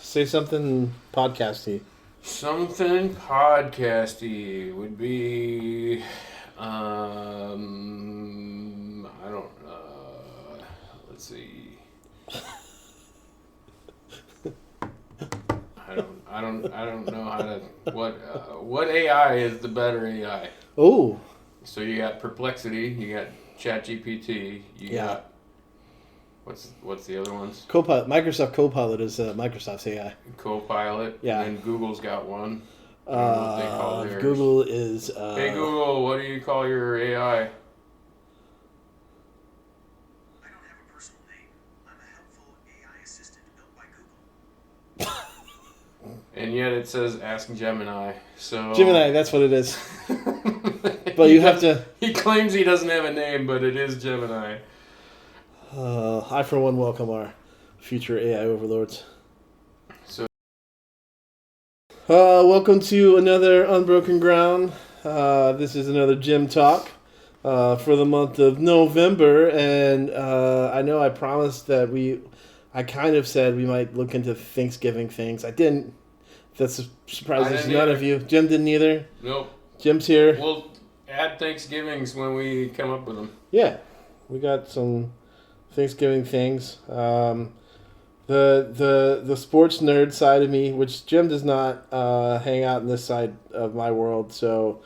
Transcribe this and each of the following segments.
Say something podcasty. Something podcasty would be, I don't, let's see. I don't know how to, what AI is the better AI? Oh, So you got Perplexity, you got ChatGPT, you yeah. got, what's the other ones? Copilot. Microsoft Copilot is Microsoft's AI. Copilot, Yeah. and then Google's got one. I don't know what they call theirs. Google is. Hey Google, what do you call your AI? I don't have a personal name. I'm a helpful AI assistant built by Google. And yet it says Ask Gemini. So Gemini, that's what it is. But you have to. He claims he doesn't have a name, but it is Gemini. I, for one, welcome our future AI overlords. So, welcome to another Unbroken Ground. This is another gym talk for the month of November, and I know I promised that I kind of said we might look into Thanksgiving things. I didn't. That's a surprise I to didn't none either. of you. Jim didn't either. nope. Jim's here. We'll add Thanksgivings when we come up with them. Yeah, we got some Thanksgiving things. The sports nerd side of me, which Jim does not hang out in this side of my world, so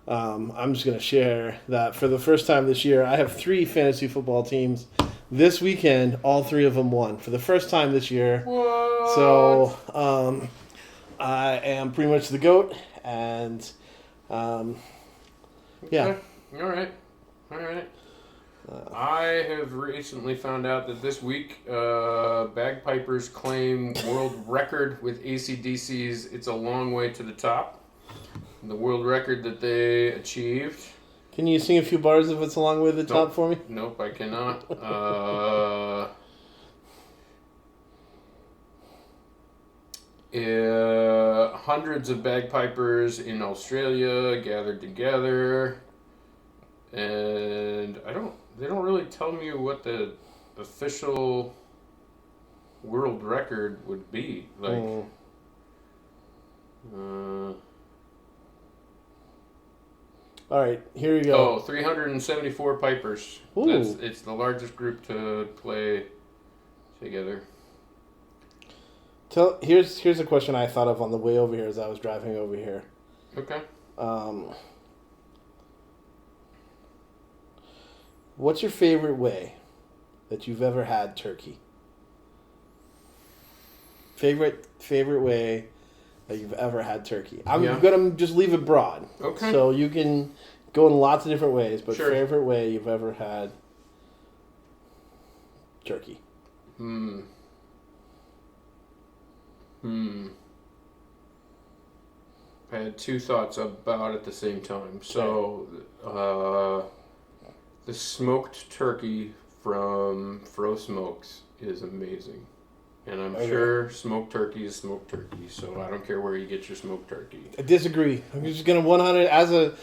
I'm just going to share that for the first time this year, I have 3 fantasy football teams. This weekend, all 3 of them won for the first time this year. What? So I am pretty much the GOAT, and yeah. Okay. All right. I have recently found out that this week, bagpipers claim world record with AC/DC's "It's a Long Way to the Top." The world record that they achieved. Can you sing a few bars if it's a long way to the top for me? Nope, I cannot. Hundreds of bagpipers in Australia gathered together, and they don't really tell me what the official world record would be. Like, All right, here we go. 374 pipers. Ooh. It's the largest group to play together. Here's a question I thought of on the way over here as I was driving over here. Okay. What's your favorite way that you've ever had turkey? Favorite way that you've ever had turkey. I'm gonna just leave it broad. Okay. So you can go in lots of different ways, but Sure. favorite way you've ever had turkey. I had 2 thoughts about at the same time. So, the smoked turkey from Fro Smokes is amazing. And I'm sure smoked turkey is smoked turkey, so I don't care where you get your smoked turkey. I disagree. I'm just gonna 100 as a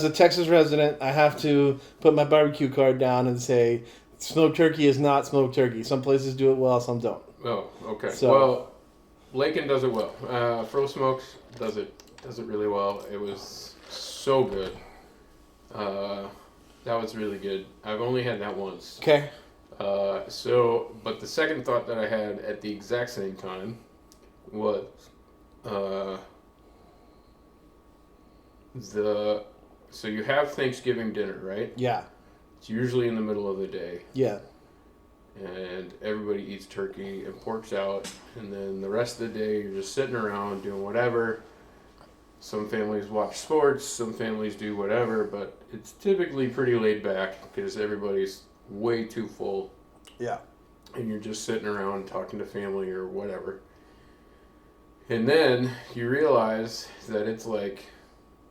Texas resident. I have to put my barbecue card down and say smoked turkey is not smoked turkey. Some places do it well, some don't. Oh, okay. So- Well, Lakin does it well. Fro Smokes does it really well. It was so good. That was really good. I've only had that once. Okay. But the second thought that I had at the exact same time was so you have Thanksgiving dinner, right? Yeah. It's usually in the middle of the day, Yeah. and everybody eats turkey and pork's out, and then the rest of the day you're just sitting around doing whatever. Some families watch sports, some families do whatever, but it's typically pretty laid back because everybody's way too full. Yeah. And you're just sitting around talking to family or whatever. And then you realize that it's like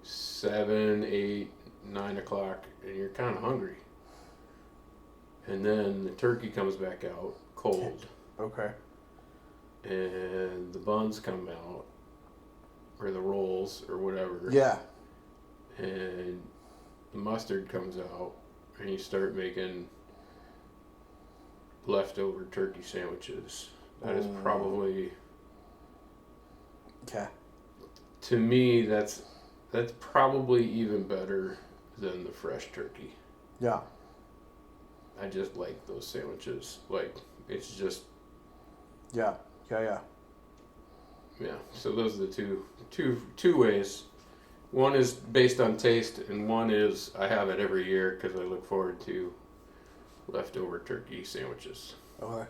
7, 8, 9 o'clock and you're kind of hungry. And then the turkey comes back out cold. Okay. And the buns come out, or the rolls or whatever. Yeah. And the mustard comes out, and you start making leftover turkey sandwiches. That is probably Okay. To me, that's probably even better than the fresh turkey. Yeah. I just like those sandwiches. Like, it's just, Yeah. Yeah. yeah. So those are the two ways. One is based on taste, and one is I have it every year because I look forward to leftover turkey sandwiches. Okay.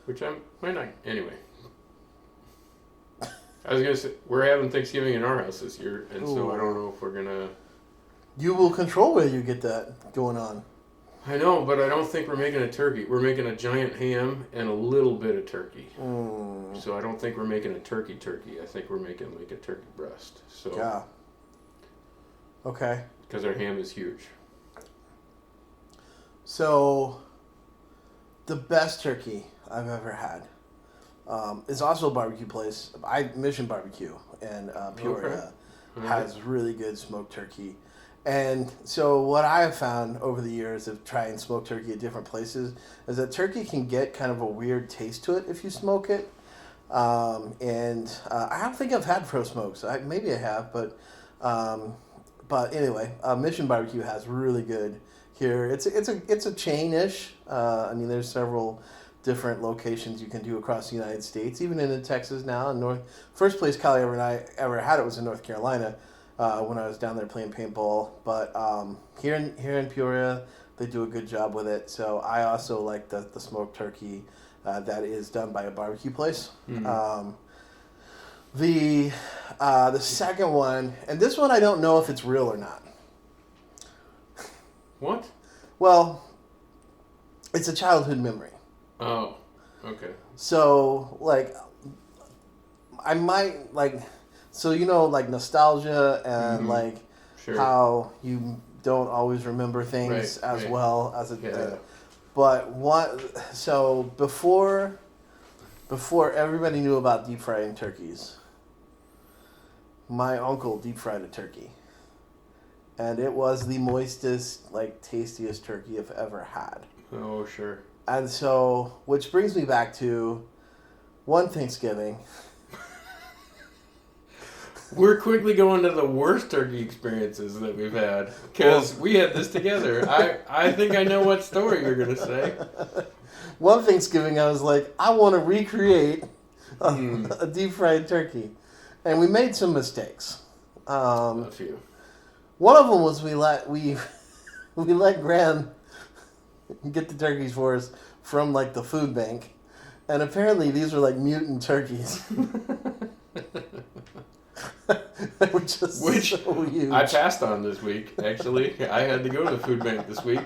Which I might not. Anyway. I was going to say, we're having Thanksgiving in our house this year, and so I don't know if we're going to. You will control where you get that going on. I know, but I don't think we're making a turkey. We're making a giant ham and a little bit of turkey. So I don't think we're making a turkey. I think we're making like a turkey breast. So Yeah. Okay. Because our ham is huge. So, the best turkey I've ever had is also a barbecue place. Mission Barbecue in Peoria has really good smoked turkey. And so what I have found over the years of trying smoked turkey at different places is that turkey can get kind of a weird taste to it if you smoke it. I don't think I've had Pro Smokes. Maybe I have, but anyway, Mission Barbecue has really good here. It's a chain-ish. I mean, there's several different locations you can do across the United States, even in Texas now. And first place Callie and I ever had it was in North Carolina when I was down there playing paintball. But here in Peoria, they do a good job with it. So I also like the smoked turkey that is done by a barbecue place. Mm-hmm. The second one, and this one I don't know if it's real or not. What? Well, it's a childhood memory. Oh, okay. So, like, I might, like, so, like, nostalgia and, like, Sure. how you don't always remember things as right. well as it. Yeah. But so before everybody knew about deep frying turkeys, my uncle deep fried a turkey. And it was the moistest, like, tastiest turkey I've ever had. Oh, sure. And so, which brings me back to one Thanksgiving. We're quickly going to the worst turkey experiences that we've had because we had this together. I think I know what story you're going to say. One Thanksgiving, I was like, I want to recreate a deep fried turkey. And we made some mistakes. A few. One of them was we let Graham get the turkeys for us from, like, the food bank. And apparently these were, like, mutant turkeys. They were just so huge. I passed on this week, actually. I had to go to the food bank this week.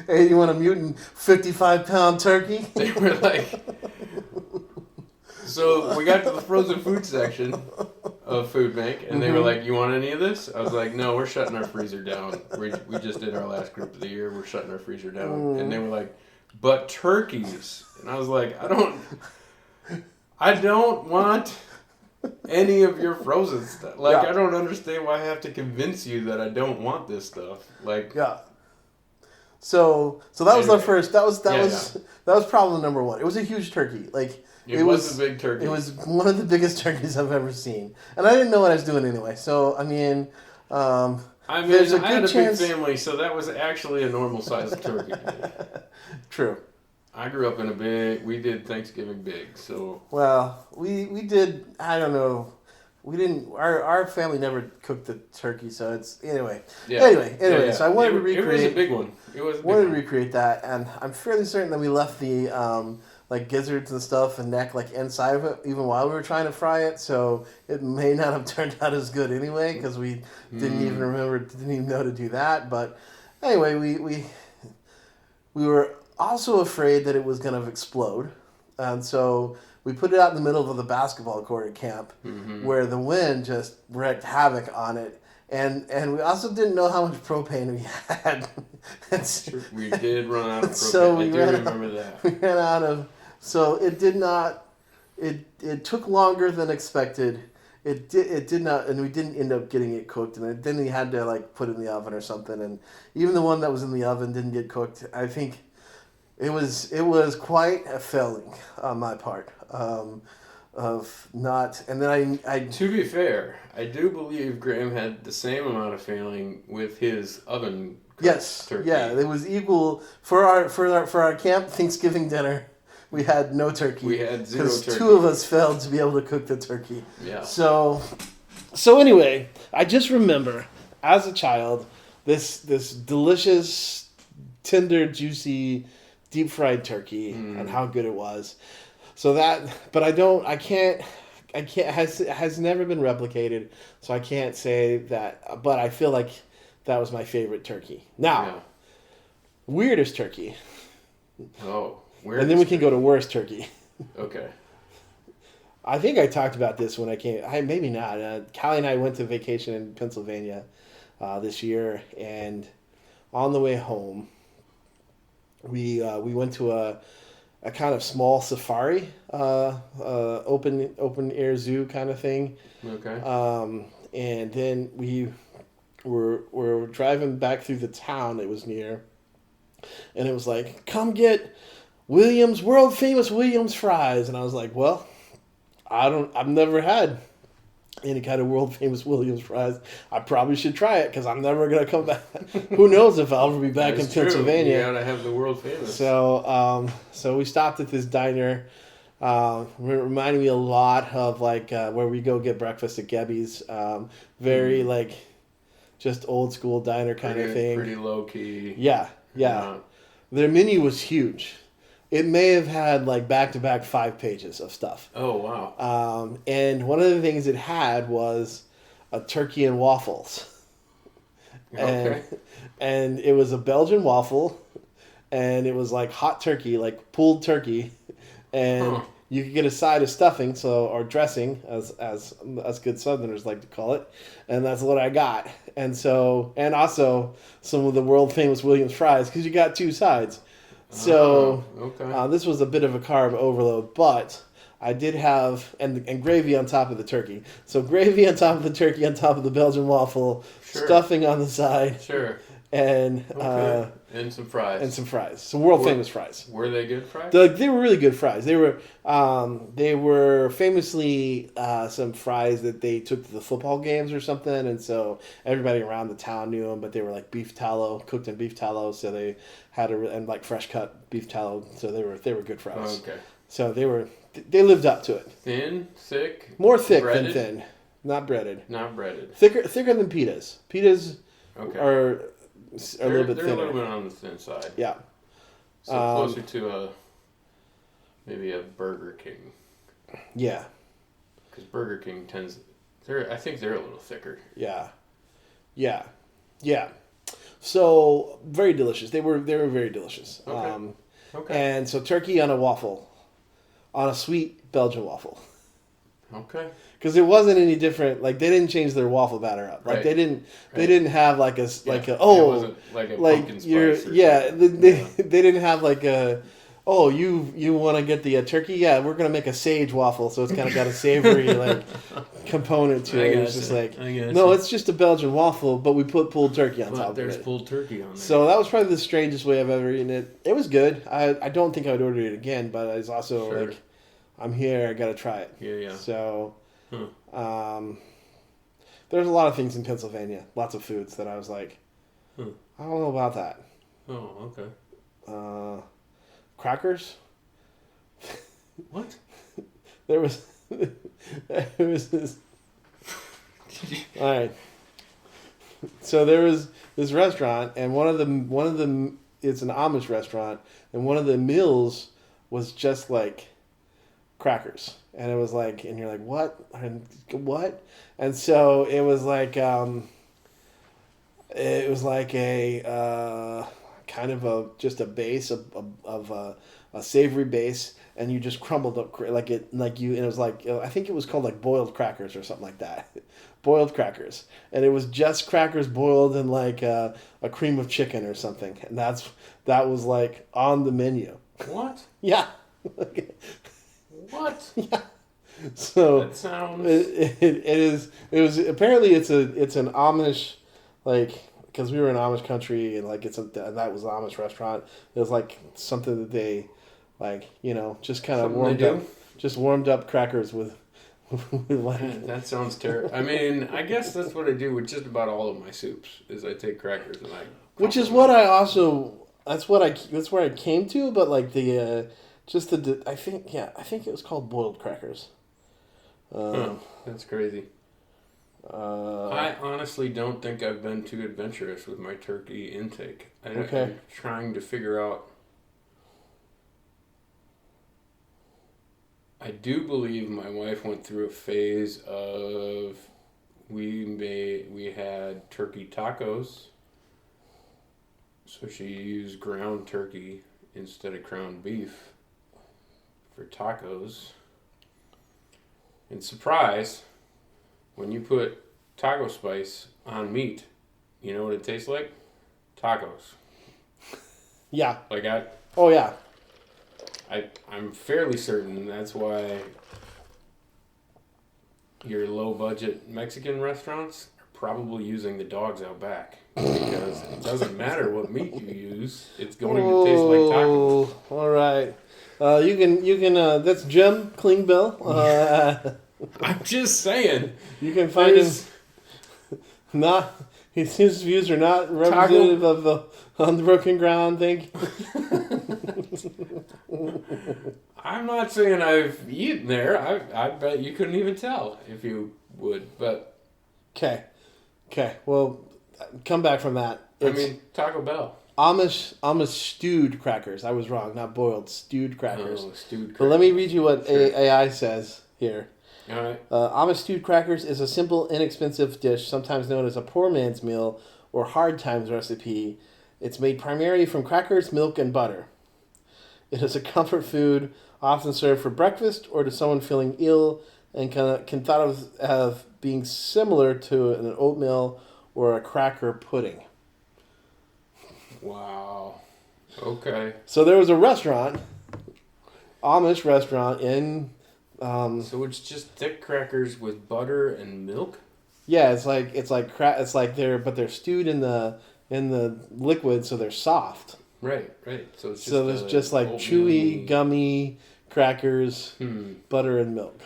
Hey, you want a mutant 55-pound turkey? They were like... So we got to the frozen food section of food bank, and they were like, "You want any of this?" I was like, "No, we're shutting our freezer down. We just did our last group of the year. We're shutting our freezer down." And they were like, "But turkeys," and I was like, "I don't want any of your frozen stuff. Like, I don't understand why I have to convince you that I don't want this stuff." Like, yeah. So that was the first. That was problem number one. It was a huge turkey. Like. It was a big turkey. It was one of the biggest turkeys I've ever seen. And I didn't know what I was doing anyway. So, I mean, there's a good I had a chance... big family, so that was actually a normal sized turkey. True. I grew up in we did Thanksgiving big, so... Well, we did, I don't know, we didn't, our family never cooked the turkey, so it's, anyway. Yeah. Anyway, so I wanted to recreate... It was a big one. To recreate that, and I'm fairly certain that we left the... like gizzards and stuff and neck like inside of it even while we were trying to fry it, so it may not have turned out as good anyway because we didn't even know to do that. But anyway, we were also afraid that it was going to explode, and so we put it out in the middle of the basketball court at camp where the wind just wreaked havoc on it. And we also didn't know how much propane we had. We did run out of propane. So I do remember that. We ran out of... So it did not... It took longer than expected. It did not... And we didn't end up getting it cooked. And then we had to, like, put it in the oven or something. And even the one that was in the oven didn't get cooked. I think it was quite a failing on my part. not. And then I To be fair, I do believe Graham had the same amount of failing with his oven cooked yes, turkey. yeah, it was equal for our camp Thanksgiving dinner. We had no turkey. We had zero because turkey. 2 of us failed to be able to cook the turkey. Yeah. So anyway, I just remember as a child this delicious, tender, juicy, deep fried turkey and how good it was. So that, but I can't has never been replicated. So I can't say that, but I feel like that was my favorite turkey. Now, Yeah. weirdest turkey, Oh. Where and then we can go to worst turkey. Okay. I think I talked about this when I came. Maybe not. Callie and I went to vacation in Pennsylvania this year, and on the way home, we went to a kind of small safari, open air zoo kind of thing, Okay. and then we were driving back through the town it was near, and it was like, come get Williams, world famous Williams fries, and I was like, well, I've never had any kind of world famous Williams fries. I probably should try it because I'm never gonna come back. Who knows if I'll ever be back That's in true. Pennsylvania? You gotta have the world famous. So we stopped at this diner. It reminded me a lot of like where we go get breakfast at Gebby's. Very like just old school diner kind of thing. Pretty low key. Yeah. Their menu was huge. It may have had like back-to-back 5 pages of stuff. Oh wow. And one of the things it had was a turkey and waffles. Okay. And it was a Belgian waffle, and it was like hot turkey, like pulled turkey, and you could get a side of stuffing, or dressing, as good Southerners like to call it, and that's what I got. And also some of the world famous Williams fries because you got 2 sides. So okay. this was a bit of a carb overload, but I did have and gravy on top of the turkey. So gravy on top of the turkey, on top of the Belgian waffle, Sure. stuffing on the side, Sure. and And some fries. Some world famous fries. Were they good fries? They were really good fries. They were famously some fries that they took to the football games or something, and so everybody around the town knew them. But they were like beef tallow, cooked in beef tallow, so they had and like fresh cut beef tallow. So they were good fries. Okay. So they lived up to it. Thin, thick. More thick breaded? than thin, not breaded. Not breaded. Thicker than pitas. Pitas Okay. are a little bit They're thinner. a little bit on the thin side. Yeah. So closer to maybe a Burger King. Yeah. Because Burger King I think they're a little thicker. Yeah. So very delicious. They were very delicious. Okay. Okay. And so turkey on a waffle, on a sweet Belgian waffle. Okay. Because it wasn't any different. Like they didn't change their waffle batter up. Like Right. they didn't Right. have like a It wasn't like a pumpkin spice or something. they didn't have like a. Oh, you want to get the turkey? Yeah, we're gonna make a sage waffle, so it's kind of got a savory like component to it. It's just like no, it's just a Belgian waffle, but we put pulled turkey on top of There's it. pulled turkey on there. So that was probably the strangest way I've ever eaten it. It was good. I don't think I would order it again, but it's also Sure. like, I'm here, I gotta try it. Yeah. So, there's a lot of things in Pennsylvania, lots of foods that I was like, I don't know about that. Oh, okay. Crackers? What? There was this. All right. So there was this restaurant, and one of the it's an Amish restaurant, and one of the meals was just like crackers, and it was like, and you're like, what, and what, and so it was like a kind of just a base of a savory base, and you just crumbled up and it was like, I think it was called like boiled crackers or something like that. Boiled crackers, and it was just crackers boiled in like a cream of chicken or something, and that was like on the menu. What? Yeah. What? Yeah. So That sounds. it was apparently it's an Amish, like, because we were in Amish country, and like that was an Amish restaurant. It was like something that they, like, just kind of Something they warmed do? up, just warmed up crackers with like. That sounds terrible. I mean, I guess that's what I do with just about all of my soups. Is I take crackers and I. Which is what I also. That's where I came to, but like the just the I think it was called boiled crackers. That's crazy. I honestly don't think I've been too adventurous with my turkey intake. I'm trying to figure out. I do believe my wife went through a phase of we had turkey tacos. So she used ground turkey instead of ground beef for tacos. And surprise, when you put taco spice on meat, you know what it tastes like? Tacos. Yeah. Like Oh yeah. I'm fairly certain that's why your low budget Mexican restaurants are probably using the dogs out back. Because it doesn't matter what meat you use, it's going to taste like tacos. All right. You can that's Jim Klingbeil. I'm just saying. You can find him. Not his views are not representative of the Unbroken Ground. Thank you. I'm not saying I've eaten there. I bet you couldn't even tell if you would. But Okay. Well, come back from that. I mean, Taco Bell. Amish stewed crackers. I was wrong. Not boiled. Stewed crackers. Oh, stewed crackers. But let me read you what Sure. AI says here. All right. Amish stewed crackers is a simple, inexpensive dish, sometimes known as a poor man's meal or hard times recipe. It's made primarily from crackers, milk, and butter. It is a comfort food, often served for breakfast or to someone feeling ill, and can thought of as being similar to an oatmeal or a cracker pudding. Wow. Okay. So there was a restaurant, Amish restaurant in. So it's just thick crackers with butter and milk. Yeah, it's like they're stewed in the liquid, so they're soft. Right. So it's just like chewy, gummy crackers, butter and milk.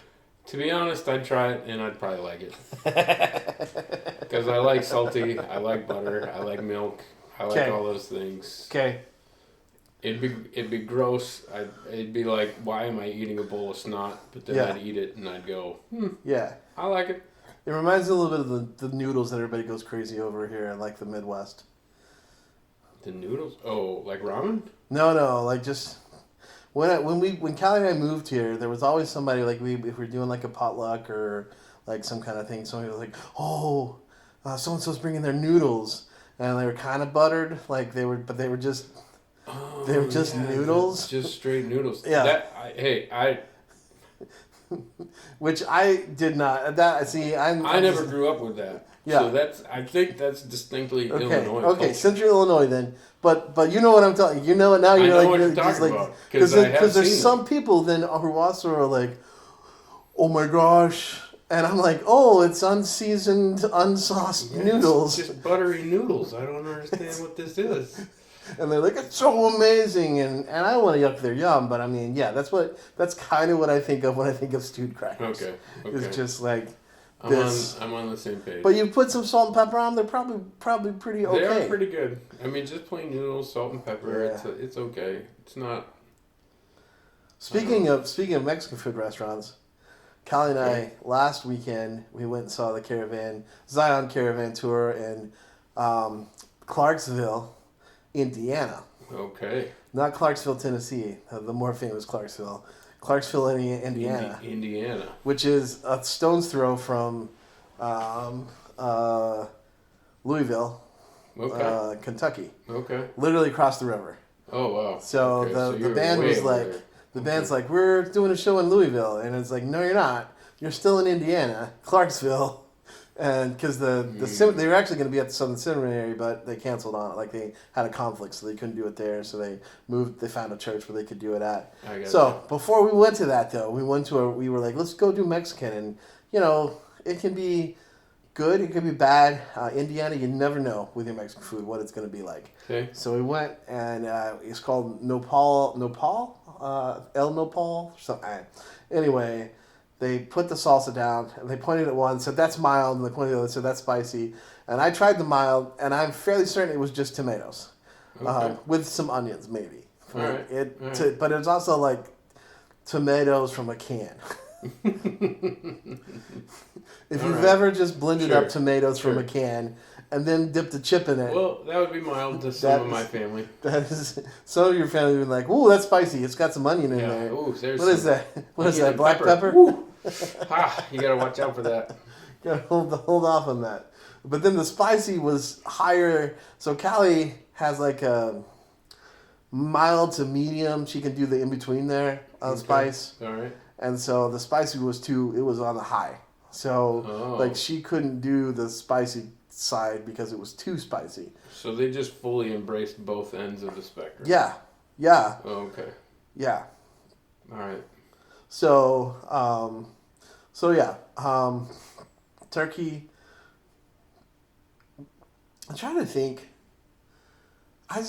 To be honest, I'd try it and I'd probably like it because I like salty, I like butter, I like milk, I like all those things. Okay. It'd be gross. It'd be like, why am I eating a bowl of snot? But then I'd eat it and I'd go, Yeah. I like it. It reminds me a little bit of the noodles that everybody goes crazy over here in like the Midwest. The noodles? Oh, like ramen? No, like just when Callie and I moved here, there was always somebody like if we're doing like a potluck or like some kind of thing, somebody was like, so and so's bringing their noodles, and they were kind of buttered, like they were just. They were just noodles? Just straight noodles. Yeah. Which I did not. I never grew up with that. Yeah. So I think that's distinctly Illinois. Okay, culture. Central Illinois then. But you know what I'm talking. You know it now. I You're know like what you're just talking like about, 'cause there's some people then who also are like, oh my gosh. And I'm like, oh, it's unseasoned, unsauced noodles. It's just buttery noodles. I don't understand what this is. And they're like, it's so amazing, and I don't want to yuck their yum, but I mean, yeah, that's kind of what I think of when I think of stewed crackers. Okay. It's just like this. I'm on the same page. But you put some salt and pepper on, they're probably pretty okay. They are pretty good. I mean, just plain noodles, salt and pepper. Yeah. It's okay. It's not. Speaking of Mexican food restaurants, Callie and I last weekend we went and saw the Zion Caravan tour in Clarksville, Indiana. Okay. Not Clarksville, Tennessee. The more famous Clarksville. Clarksville, Indiana. Indiana. Which is a stone's throw from Louisville, Kentucky. Okay. Literally across the river. Oh, wow. So the band was like, band's like, we're doing a show in Louisville. And it's like, no, you're not. You're still in Indiana, Clarksville. And because they were actually going to be at the Southern Seminary, but they canceled on it. Like they had a conflict, so they couldn't do it there. So they moved. They found a church where they could do it at. Before we went to that, though, we were like, let's go do Mexican, and it can be good. It could be bad. Indiana, you never know with your Mexican food what it's going to be like. Okay. So we went, and it's called El Nopal. Something. Anyway, they put the salsa down, and they pointed at one, said that's mild, and they pointed at the other, said that's spicy. And I tried the mild, and I'm fairly certain it was just tomatoes, Okay. with some onions maybe. All right. All right. But it was also like tomatoes from a can. If All you've right. ever just blended Sure. up tomatoes from Sure. a can and then dipped a chip in it, Well, that would be mild to That some of is- my family. that is some of your family would be like, "Ooh, that's spicy. It's got some onion in Yeah. there." Ooh, there's What is some that? What is onion that? and Black pepper? Woo. Ha! You gotta watch out for that. Gotta hold off on that. But then the spicy was higher. So Callie has like a mild to medium. She can do the in between there on Okay. spice. All right. And so the spicy was it was on the high. So Oh. like she couldn't do the spicy side because it was too spicy. So they just fully embraced both ends of the spectrum. Yeah. Yeah. Oh, okay. Yeah. All right. So yeah. Turkey. I'm trying to think. I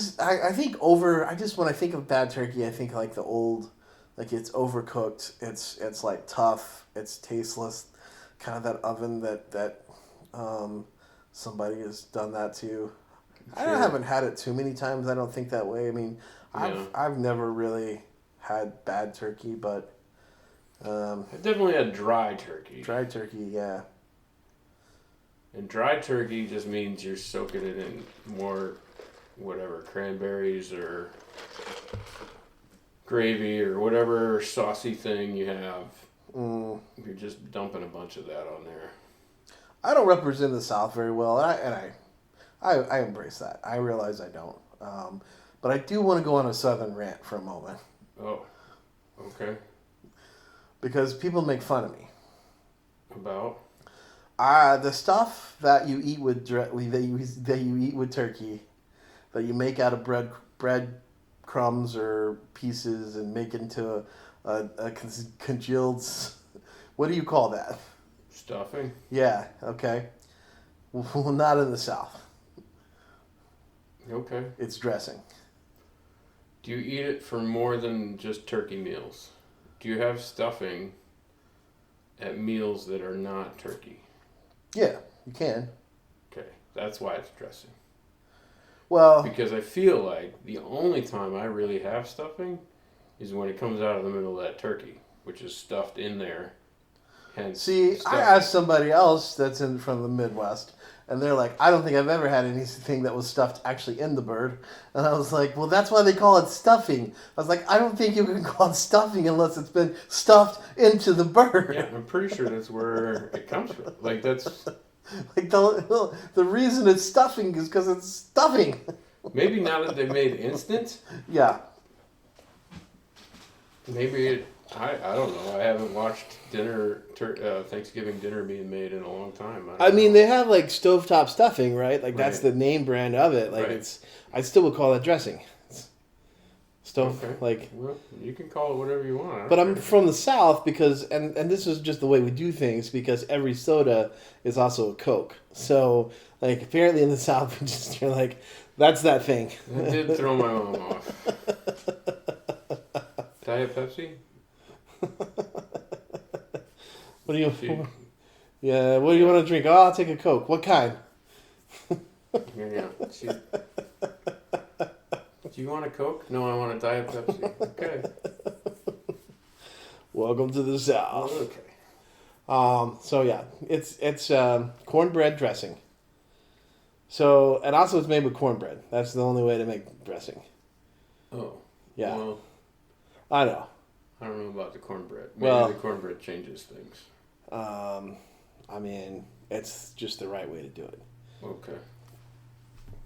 think when I think of bad turkey, I think like the old, like it's overcooked. It's like tough. It's tasteless. Kind of that oven that somebody has done that to. I Sure. haven't had it too many times. I don't think that way. I mean, Yeah. I've never really had bad turkey, but I definitely had dry turkey. dry turkey, yeah. And dry turkey just means you're soaking it in more, whatever, cranberries or gravy or whatever saucy thing you have. Mm. You're just dumping a bunch of that on there. I don't represent the South very well, and I embrace that. I realize I don't. But I do want to go on a Southern rant for a moment Oh, okay. because people make fun of me. About? The stuff that you eat with that you eat with turkey, that you make out of bread crumbs or pieces and make into a congealed. What do you call that? Stuffing? Yeah. Okay. Well, not in the South. Okay. It's dressing. Do you eat it for more than just turkey meals? Do you have stuffing at meals that are not turkey? Yeah, you can. Okay, that's why it's dressing. Well, Because I feel like the only time I really have stuffing is when it comes out of the middle of that turkey, which is stuffed in there. Hence, see, I stuffing. asked somebody else that's from the Midwest, and they're like, I don't think I've ever had anything that was stuffed actually in the bird. And I was like, well, that's why they call it stuffing. I was like, I don't think you can call it stuffing unless it's been stuffed into the bird. Yeah, I'm pretty sure that's where it comes from. Like, that's Like the reason it's stuffing is because it's stuffing. maybe now that they made instant, Yeah. maybe it. I don't know. I haven't watched Thanksgiving dinner being made in a long time. I mean, they have like stovetop stuffing, right? Like that's Right. the name brand of it. Like Right. I still would call it dressing. It's stove, Okay. like. Well, you can call it whatever you want. I don't But I'm care. from the South because, and this is just the way we do things because every soda is also a Coke. So, like, apparently in the South, we just you're like, that's that thing. That did throw my mom off. Diet Pepsi? What do you? She- Yeah, what do you want to drink? Oh, I'll take a Coke. What kind? Yeah. Do you want a Coke? No, I want a Diet Pepsi. Okay. Welcome to the South. Okay. So yeah, it's cornbread dressing. So and also it's made with cornbread. That's the only way to make dressing. Oh. Yeah, Well, I know. I don't know about the cornbread. Maybe Well- the cornbread changes things. I mean, it's just the right way to do it. Okay.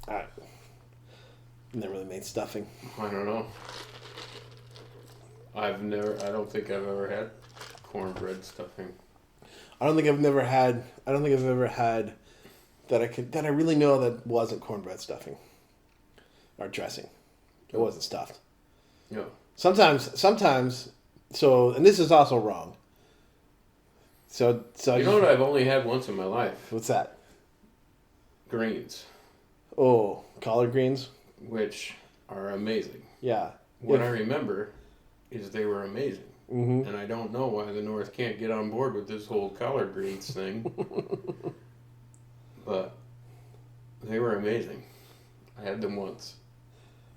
I never really made stuffing. I don't know. I don't think I've ever had cornbread stuffing. I don't think I've ever had that I really know that wasn't cornbread stuffing or dressing. It wasn't stuffed. No. Sometimes. So, and this is also wrong. So You know what I've only had once in my life? What's that? Greens, Oh, collard greens. which are amazing. Yeah. What If- I remember is they were amazing. Mm-hmm. And I don't know why the North can't get on board with this whole collard greens thing. But they were amazing. I had them once.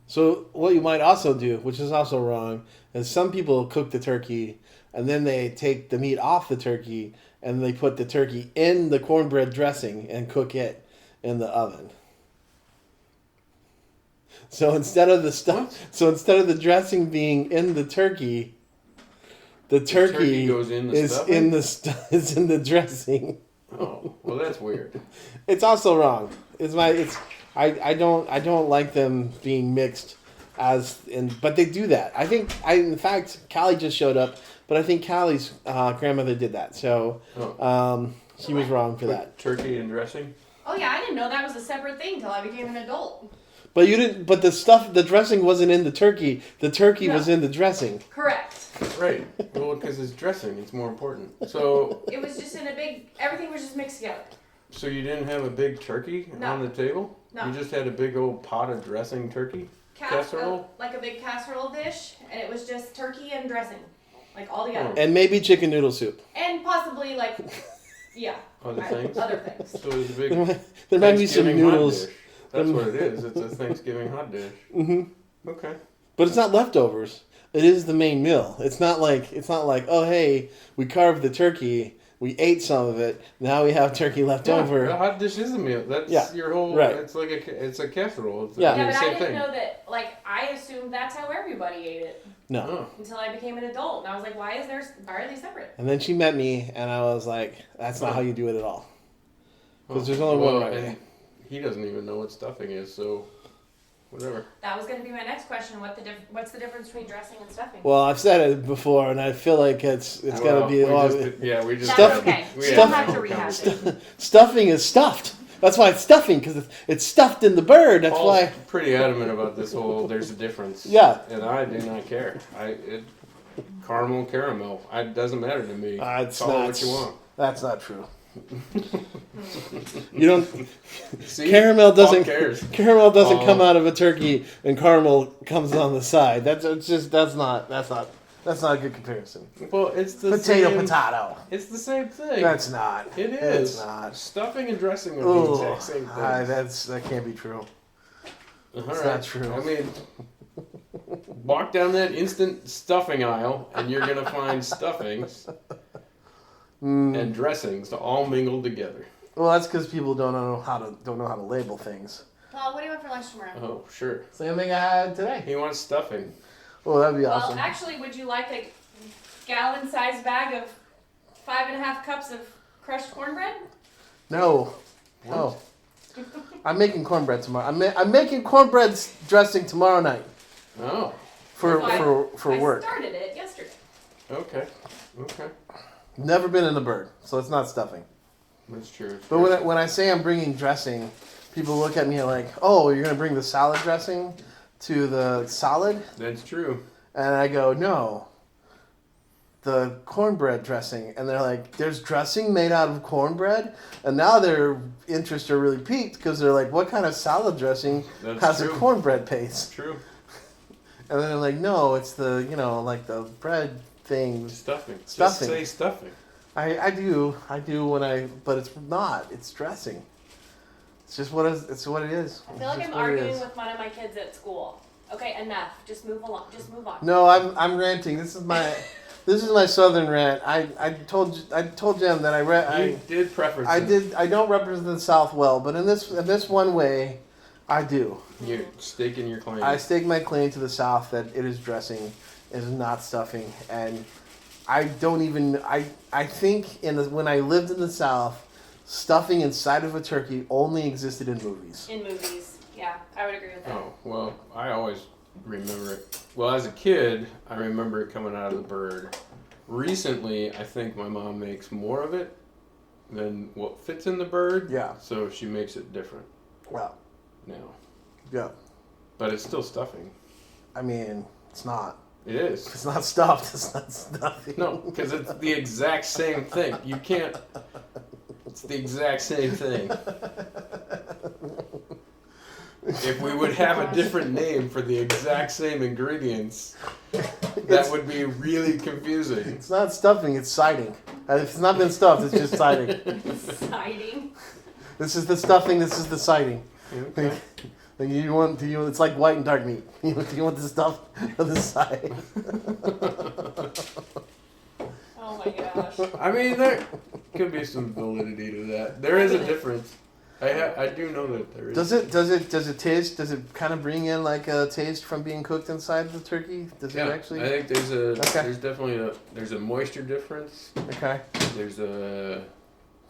So what you might also do, which is also wrong, is some people cook the turkey and then they take the meat off the turkey and they put the turkey in the cornbread dressing and cook it in the oven. So instead of the dressing being in the turkey, the turkey goes in the is stuffing? in the is in the dressing. Oh, well, that's weird. It's also wrong. I don't like them being mixed but they do that. In fact Callie just showed up, but I think Callie's grandmother did that. So she was wrong for that. Turkey and dressing? Oh yeah, I didn't know that was a separate thing until I became an adult. But you didn't. But the dressing wasn't in the turkey. The turkey was in the dressing. Correct. Right. Well, because it's dressing, it's more important. So It was just in a big. Everything was just mixed together. so you didn't have a big turkey No. on the table? No. You just had a big old pot of dressing turkey? Casserole? Like a big casserole dish, and it was just turkey and dressing, like all together, And maybe chicken noodle soup. and possibly like, yeah, Other things? other things. So it was a big There might be some Thanksgiving hot noodles, dish. That's what it is. It's a Thanksgiving hot dish. Mm-hmm. Okay. but it's not leftovers. It is the main meal. It's not like oh hey, we carved the turkey, we ate some of it, now we have turkey left Yeah, over. a hot dish is a meal. That's Yeah, your whole. right. It's like it's a casserole. It's Yeah. Yeah, but I same didn't thing. know that. Like, I assumed that's how everybody ate it No. Oh. until I became an adult, and I was like, why are they separate? And then she met me, and I was like, that's not how you do it at all. Because Oh. there's only Well, one right and way. he doesn't even know what stuffing is, so whatever. That was going to be my next question. What's the difference between dressing and stuffing? Well, I've said it before, and I feel like it's got to Well, be. we Well, just, yeah, we just That's stuff- okay. we You had don't that have to whole rehash conversation. it. stuffing is stuffed. That's why it's stuffing, because it's stuffed in the bird. That's Paul's why. pretty adamant about this whole. There's a difference. Yeah. And I do not care. Caramel. It doesn't matter to me. It's Call it not. what you want. That's not true. You don't. See? Caramel Paul doesn't. cares. Caramel doesn't Oh. come out of a turkey, and caramel comes on the side. That's not a good comparison. Well, it's the Potato, same. potato. It's the same thing. That's not. It is. It's not. Stuffing and dressing are the Oh, exact same thing. that can't be true. All it's right. not true. I mean, walk down that instant stuffing aisle, and you're gonna find stuffings and dressings all mingled together. Well, that's because people don't know how to label things. Well, what do you want for lunch tomorrow? Oh, sure. Same thing I had today. He wants stuffing. Oh, that'd be Well, awesome. actually, would you like a gallon-sized bag of 5.5 cups of crushed cornbread? No. No. I'm making cornbread tomorrow. I'm making cornbread dressing tomorrow night Oh, for Well, I work. started it yesterday. okay. Okay. Never been in the bird, so it's not stuffing. That's true. But when I say I'm bringing dressing, people look at me like, "Oh, you're gonna bring the salad dressing to the salad?" That's true. And I go, "No, the cornbread dressing." And they're like, "There's dressing made out of cornbread?" And now their interests are really piqued because they're like, "What kind of salad dressing That's has true. a cornbread paste?" True. And then they're like, "No, it's the like the bread thing." Stuffing. Stuffing. Just say stuffing. I do but it's not. It's dressing. It's just what it is. I feel like It's I'm just what it arguing is. with one of my kids at school. Okay, enough. Just move along. Just move on. No, I'm ranting. This is my southern rant. I told Jem that You did preference. I don't represent the South well, but in this one way, I do. You're staking your claim. I stake my claim to the South that it is dressing, it is not stuffing, and I don't even I think when I lived in the South, stuffing inside of a turkey only existed in movies. In movies, yeah, I would agree with that. Oh, well, I always remember it. Well, as a kid, I remember it coming out of the bird. Recently, I think my mom makes more of it than what fits in the bird. Yeah. So she makes it different Well, now. yeah. But it's still stuffing. I mean, it's not. It is. It's not stuffed. It's not stuffing. No, because it's the exact same thing. You can't. It's the exact same thing. If we would have a different name for the exact same ingredients, that would be really confusing. It's not stuffing. It's siding. If it's not been stuffed, it's just siding. Siding. This is the stuffing. This is the siding. Okay. It's like white and dark meat. Do you want the stuff on the side? Oh my gosh. I mean, there could be some validity to that. There is a difference. I do know that there is. Does it taste? Does it kind of bring in like a taste from being cooked inside the turkey? Does Yeah, it actually? I think there's definitely a moisture difference. Okay. There's a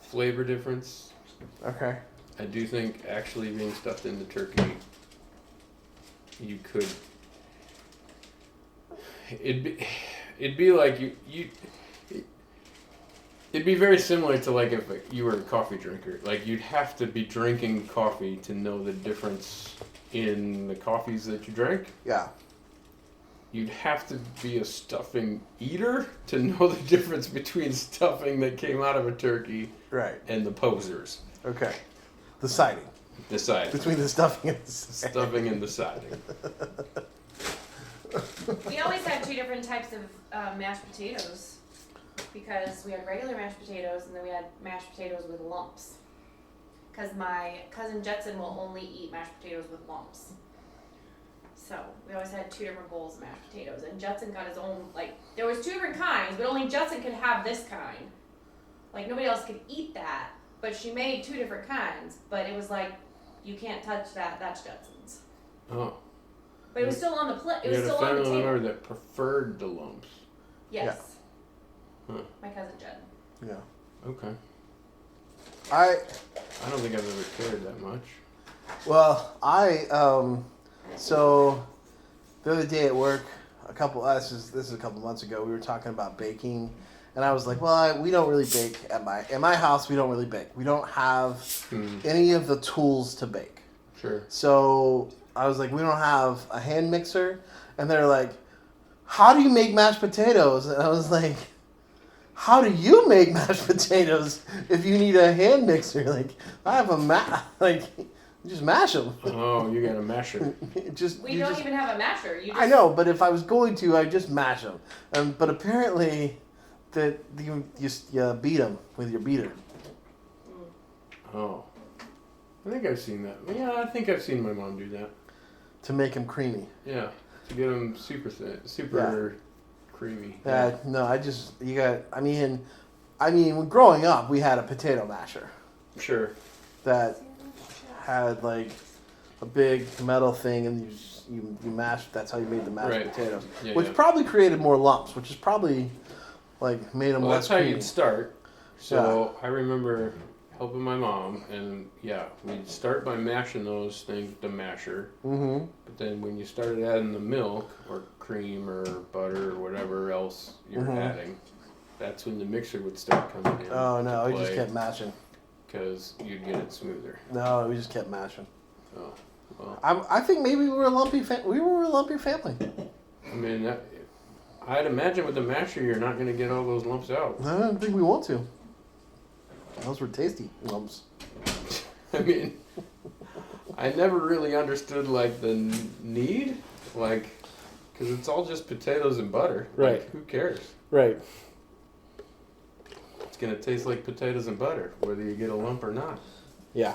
flavor difference. Okay. I do think actually being stuffed in the turkey, you could. It'd be like it'd be very similar to like if you were a coffee drinker. Like you'd have to be drinking coffee to know the difference in the coffees that you drink. Yeah. You'd have to be a stuffing eater to know the difference between stuffing that came out of a turkey Right. and the posers. Okay. The siding The siding. between the stuffing and the siding. Stuffing and the siding. We always had two different types of mashed potatoes because we had regular mashed potatoes and then we had mashed potatoes with lumps. Because my cousin Jetson will only eat mashed potatoes with lumps. So we always had two different bowls of mashed potatoes, and Jetson got his own. Like there was two different kinds, but only Jetson could have this kind. Like nobody else could eat that. But she made two different kinds. But it was like you can't touch that. That's Jetson's. Oh. But it was still on the plate. It You was had a still on the family member table. that preferred the lumps. Yes. Huh. My cousin Jen. Yeah. Okay. I don't think I've ever cared that much. So the other day at work, this is a couple months ago, we were talking about baking, and I was like, well, we don't really bake at my house. We don't really bake. We don't have any of the tools to bake. Sure. So I was like, we don't have a hand mixer, and they're like, how do you make mashed potatoes? And I was like, how do you make mashed potatoes if you need a hand mixer? Like, I have you just mash them. Oh, you got a masher. We don't even have a masher. You just, I know, but if I was going to, I'd just mash them. But apparently, that you beat them with your beater. Oh. I think I've seen that. Yeah, I think I've seen my mom do that. To make them creamy. Yeah. To get them super thin, super creamy. No, when growing up, we had a potato masher Sure. that had like a big metal thing, and you mashed. That's how you made the mashed potatoes, Yeah, which probably created more lumps, which is probably like made them Well, less that's how creamy. you'd start. So I remember helping my mom, and we'd start by mashing those things with the masher. Mm-hmm. But then when you started adding the milk or cream or butter or whatever else you're adding, that's when the mixer would start coming in. Oh no, we just kept mashing. Because you'd get it smoother. No, we just kept mashing. Oh, well. I think maybe we were a lumpy family. I mean, I'd imagine with the masher, you're not going to get all those lumps out. I don't think we want to. Those were tasty lumps. I mean, I never really understood like the need, like, because it's all just potatoes and butter. Right. Like, who cares? Right. It's gonna taste like potatoes and butter, whether you get a lump or not. Yeah.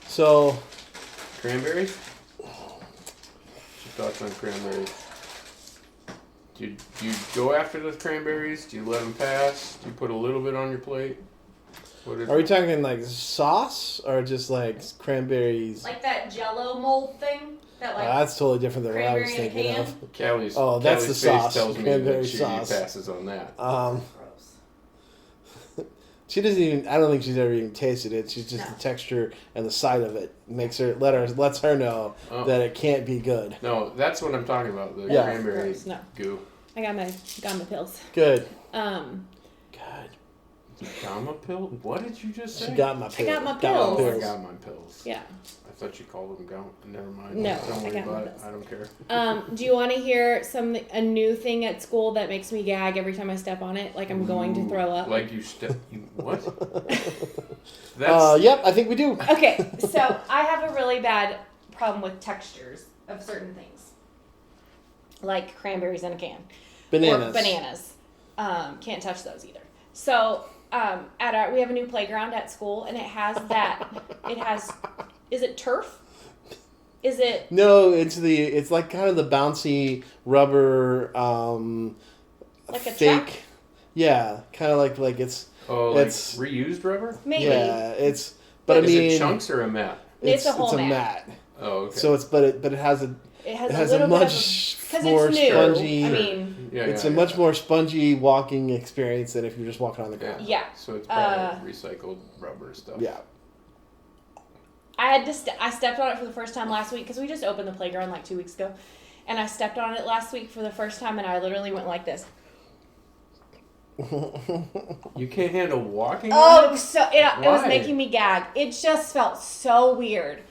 So. Cranberries? What's your thoughts on cranberries? Do you go after the cranberries? Do you let them pass? Do you put a little bit on your plate? Are we talking like sauce or just like cranberries? like that Jello mold thing. That like. That's totally different than what I was cranberry in a thinking can? of. Callie's, Oh, that's Callie's the face sauce. tells me Cranberry that she sauce. passes on that. Gross. She doesn't even. I don't think she's ever even tasted it. She's just No. the texture and the sight of it lets her know that it can't be good. No, that's what I'm talking about. The Yeah. cranberry No. goo. I got my pills. Good. Um, Good. Gamma pill? What did you just say? She got my I pills. got my Oh, pills. I got my pills. Yeah. I thought you called them gamma. Never mind. No, Don't I worry got my about it. pills. I don't care. Do you want to hear a new thing at school that makes me gag every time I step on it? Like I'm going to throw up. Like you what? That's Yep, I think we do. Okay, so I have a really bad problem with textures of certain things, like cranberries in a can. Bananas. Or bananas. Can't touch those either. So we have a new playground at school, and it has that. It has. Is it turf? Is it? No, it's like kind of the bouncy rubber Like a fake. track? Yeah, kind of like it's it's reused rubber. Maybe. yeah, it's but I Is mean it chunks or a mat? It's a whole mat. mat. Oh, okay. So it has a It has, it has a a little much bit of more because it's new. spongy. I mean, It's a much more spongy walking experience than if you're just walking on the ground. yeah. So it's probably recycled rubber stuff. Yeah. I stepped on it for the first time last week because we just opened the playground like 2 weeks ago, and I stepped on it last week for the first time, and I literally went like this. You can't handle walking. on Oh, it? so it was Why? making me gag. It just felt so weird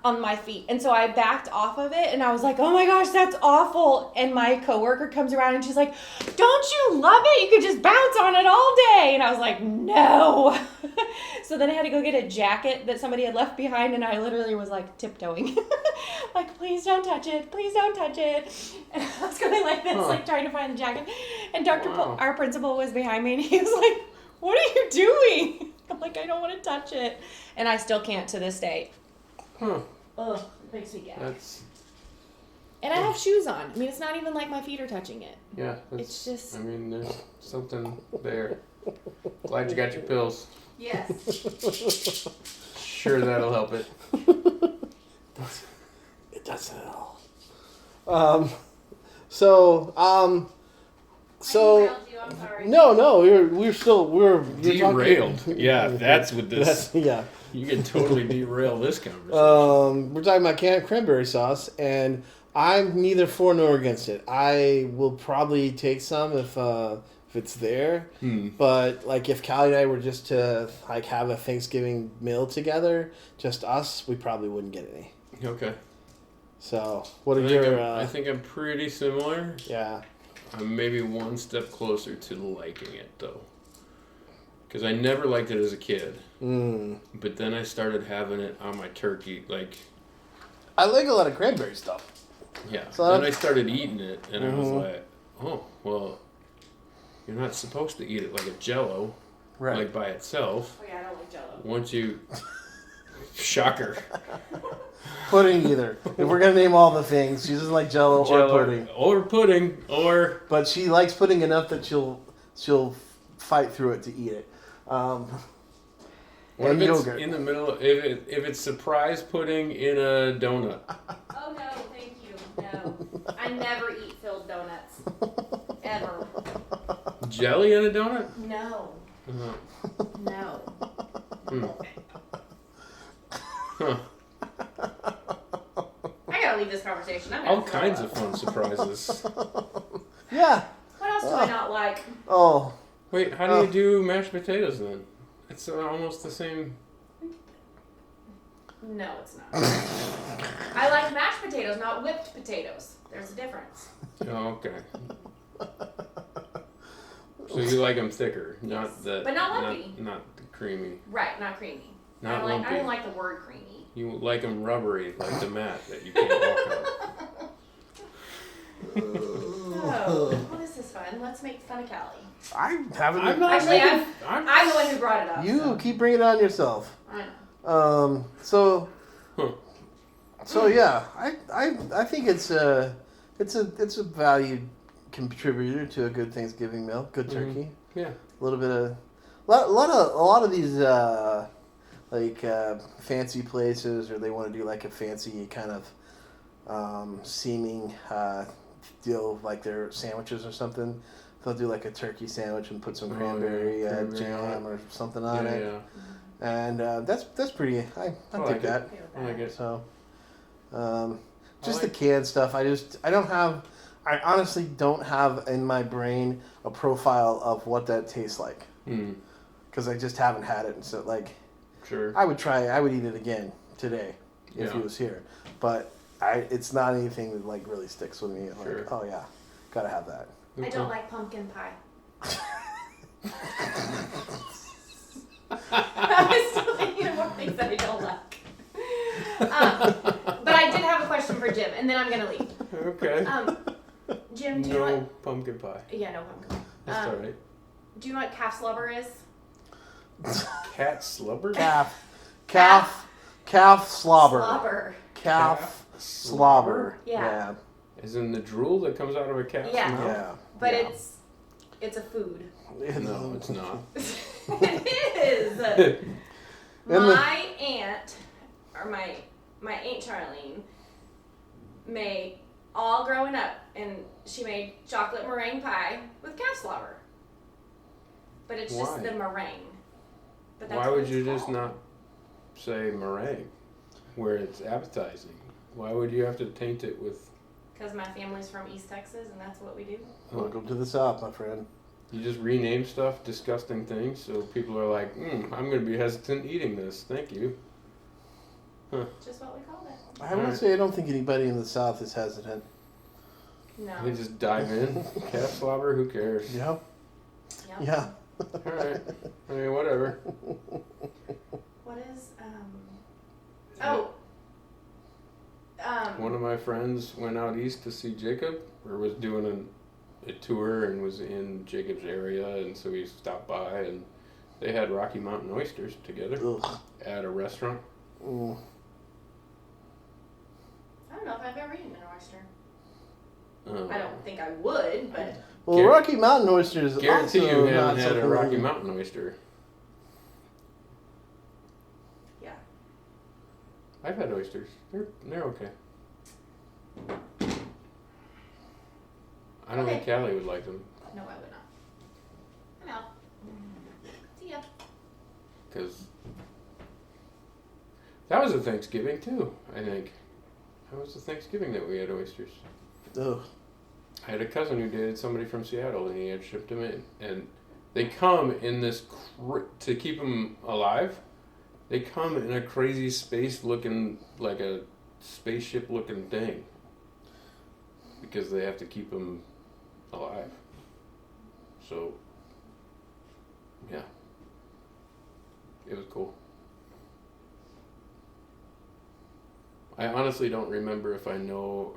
on my feet, and so I backed off of it, and I was like, "Oh my gosh, that's awful!" And my coworker comes around, and she's like, "Don't you love it? You could just bounce on it all day." And I was like, "No." So then I had to go get a jacket that somebody had left behind, and I literally was like tiptoeing, like, "Please don't touch it! Please don't touch it!" And I was going like this, like trying to find the jacket. And Wow. our principal was behind me, and he was like, "What are you doing?" I'm like, "I don't want to touch it," and I still can't to this day. Huh. Ugh, it makes me gag. That's And I have shoes on. I mean, it's not even like my feet are touching it. yeah. That's, It's just- I mean, there's something there. Glad you got your pills. Yes. Sure, that'll help it. It does it all. So I'm sorry. no, we're still you're Derailed. talking- Yeah, that's what this. yeah. You can totally derail this conversation. We're talking about cranberry sauce, and I'm neither for nor against it. I will probably take some if it's there. But like if Callie and I were just to like have a Thanksgiving meal together, just us, we probably wouldn't get any. Okay. So what I are think, your? I think I'm pretty similar. Yeah. I'm maybe one step closer to liking it though, because I never liked it as a kid. But then I started having it on my turkey, like I like a lot of cranberry stuff. yeah. So Then I started eating it, and I was like, oh well, you're not supposed to eat it like a Jello, like by itself. Oh yeah, I don't like Jello. Once you, shocker. Pudding either. If we're gonna name all the things, she doesn't like Jello or pudding. Or But she likes pudding enough that she'll fight through it to eat it. what And if it's yogurt. in the middle? If it's surprise pudding in a donut. Oh no, thank you. No. I never eat filled donuts. Ever. Jelly in a donut? No. No. Huh. I gotta leave this conversation. I'm gonna All throw kinds up. of fun surprises. Yeah. What else do I not like? Oh. Wait, how do you do mashed potatoes then? It's almost the same. No, it's not. I like mashed potatoes, not whipped potatoes. There's a difference. Oh, okay. So you like them thicker, not the. But not lumpy. Not the creamy. Right, not creamy. Not I lumpy. don't like the word creamy. You like them rubbery, like the mat that you can't walk Oh, well, this is fun. Let's make fun of Callie. I haven't. I'm not Actually, making. I'm the one who brought it up. You so. keep bringing it on yourself. I know. So. Huh. So yeah, I think it's a valued contributor to a good Thanksgiving meal. Good turkey. Yeah. A little bit of a lot of these fancy places, or they want to do like a fancy kind of seeming deal, like their sandwiches or something. They'll do like a turkey sandwich and put some cranberry jam or something on it, and that's pretty. I like dig it. that. I like it. So, just the canned stuff. I honestly don't have in my brain a profile of what that tastes like. because I just haven't had it, and so like Sure. I would eat it again today if he Yeah. was here, but it's not anything that like really sticks with me. Like, Sure. oh yeah, gotta have that. I don't like pumpkin pie. I'm still thinking of more things that I don't like. But I did have a question for Jim, and then I'm gonna leave. Okay. Jim, do you know No what? pumpkin pie. Yeah, no pumpkin pie. That's all right. Do you know what calf slobber is? Cat slubber? Calf slobber. Slobber. Calf slobber. Yeah. As in the drool that comes out of a cat's Yeah. mouth? Yeah. But yeah. it's a food. No, it's not. It is. And My aunt, or my Aunt Charlene, made all growing up, and she made chocolate meringue pie with calf slobber. But it's just Why? the meringue. But that's Why what would it's you just called. not say meringue where it's appetizing? Why would you have to taint it with... Because my family's from East Texas, and that's what we do. Welcome to the South, my friend. You just rename stuff disgusting things so people are like, I'm going to be hesitant eating this. Thank you. Just what we call it. I would Alright. say I don't think anybody in the South is hesitant. No. They just dive in. Calf slobber, who cares? Yeah. Yep. Yeah. All right. I mean, whatever. What is Oh. One of my friends went out east to see Jacob, or was doing a tour and was in Jacob's area, and so he stopped by, and they had Rocky Mountain oysters together Ugh. at a restaurant. Mm. I don't know if I've ever eaten an oyster. Um, I don't think I would, but Well, Rocky Mountain oysters Guarantee also you not haven't had a something Rocky that- Mountain oyster. yeah. I've had oysters. They're okay. I don't think Callie would like them No, I would not. I'm out. See ya. because that was a Thanksgiving too. I think that was the Thanksgiving that we had oysters. Ugh. I had a cousin who dated somebody from Seattle, and he had shipped them in, and they come in this to keep them alive. They come in a crazy space-looking, like a spaceship-looking thing, because they have to keep them alive. So, yeah, it was cool. I honestly don't remember if I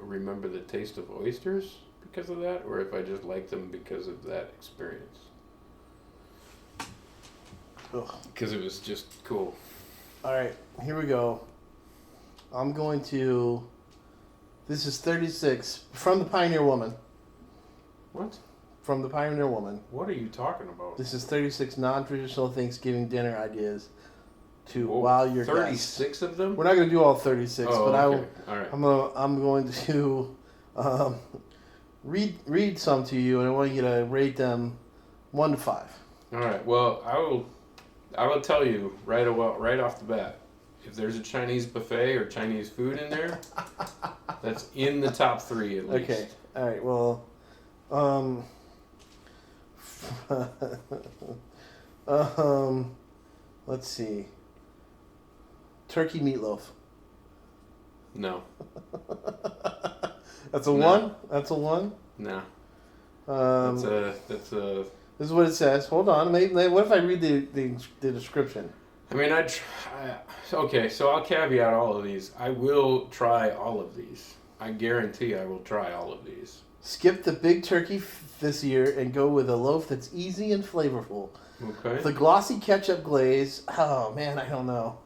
remember the taste of oysters because of that, or if I just like them because of that experience. Ugh. Because it was just cool. All right, here we go. I'm going to. This is 36 from the Pioneer Woman. What? From the Pioneer Woman. What are you talking about? This is 36 non-traditional Thanksgiving dinner ideas to Whoa, wow your guests. 36 of them? We're not going to do all 36, Oh, but okay. All right. I'm going to read some to you, and I want you to rate them 1 to 5. All right. Well, I will tell you right off the bat. If there's a Chinese buffet or Chinese food in there, that's in the top 3 at least. Okay. All right. Well, let's see. Turkey meatloaf. No. That's a No. 1. That's a 1. No. This That's a. is what it says. Hold on. What if I read the description? I mean, okay, so I'll caveat all of these. I will try all of these. I guarantee I will try all of these. Skip the big turkey this year and go with a loaf that's easy and flavorful. Okay. The glossy ketchup glaze. Oh man, I don't know.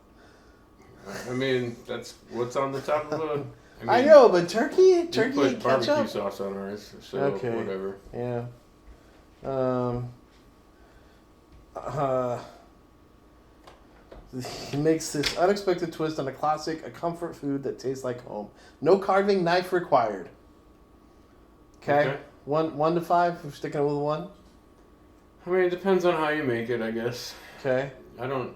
I mean, that's what's on the top of a. I know, but turkey We put and barbecue ketchup. sauce on ours, so Okay. whatever. Yeah. He makes this unexpected twist on a classic, a comfort food that tastes like home. No carving knife required. Okay. 1 to 5. We're sticking with 1. I mean, it depends on how you make it, I guess. Okay. I'm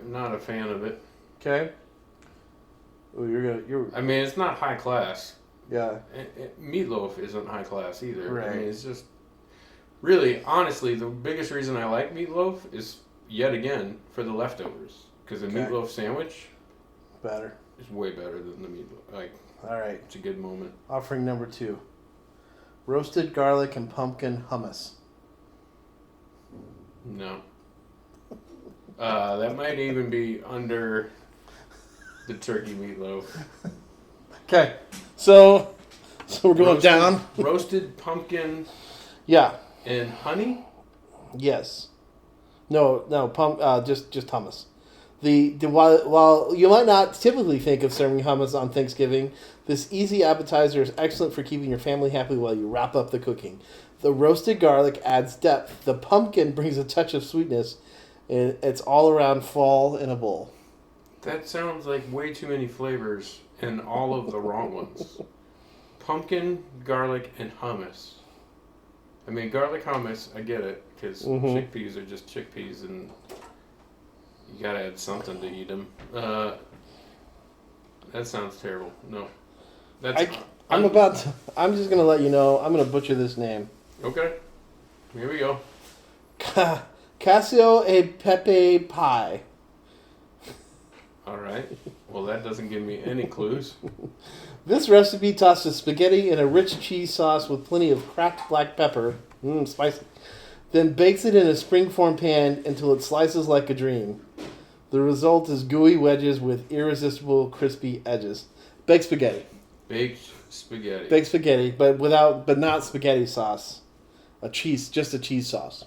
not a fan of it. Okay. Oh, you're. I mean, it's not high class. Yeah. Meatloaf isn't high class either. Right. I mean, it's just really, honestly, the biggest reason I like meatloaf is yet again for the leftovers because the Okay. meatloaf sandwich Better. is way better than the meatloaf. Like, All right. it's a good moment. Offering number 2. Roasted garlic and pumpkin hummus. No. That might even be under the turkey meatloaf. Okay. So we're going Roasted- down. Roasted pumpkin Yeah. and honey? Yes. No, just hummus. While you might not typically think of serving hummus on Thanksgiving, this easy appetizer is excellent for keeping your family happy while you wrap up the cooking. The roasted garlic adds depth. The pumpkin brings a touch of sweetness, and it's all around fall in a bowl. That sounds like way too many flavors and all of the wrong ones. Pumpkin, garlic, and hummus. I mean, garlic hummus, I get it, because Mhm. chickpeas are just chickpeas and you gotta add something to eat them. That sounds terrible. No. That's I'm just gonna let you know. I'm gonna butcher this name. Okay. Here we go. Casio e pepe pie. All right. Well, that doesn't give me any clues. This recipe tosses spaghetti in a rich cheese sauce with plenty of cracked black pepper, spicy, then bakes it in a springform pan until it slices like a dream. The result is gooey wedges with irresistible crispy edges. Baked spaghetti. Baked spaghetti. Baked spaghetti, but not spaghetti sauce. Just a cheese sauce.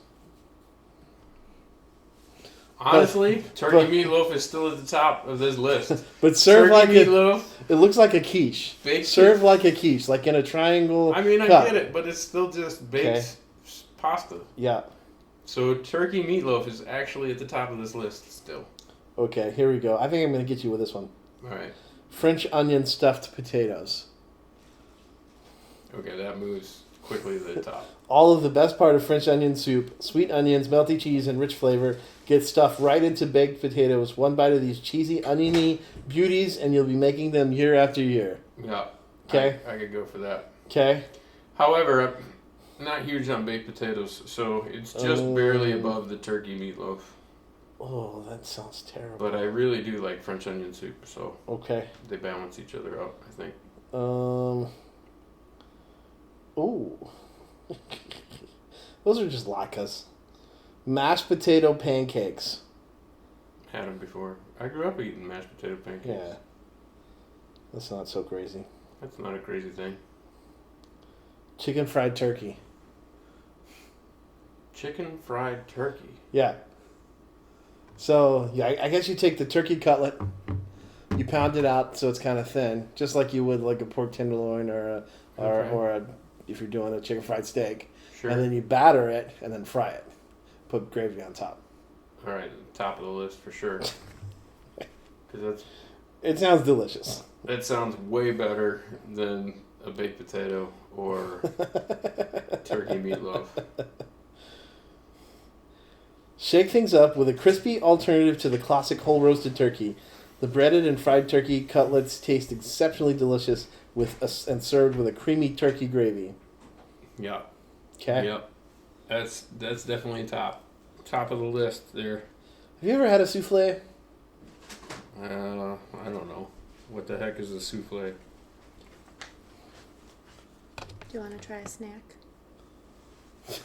Honestly, turkey meatloaf is still at the top of this list. But served Turkey like meatloaf. it looks like a quiche. Baked Served like a quiche, like in a triangle. I mean, I cup. get it, but it's still just baked pasta. Yeah. So turkey meatloaf is actually at the top of this list still. Okay, here we go. I think I'm going to get you with this one. All right. French onion stuffed potatoes. Okay, that moves quickly to the top. All of the best part of French onion soup, sweet onions, melty cheese, and rich flavor, get stuffed right into baked potatoes. One bite of these cheesy, oniony beauties, and you'll be making them year after year. Yeah. Okay. I could go for that. Okay? However, I'm not huge on baked potatoes, so it's just barely above the turkey meatloaf. Oh, that sounds terrible. But I really do like French onion soup, so Okay. they balance each other out, I think. Ooh. Those are just latkes. Mashed potato pancakes. Had them before. I grew up eating mashed potato pancakes. Yeah. That's not so crazy. That's not a crazy thing. Chicken fried turkey. Chicken fried turkey. Yeah. So, yeah, I guess you take the turkey cutlet, you pound it out so it's kind of thin, just like you would like a pork tenderloin or if you're doing a chicken fried steak. Sure. And then you batter it and then fry it. Put gravy on top. All right, top of the list for sure. Because It sounds delicious. that sounds way better than a baked potato or turkey meatloaf. Shake things up with a crispy alternative to the classic whole roasted turkey. The breaded and fried turkey cutlets taste exceptionally delicious and served with a creamy turkey gravy. Yeah. Okay. Yep. That's definitely top of the list there. Have you ever had a souffle? I don't know. What the heck is a souffle? Do you want to try a snack?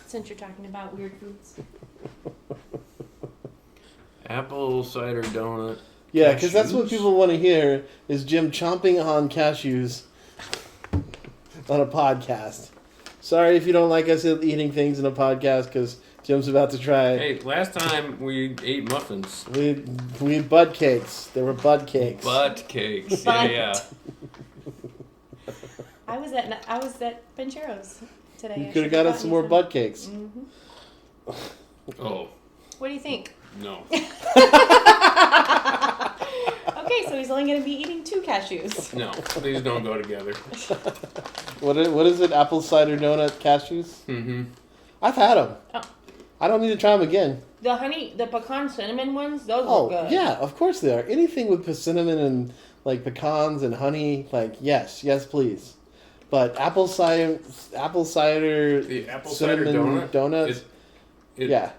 Since you're talking about weird foods. Apple cider donut. Yeah, because that's what Cashews? people want to hear is Jim chomping on cashews on a podcast. Sorry if you don't like us eating things in a podcast because Jim's about to try. Hey, last time we ate muffins. We had bud cakes. They were bud cakes. Butt cakes. Butt. Yeah. I was at Pancheros today. You could have got us some more bud cakes. Mm-hmm. Oh, What do you think? no. Okay, so he's only going to be eating 2 cashews. No, these don't go together. What is it? Apple cider donut cashews? Mm-hmm. I've had them. Oh. I don't need to try them again. The pecan cinnamon ones, those Oh, look good. yeah, of course they are. Anything with cinnamon and like pecans and honey, like yes, please. But apple cider The apple cider cinnamon donut. donuts. It- Yeah.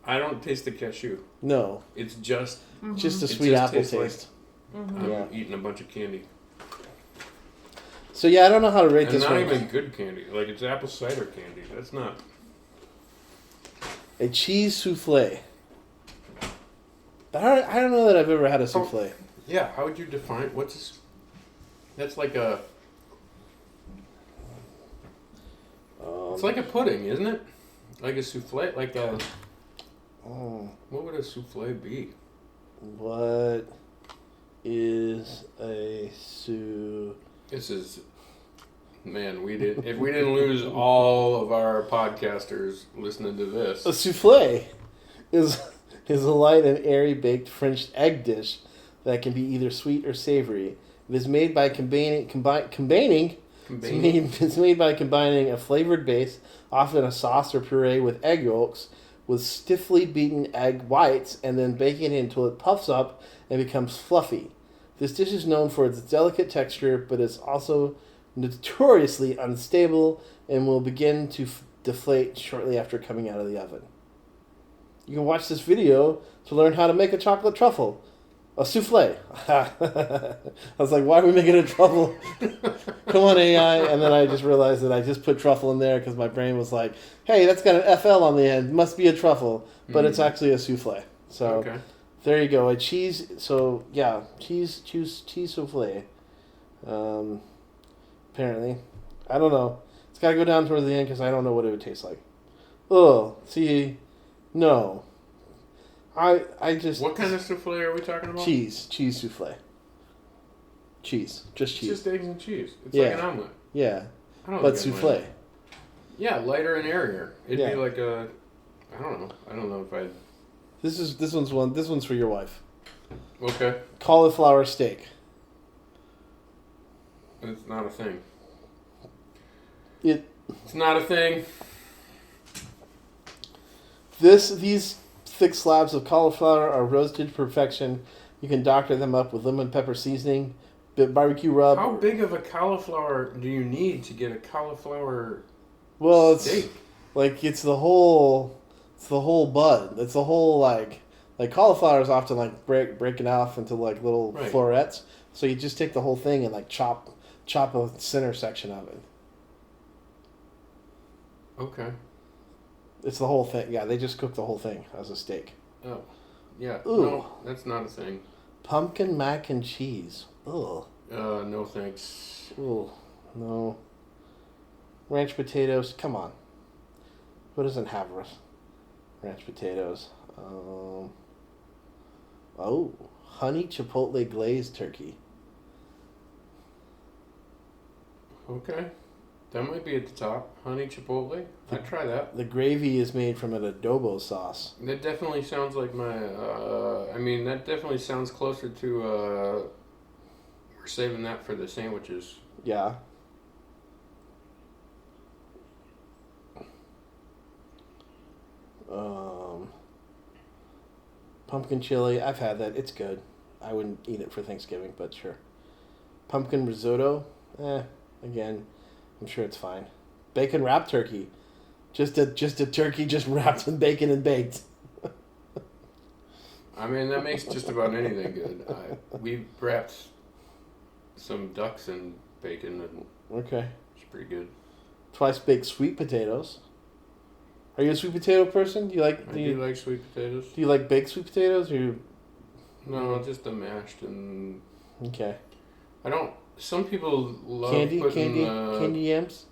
I don't taste the cashew. No, It's just just a It sweet just apple tastes like- taste. I'm Yeah. eating a bunch of candy. So yeah, I don't know how to rate And this not one. even good candy. Like, it's apple cider candy. That's not... A cheese souffle. But I don't know that I've ever had a souffle. Yeah, how would you define... What's this? That's like a... It's like a pudding, isn't it? Like a souffle? Like a... Oh, What would a souffle be? what is a This is... Man, if we didn't lose all of our podcasters listening to this... A souffle is a light and airy baked French egg dish that can be either sweet or savory. It is made by combining It's made by combining a flavored base, often a sauce or puree with egg yolks, with stiffly beaten egg whites, and then baking it until it puffs up and becomes fluffy. This dish is known for its delicate texture, but is also notoriously unstable and will begin to deflate shortly after coming out of the oven. You can watch this video to learn how to make a chocolate truffle. A souffle. I was like, why are we making a truffle? Come on, AI. And then I just realized that I just put truffle in there because my brain was like, hey, that's got an FL on the end. Must be a truffle. But it's actually a souffle. So Okay. there you go. A cheese. So, yeah, cheese souffle. Apparently. I don't know. It's got to go down towards the end because I don't know what it would taste like. Ugh. See, no. I just... What kind of souffle are we talking about? Cheese souffle. Cheese, just It's cheese. just eggs and cheese. It's Yeah. like an omelet. Yeah, I don't but think I'd souffle. mind. Yeah, lighter and airier. It'd Yeah. be like a... I don't know. I don't know if I'd... This one's for your wife. Okay. Cauliflower steak. It's not a thing. It's not a thing. These thick slabs of cauliflower are roasted to perfection. You can doctor them up with lemon pepper seasoning, barbecue rub. How big of a cauliflower do you need to get a cauliflower Well, it's steak? like it's the whole bud. It's the whole like cauliflower is often like breaking off into like little Right. florets. So you just take the whole thing and like chop a center section of it. Okay. It's the whole thing. Yeah, they just cook the whole thing as a steak. Oh. Yeah. Ooh. No, that's not a thing. Pumpkin mac and cheese. Ugh. No thanks. Ooh. No. Ranch potatoes. Come on. Who doesn't have ranch potatoes? Oh, honey chipotle glazed turkey. Okay. That might be at the top. Honey chipotle. I'd try that. The gravy is made from an adobo sauce. That definitely sounds like my... that definitely sounds closer to... we're saving that for the sandwiches. Yeah. Pumpkin chili. I've had that. It's good. I wouldn't eat it for Thanksgiving, but sure. Pumpkin risotto. Again, I'm sure it's fine. Bacon wrapped turkey. Just a turkey just wrapped in bacon and baked. I mean, that makes just about anything good. We wrapped some ducks in bacon, and Okay. it's pretty good. Twice baked sweet potatoes. Are you a sweet potato person? Do you like? I do like sweet potatoes. Do you like baked sweet potatoes? Or you... No, just the mashed, and Okay. I don't. Some people love Candy putting yams.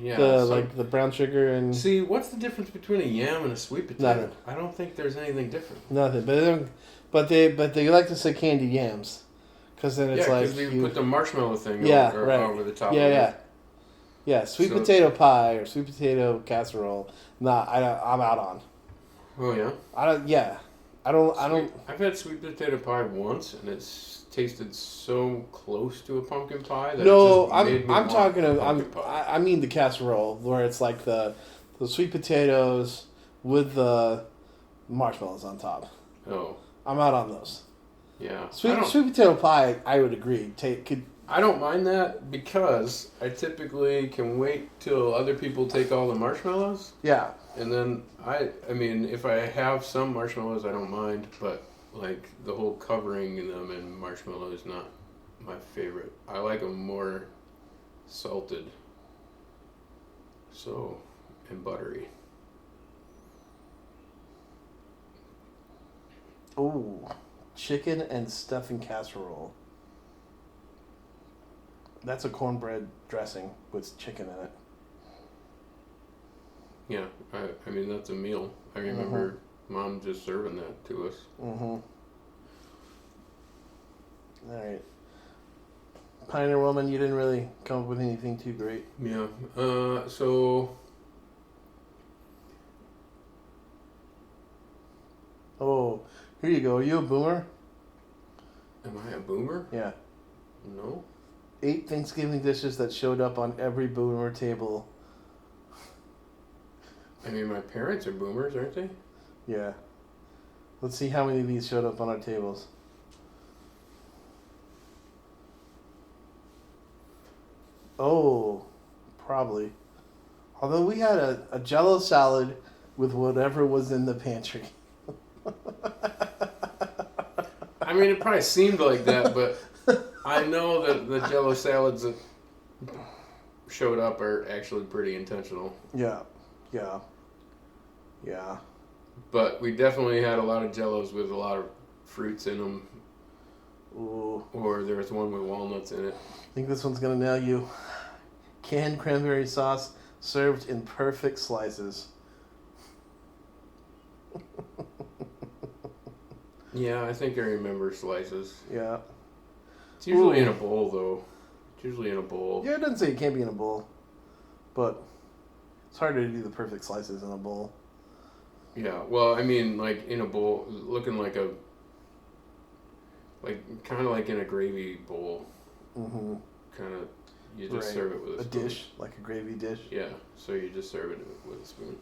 Yeah. The brown sugar and See, what's the difference between a yam and a sweet potato? Nothing. I don't think there's anything different. nothing. But they like to say candied yams, because then it's Yeah, like because they put the marshmallow thing Yeah, over, right. over the top yeah of yeah it. yeah sweet So- potato pie or sweet potato casserole. Nah, I'm out on. Oh, yeah? I don't. I've had sweet potato pie once, and it's tasted so close to a pumpkin pie that No, it just made me I'm want talking of pumpkin pie. I mean the casserole where it's like the sweet potatoes with the marshmallows on top. Oh, I'm out on those. yeah. I Sweet don't- potato pie, I would agree. I don't mind that because I typically can wait till other people take all the marshmallows, Yeah. and then I mean, if I have some marshmallows, I don't mind, but like the whole covering them in marshmallow is not my favorite. I like them more salted, so and buttery. Ooh, chicken and stuffing casserole. That's a cornbread dressing with chicken in it. Yeah, I mean that's a meal. I remember Mom just serving that to us. Mm-hmm. All right. Pioneer Woman, you didn't really come up with anything too great. Yeah. So Oh, here you go. Are you a boomer? am I a boomer? Yeah. No. 8 Thanksgiving dishes that showed up on every boomer table. I mean, my parents are boomers, aren't they? Yeah. Let's see how many of these showed up on our tables. Oh, probably. Although we had a Jell-O salad with whatever was in the pantry. I mean, it probably seemed like that, but I know that the Jell-O salads that showed up are actually pretty intentional. Yeah. Yeah. Yeah. But we definitely had a lot of Jell-Os with a lot of fruits in them, Ooh. or there was one with walnuts in it. I think this one's going to nail you. Canned cranberry sauce served in perfect slices. Yeah, I think I remember slices. Yeah. It's usually Ooh. in a bowl, though. It's usually in a bowl. Yeah, it doesn't say it can't be in a bowl. But it's harder to do the perfect slices in a bowl. Yeah, well, I mean, like in a bowl, looking like a, like kind of like in a gravy bowl. Mm-hmm. Kind of, you just Right. serve it with a spoon. dish, like a gravy dish. Yeah, so you just serve it with a spoon.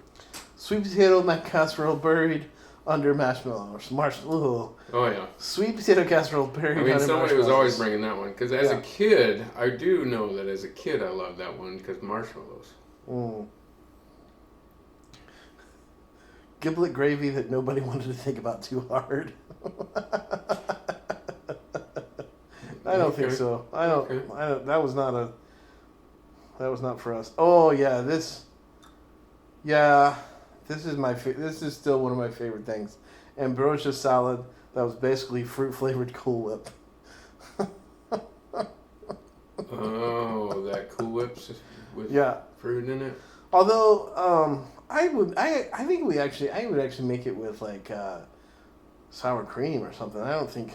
Sweet potato casserole buried under marshmallows. Oh yeah. Sweet potato casserole buried I mean, under somebody marshmallows. was always bringing that one because as Yeah. a kid, I do know that as a kid I loved that one because marshmallows. Mm. Giblet gravy that nobody wanted to think about too hard. I don't think Okay. so. I don't. Okay. I don't. That was not for us. Oh yeah, this. Yeah, this is this is still one of my favorite things. Ambrosia salad that was basically fruit flavored Cool Whip. Oh, that Cool Whips with Yeah. fruit in it. Although I would actually make it with like sour cream or something. I don't think.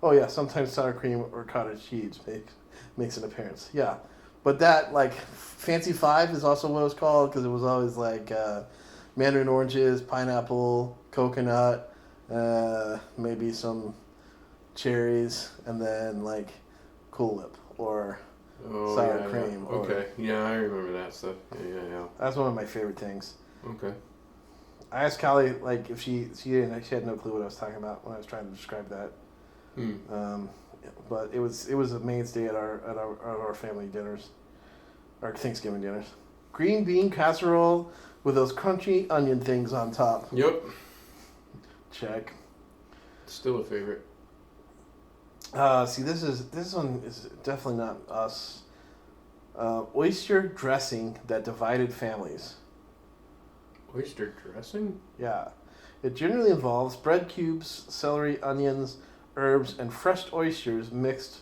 Oh yeah, sometimes sour cream or cottage cheese makes an appearance. Yeah, but that like Fancy Five is also what it was called because it was always like mandarin oranges, pineapple, coconut, maybe some cherries, and then like Cool Whip or Oh, sour yeah, cream. Yeah. Okay, yeah, I remember that stuff. Yeah. That's one of my favorite things. Okay. I asked Callie like if she had no clue what I was talking about when I was trying to describe that. But it was a mainstay at our family dinners, our Thanksgiving dinners. Green bean casserole with those crunchy onion things on top. Yep. Check. Still a favorite. See, this one is definitely not us. Oyster dressing that divided families. Oyster dressing? Yeah. It generally involves bread cubes, celery, onions, herbs, and fresh oysters mixed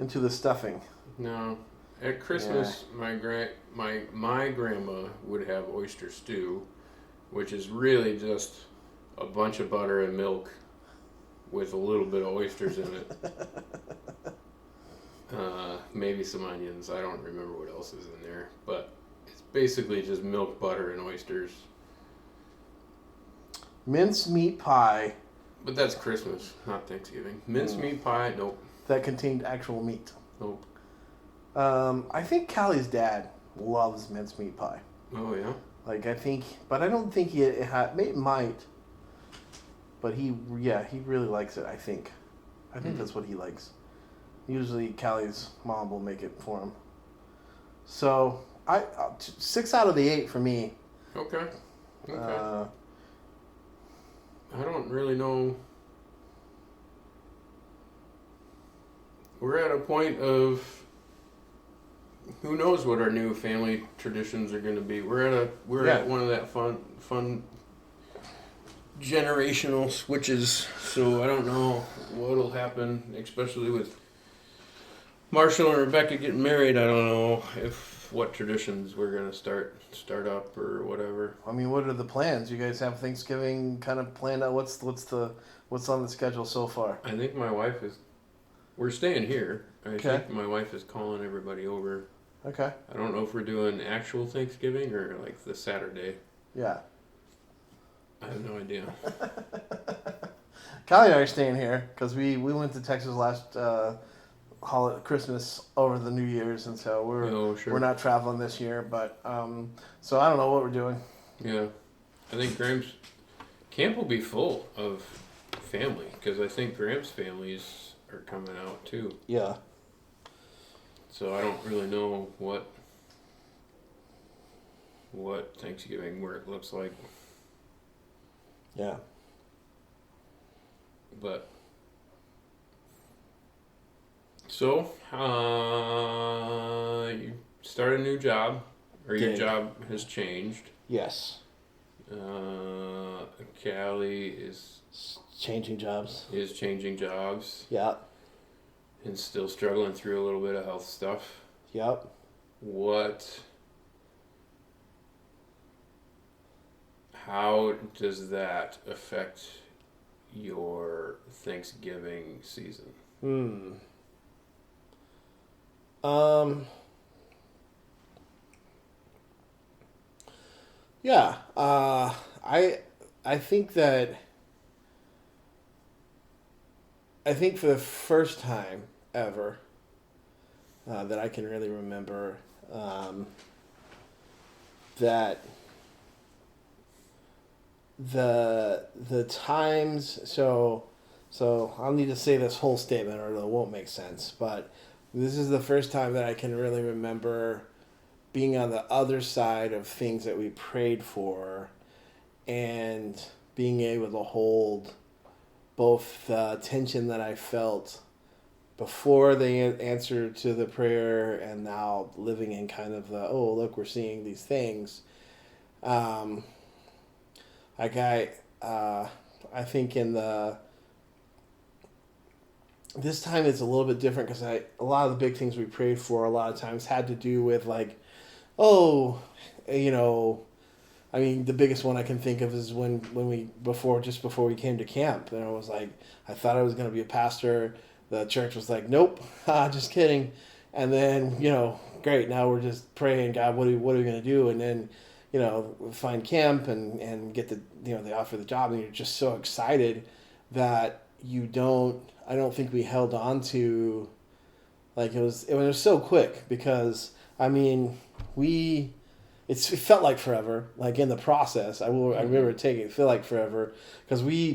into the stuffing. No. At Christmas, my grandma would have oyster stew, which is really just a bunch of butter and milk with a little bit of oysters in it. Maybe some onions. I don't remember what else is in there, but it's basically just milk, butter, and oysters. Mince meat pie But that's Christmas, not Thanksgiving. Mincemeat pie? Nope. that contained actual meat. Nope. I think Callie's dad loves mincemeat pie. Oh yeah. Like I don't think it might. But he really likes it. I think that's what he likes. Usually Callie's mom will make it for him. So 6 out of the 8 for me. Okay. Uh, I don't really know. We're at a point of who knows what our new family traditions are going to be. We're at one of that fun generational switches. So I don't know what'll happen, especially with Marshall and Rebecca getting married. I don't know what traditions we're going to start up or whatever. I mean, what are the plans? You guys have Thanksgiving kind of planned out? What's on the schedule so far? I think my wife is. We're staying here. I Okay. think my wife is calling everybody over. Okay. I don't know if we're doing actual Thanksgiving or like the Saturday. Yeah. I have no idea. Callie and I are staying here because we went to Texas last Christmas over the New Year's, and so Sure. we're not traveling this year. But so I don't know what we're doing. Yeah, I think Graham's camp will be full of family because I think Graham's families are coming out too. Yeah. So I don't really know what Thanksgiving work looks like, Yeah. but so you start a new job, or your Did. job has changed. Yes. Callie is Changing jobs. changing jobs Yeah. and still struggling through a little bit of health stuff. Yep. How does that affect your Thanksgiving season? Yeah. I think for the first time ever that I can really remember, that the times so I'll need to say this whole statement or it won't make sense, but this is the first time that I can really remember being on the other side of things that we prayed for and being able to hold both the tension that I felt before the answer to the prayer and now living in kind of the, oh, look, we're seeing these things. I think this time it's a little bit different because a lot of the big things we prayed for a lot of times had to do with like, oh, I mean, the biggest one I can think of is when before we came to camp, and I was like, I thought I was going to be a pastor. The church was like, nope, just kidding. And then, great, now we're just praying, God, what are we going to do? And then, find camp and get they offer the job, and you're just so excited that I don't think we held on to, like, it was so quick because, I mean, it felt like forever, like in the process. I remember it feel like forever because we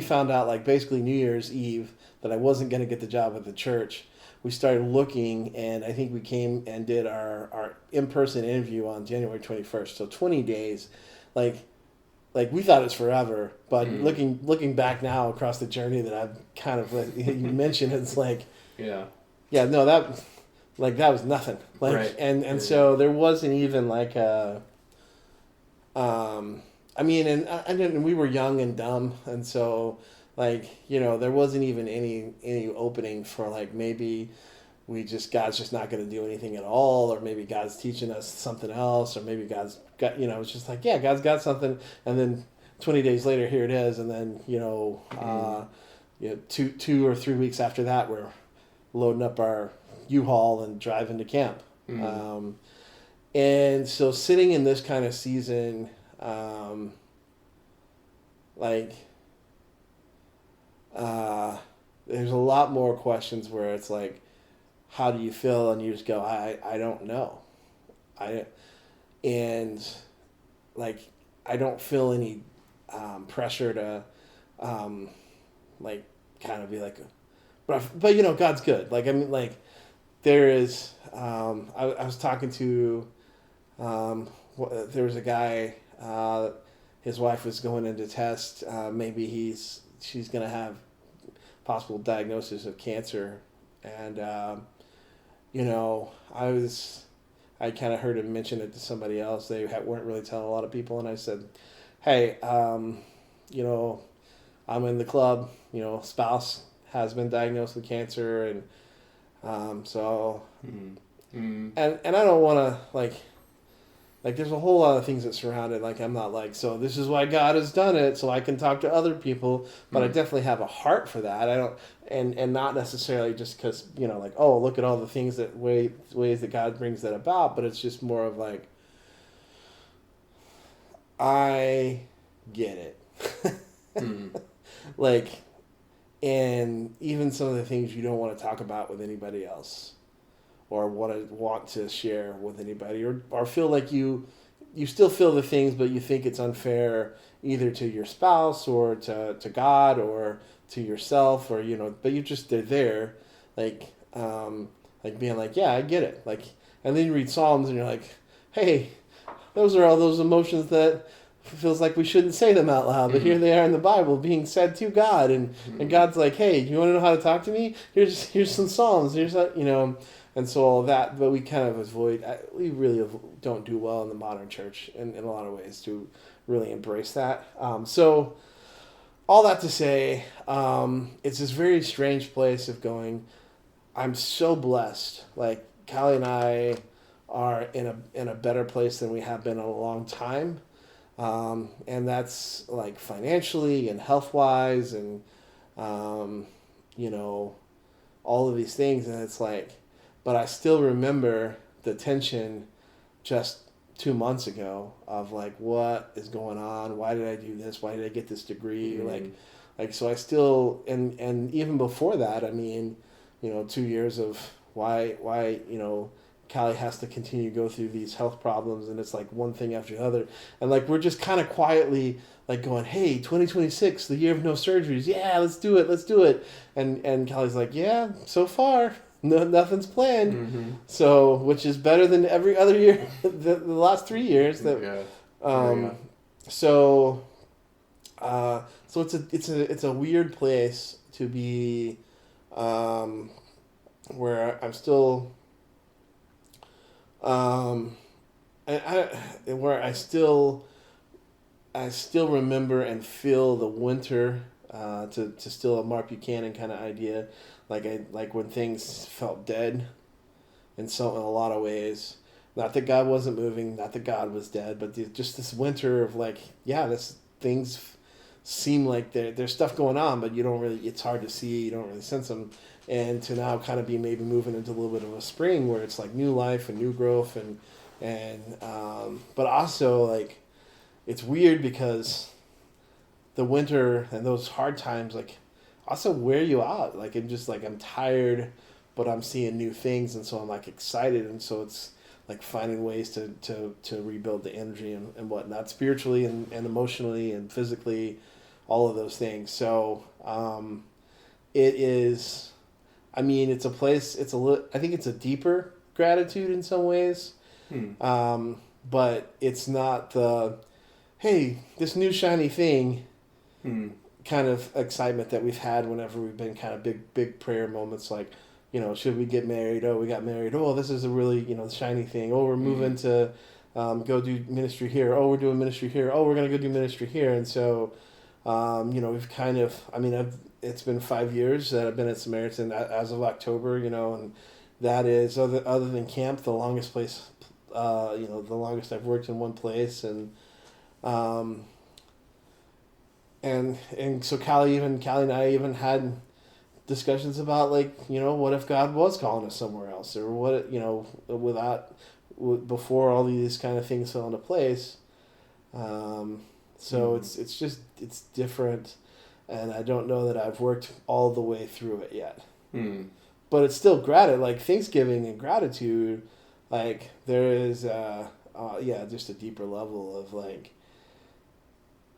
found out like basically New Year's Eve that I wasn't going to get the job at the church. We started looking, and I think we came and did our in-person interview on January 21st. So 20 days, like we thought it's forever, but looking back now across the journey that I've kind of you mentioned, it's like no, that was nothing. Like, right. And so there wasn't even like a, I mean, and we were young and dumb, and so like, there wasn't even any opening for like maybe God's just not going to do anything at all, or maybe God's teaching us something else, or maybe God's got, it's just like, yeah, God's got something, and then 20 days later, here it is, and then, 2 or 3 weeks after that, we're loading up our U-Haul and driving to camp. And so sitting in this kind of season, there's a lot more questions where it's like, how do you feel? And you just go, I don't know. I don't feel any pressure to kind of be like but you know, God's good. Like, I mean, like, there is. I was talking to. There was a guy. His wife was going in to test. Maybe she's gonna have possible diagnosis of cancer, and you know, I kind of heard him mention it to somebody else. They weren't really telling a lot of people, and I said, "Hey, you know, I'm in the club. You know, spouse has been diagnosed with cancer, and so and I don't want to like there's a whole lot of things that surround it. Like I'm not like so this is why God has done it, so I can talk to other people. But I definitely have a heart for that. I don't and not necessarily just because you know like oh look at all the things that ways that God brings that about. But it's just more of like I get it. Like, and even some of the things you don't want to talk about with anybody else, or want to share with anybody, or feel like you still feel the things, but you think it's unfair either to your spouse or to God or to yourself, or you know, but they're there, like being like, yeah, I get it, like, and then you read Psalms and you're like, hey, those are all those emotions that feels like we shouldn't say them out loud, but here they are in the Bible being said to God, and God's like, hey, you want to know how to talk to me? Here's some Psalms. Here's you know, and so all that. But we kind of we really don't do well in the modern church in a lot of ways to really embrace that. So all that to say, it's this very strange place of going. I'm so blessed. Like Callie and I are in a better place than we have been in a long time. And that's like financially and health wise and, you know, all of these things. And it's like, but I still remember the tension just 2 months ago of like, what is going on? Why did I do this? Why did I get this degree? Like, so I still, and even before that, I mean, you know, 2 years of why, you know, Callie has to continue to go through these health problems, and it's like one thing after another, and like we're just kind of quietly like going, hey, 2026, the year of no surgeries, yeah, let's do it, and Callie's like, yeah, so far nothing's planned, so which is better than every other year, the last 3 years that, so it's a weird place to be, where I'm still. Where I still remember and feel the winter, to still a Mark Buchanan kind of idea, like when things felt dead, in a lot of ways. Not that God wasn't moving, not that God was dead, but just this winter of like, yeah, things seem like there's stuff going on, but you don't really. It's hard to see. You don't really sense them. And to now kind of be maybe moving into a little bit of a spring where it's like new life and new growth and but also like it's weird because the winter and those hard times like also wear you out. Like I'm tired, but I'm seeing new things, and so I'm like excited, and so it's like finding ways to rebuild the energy and whatnot, spiritually and emotionally and physically, all of those things. So it is. I mean, it's a place. I think it's a deeper gratitude in some ways, but it's not the, hey, this new shiny thing, kind of excitement that we've had whenever we've been kind of big prayer moments. Like, you know, should we get married? Oh, we got married. Oh, this is a really shiny thing. Oh, we're moving to go do ministry here. Oh, we're doing ministry here. Oh, we're gonna go do ministry here. And so, we've kind of. I mean, it's been 5 years that I've been at Samaritan as of October, and that is other than camp, the longest place, the longest I've worked in one place, and so Callie and I even had discussions about like, what if God was calling us somewhere else, or what, before all these kind of things fell into place. So it's different. And I don't know that I've worked all the way through it yet. But it's still like Thanksgiving and gratitude, like there is, just a deeper level of like,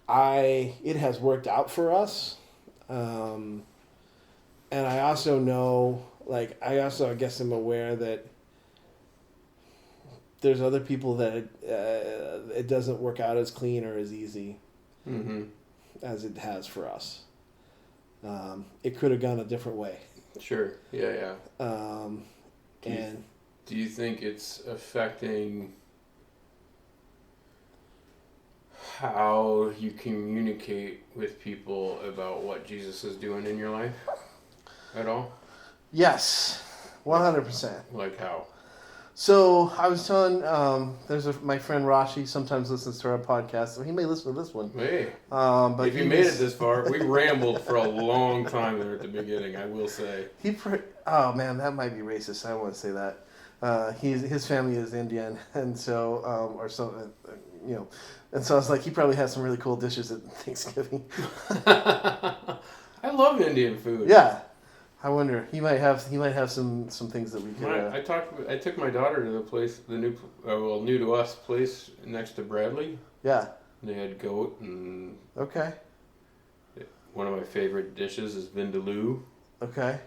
it has worked out for us. and I also know, like, I guess I'm aware that there's other people that it doesn't work out as clean or as easy Mm-hmm. as it has for us. It could have gone a different way. Sure. Yeah. Um, Do you- and Do you think it's affecting how you communicate with people about what Jesus is doing in your life at all? yes, 100%. Like how? So I was telling, my friend Rashi sometimes listens to our podcast, so he may listen to this one. Hey, But if you made it this far, we rambled for a long time there at the beginning, I will say. Oh man, that might be racist. I don't want to say that. His family is Indian, and so or something, you know, and so I was like, he probably has some really cool dishes at Thanksgiving. I love Indian food. Yeah, I wonder he might have some things that we could. I took my daughter to the place, the new to us place next to Bradley. Yeah. They had goat, and Okay. one of my favorite dishes is vindaloo. Okay.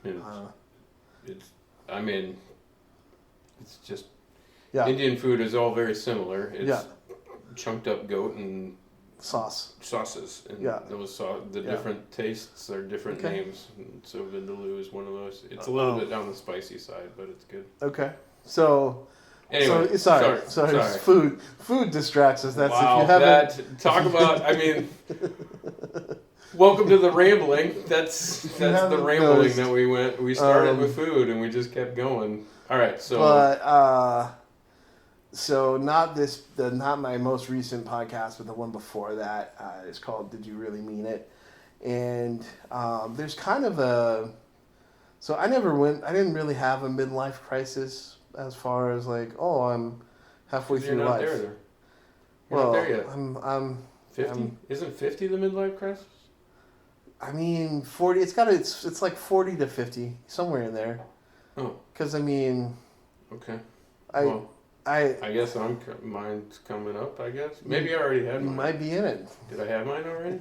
And I mean, it's just Yeah. Indian food is all very similar. It's Yeah. chunked up goat and Sauce. sauces, and Yeah. the Yeah. different tastes are different Okay. names. And so vindaloo is one of those. It's a little bit on the spicy side, but it's good. Okay. So. Anyway, so, sorry. Food distracts us. That's wow, if you haven't. talk about. I mean, welcome to the rambling. That's the haven't rambling noticed, that we went. We started with food and we just kept going. All right, so. But so not my most recent podcast, but the one before that is called "Did You Really Mean It?" And there's kind of a. So I didn't really have a midlife crisis as far as like, oh, I'm halfway You're through not life. there. You're Well, not there yet. I'm 50? Isn't 50 the midlife crisis? I mean, 40. It's like 40 to 50, somewhere in there. Oh. Because I mean, Okay. I guess mine's coming up. I guess maybe I already had you mine. might be in it. Did I have mine already?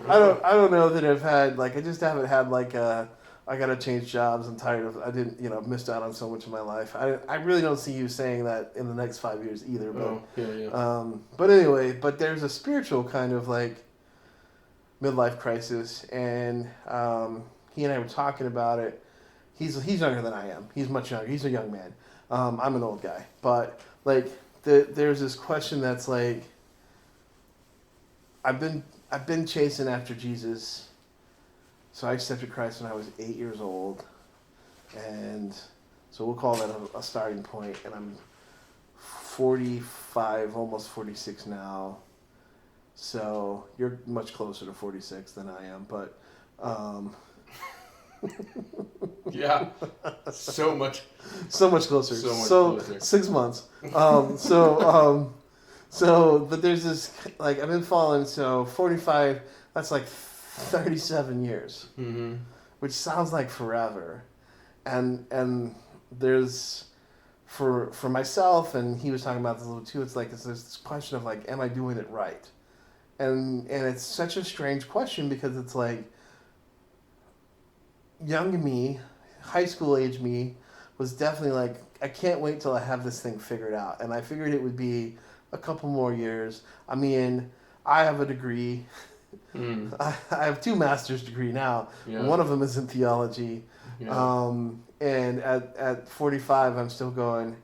I don't know that I've had like I just haven't had like I gotta change jobs. I'm tired of I didn't missed out on so much of my life. I really don't see you saying that in the next 5 years either. But Oh, yeah. but anyway, but there's a spiritual kind of like midlife crisis, and he and I were talking about it. He's younger than I am. He's much younger. He's a young man. I'm an old guy, but like there's this question that's like I've been chasing after Jesus. So I accepted Christ when I was 8 years old, and so we'll call that a starting point. And I'm 45, almost 46 now. So you're much closer to 46 than I am, but Yeah. So much. so much closer. So much closer. 6 months. But there's this like I've been following. So 45. That's like 37 years, Mm-hmm. which sounds like forever, and there's for myself, and he was talking about this a little too. It's like there's this question of like, am I doing it right? And it's such a strange question because it's like young me, high school age me, was definitely like, I can't wait till I have this thing figured out, and I figured it would be a couple more years. I mean, I have a degree. Mm. I have 2 master's degree now. Yeah. One of them is in theology. Yeah. And at 45, I'm still going,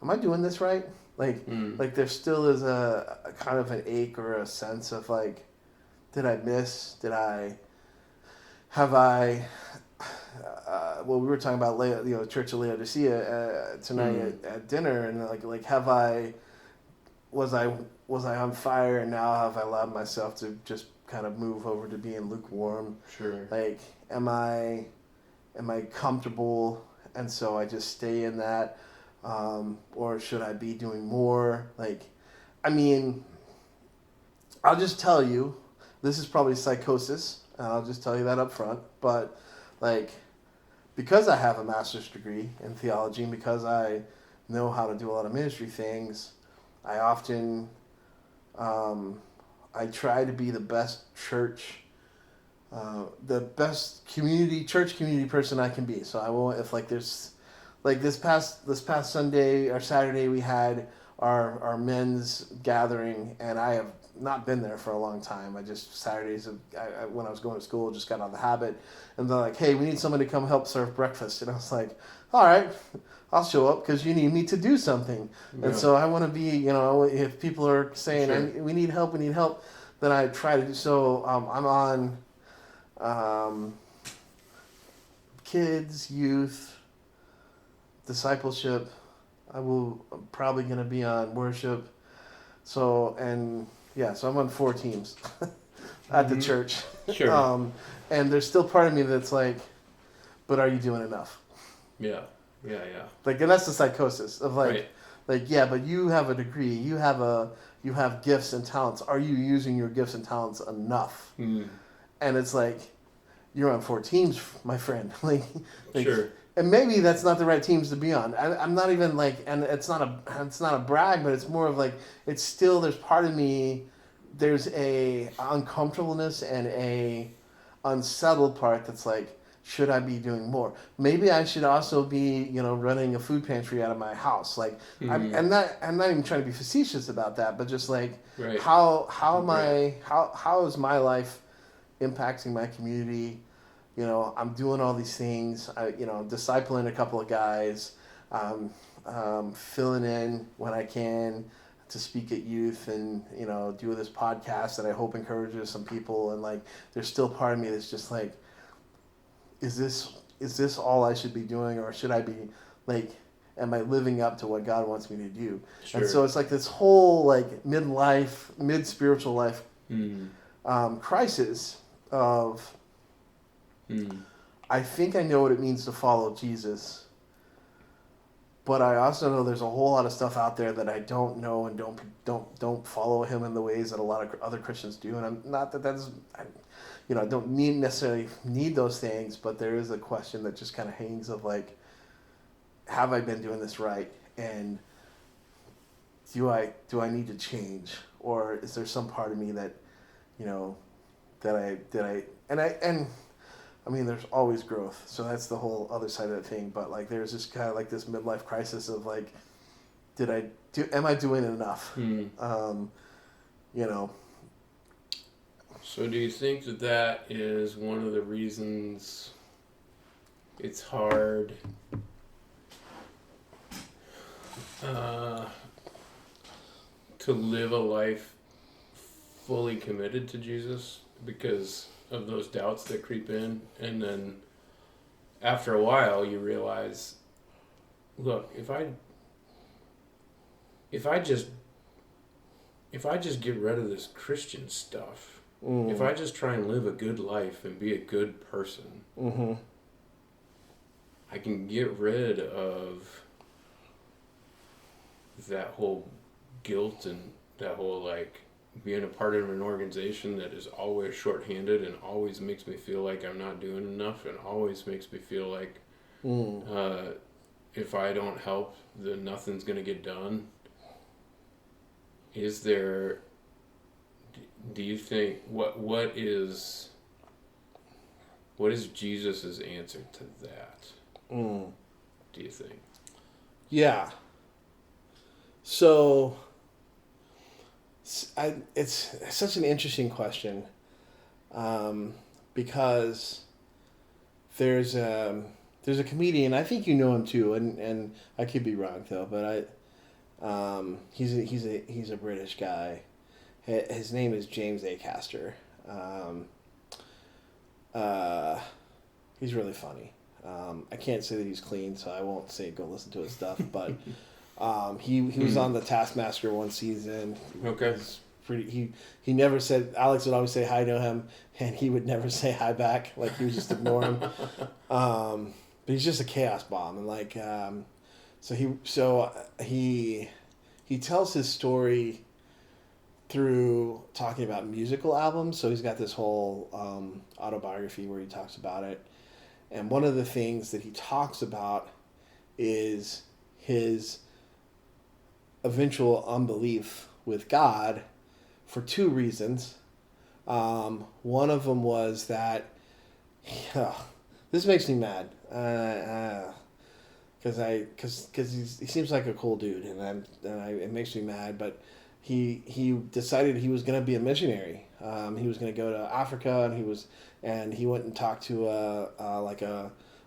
am I doing this right? Like, like there still is a kind of an ache or a sense of like, did I miss? Well, we were talking about Church of Laodicea tonight at dinner, and like was I on fire, and now have I allowed myself to just kind of move over to being lukewarm? Sure. Like, am I comfortable, and so I just stay in that, or should I be doing more? Like, I mean, I'll just tell you, this is probably psychosis, and I'll just tell you that up front, but like, because I have a master's degree in theology, and because I know how to do a lot of ministry things, I often I try to be the best church the best church community person I can be. So I will, if like there's, like this past Sunday or Saturday we had our men's gathering, and I have not been there for a long time. I just Saturdays when I was going to school just got out of the habit, and they're like, hey, we need somebody to come help serve breakfast, and I was like, all right, I'll show up because you need me to do something. Yeah. And so I want to be, if people are saying Sure. we need help, then I try to do so. I'm on kids, youth, discipleship. I'm probably going to be on worship. So, so I'm on 4 teams at the Mhm. church. Sure. And there's still part of me that's like, but are you doing enough? Yeah. Like, and that's the psychosis of like, Right. yeah, but you have a degree, you have gifts and talents. Are you using your gifts and talents enough? Mm. And it's like, you're on 4 teams, my friend. like, Sure. and maybe that's not the right teams to be on. I'm not even like, and it's not a brag, but it's more of like, it's still, there's part of me, there's a uncomfortableness and a unsettled part that's like, should I be doing more? Maybe I should also be, running a food pantry out of my house. Like, Mhm. I'm not even trying to be facetious about that, but just like, Right. how am Right. how is my life impacting my community? I'm doing all these things. Discipling a couple of guys, filling in when I can to speak at youth, and do this podcast that I hope encourages some people. And like, there's still part of me that's just like, is this all I should be doing, or should I be like, am I living up to what God wants me to do? Sure. And so it's like this whole like mid spiritual life Mm. crisis of, Mm. I think I know what it means to follow Jesus, but I also know there's a whole lot of stuff out there that I don't know, and don't follow him in the ways that a lot of other Christians do. And I'm not I don't necessarily need those things, but there is a question that just kind of hangs of like, have I been doing this right? And do I need to change, or is there some part of me that, I mean, there's always growth, so that's the whole other side of the thing. But like, there's this kind of like this midlife crisis of like, am I doing enough? Mm. You know, So do you think that is one of the reasons it's hard to live a life fully committed to Jesus because of those doubts that creep in, and then after a while you realize, look, if I just get rid of this Christian stuff, if I just try and live a good life and be a good person, mm-hmm. I can get rid of that whole guilt and that whole like being a part of an organization that is always shorthanded and always makes me feel like I'm not doing enough and always makes me feel like if I don't help, then nothing's going to get done. Is there, do you think, what is Jesus' answer to that? Do you think? Yeah. So, it's such an interesting question, because there's a comedian, I think you know him too, and I could be wrong though, but he's a British guy. His name is James Acaster. He's really funny. I can't say that he's clean, so I won't say go listen to his stuff. But he was on the Taskmaster one season. Okay. He never said. Alex would always say hi to him, and he would never say hi back. Like, he would just ignore him. But he's just a chaos bomb, and like he tells his story through talking about musical albums. So he's got this whole autobiography where he talks about it. And one of the things that he talks about is his eventual unbelief with God for 2 reasons. One of them was that this makes me mad because he seems like a cool dude, it makes me mad. But he decided he was going to be a missionary. He was going to go to Africa, and he went and talked to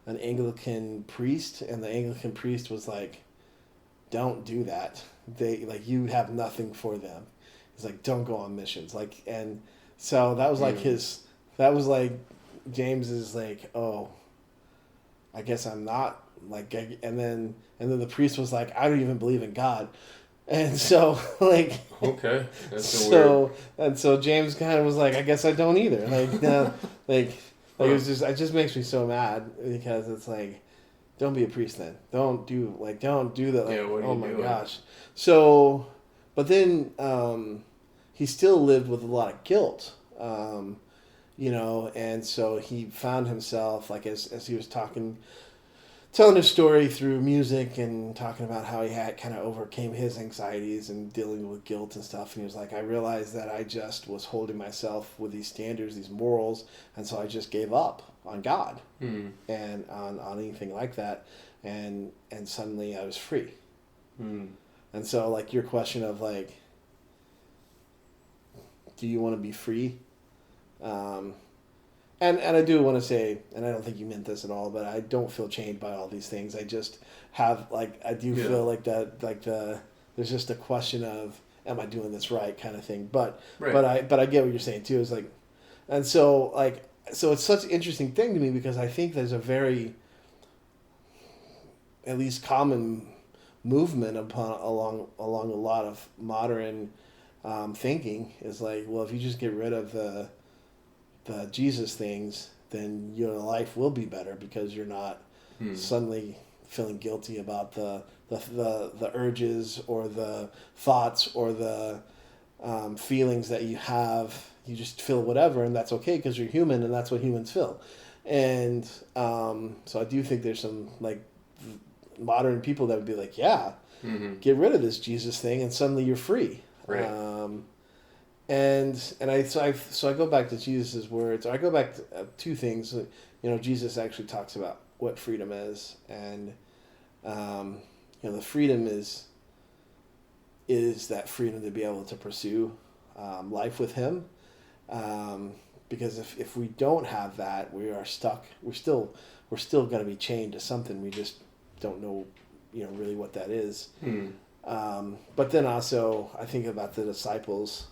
an Anglican priest, and the Anglican priest was like, "Don't do that. You have nothing for them." He's like, "Don't go on missions." And so that was James is like, "Oh, I guess I'm not and then the priest was like, "I don't even believe in God." And so Okay, that's so and so James kind of was like, "I guess I don't either." It just makes me so mad because it's like, don't be a priest then. Don't do that. Yeah, what are oh you my doing? gosh. So, but then he still lived with a lot of guilt, and so he found himself as he was telling his story through music and talking about how he had kind of overcame his anxieties and dealing with guilt and stuff. And he was like, "I realized that I just was holding myself with these standards, these morals, and so I just gave up on God and on anything like that, and suddenly I was free." And so your question of do you want to be free? And I do want to say, and I don't think you meant this at all, but I don't feel chained by all these things. I just have I do feel there's just a question of, am I doing this right, kind of thing. But I get what you're saying too. Is and so so it's such an interesting thing to me because I think there's a very, at least common movement along a lot of modern thinking is well, if you just get rid of the Jesus things, then your life will be better because you're not suddenly feeling guilty about the urges or the thoughts or the feelings that you have. You just feel whatever, and that's okay because you're human, and that's what humans feel. And so I do think there's some modern people that would be like, yeah, get rid of this Jesus thing, and suddenly you're free. Right. So I go back to Jesus' words. I go back to two things. Jesus actually talks about what freedom is, and the freedom is that freedom to be able to pursue life with Him. Because if we don't have that, we are stuck. We're still going to be chained to something. We just don't know, really what that is. But then also I think about the disciples.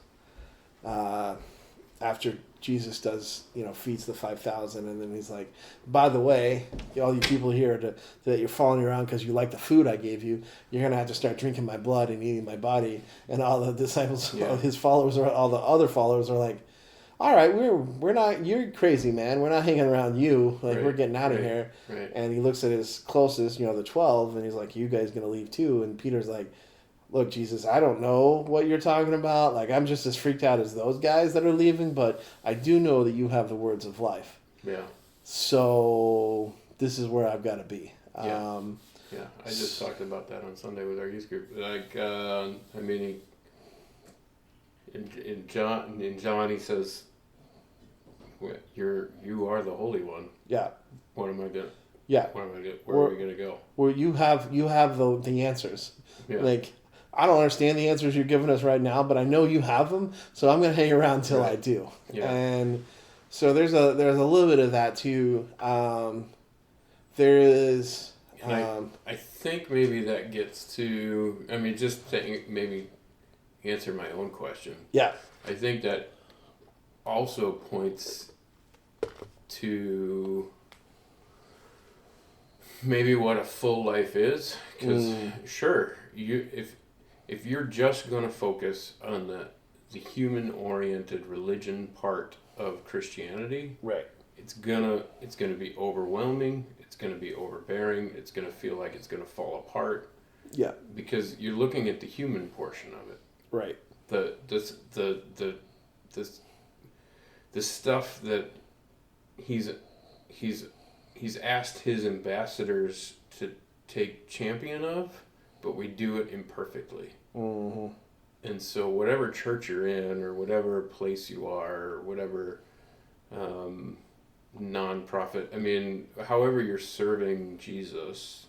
After Jesus does, feeds the 5,000, and then he's like, "By the way, all you people here that you're following around because you like the food I gave you, you're gonna have to start drinking my blood and eating my body." And all the disciples, all his followers, or all the other followers, are like, "All right, we're not. You're crazy, man. We're not hanging around you. We're getting out of here." Right. And he looks at his closest, the 12, and he's like, "You guys gonna leave too?" And Peter's like, "Look, Jesus, I don't know what you're talking about. I'm just as freaked out as those guys that are leaving, but I do know that you have the words of life. Yeah. So this is where I've got to be." Yeah. I just talked about that on Sunday with our youth group. In John he says, "You are the Holy One." Yeah. What am I gonna? Yeah. Where are we gonna go? Where you have the answers. Yeah. I don't understand the answers you're giving us right now, but I know you have them, so I'm going to hang around till I do. Yeah. And so there's a little bit of that too. There is. I think maybe that gets to. Just to maybe answer my own question. Yeah. I think that also points to maybe what a full life is, because sure, if you're just going to focus on the human-oriented religion part of Christianity, Right. it's gonna be overwhelming. It's gonna be overbearing. It's gonna feel like it's gonna fall apart. Yeah. Because you're looking at the human portion of it. Right. The stuff that he's asked his ambassadors to take champion of, but we do it imperfectly. Mm-hmm. And so whatever church you're in or whatever place you are or whatever nonprofit, I mean, however you're serving Jesus,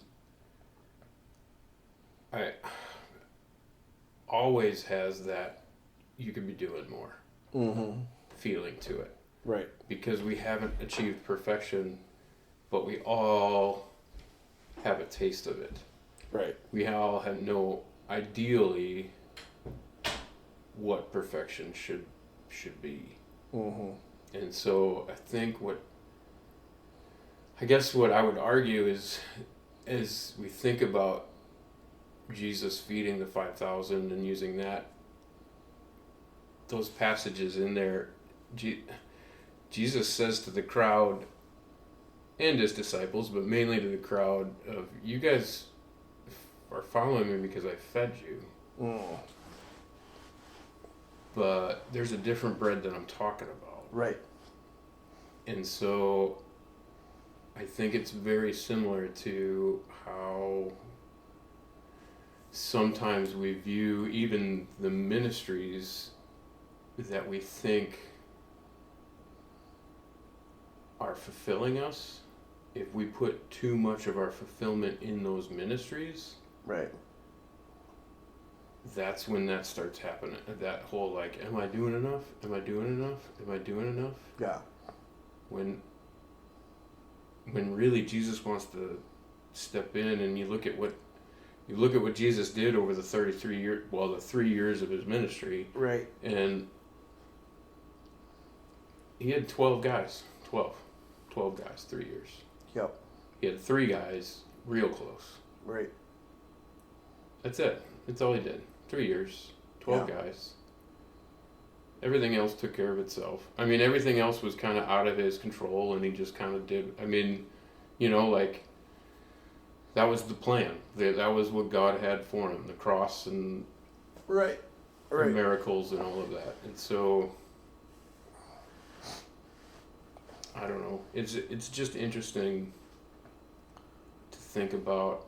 I always has that you could be doing more feeling to it. Right. Because we haven't achieved perfection, but we all have a taste of it. Right. We all have know ideally what perfection should be. And so I think what I would argue is, as we think about Jesus feeding the 5,000 and using those passages in there, Jesus says to the crowd and his disciples, but mainly to the crowd, of you guys are following me because I fed you. But there's a different bread that I'm talking about. Right. And so I think it's very similar to how sometimes we view even the ministries that we think are fulfilling us. If we put too much of our fulfillment in those ministries, Right. that's when that starts happening. That whole like, am I doing enough? Am I doing enough? Am I doing enough? Yeah. When really Jesus wants to step in, and you look at what Jesus did over the 3 years of his ministry, Right. and he had 12 guys, 12 guys, 3 years. Yep. He had 3 guys real close. Right. That's it. That's all he did. 3 years, 12 guys. Everything else took care of itself. I mean, everything else was kind of out of his control, and he just kind of did. I mean, like, that was the plan. That was what God had for him, the cross and Right. the Right. miracles and all of that. And so, I don't know. It's just interesting to think about.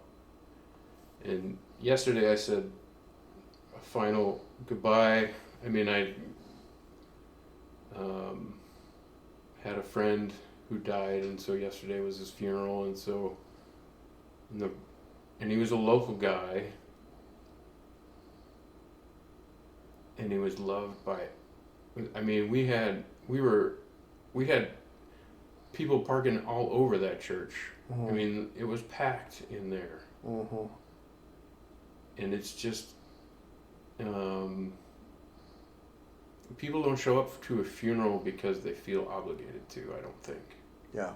And yesterday I said a final goodbye. I mean, I had a friend who died, and so yesterday was his funeral, and so and he was a local guy, and he was loved by. I mean, we had people parking all over that church. I mean, it was packed in there. And it's just, people don't show up to a funeral because they feel obligated to, I don't think. Yeah.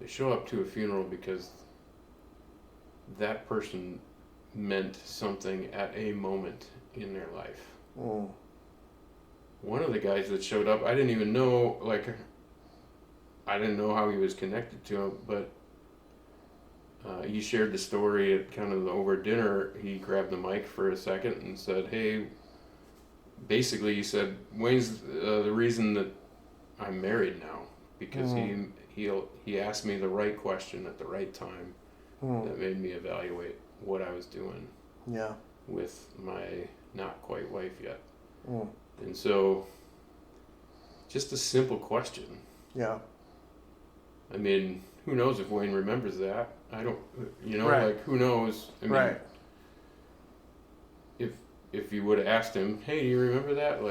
They show up to a funeral because that person meant something at a moment in their life. One of the guys that showed up, I didn't even know, I didn't know how he was connected to him, but he shared the story at kind of over dinner. He grabbed the mic for a second and said, hey, basically he said, Wayne's the reason that I'm married now, because he asked me the right question at the right time that made me evaluate what I was doing with my not quite wife yet. And so, just a simple question. Yeah. I mean, who knows if Wayne remembers that? I don't, Right. who knows? I mean, Right. If you would have asked him, hey, do you remember that?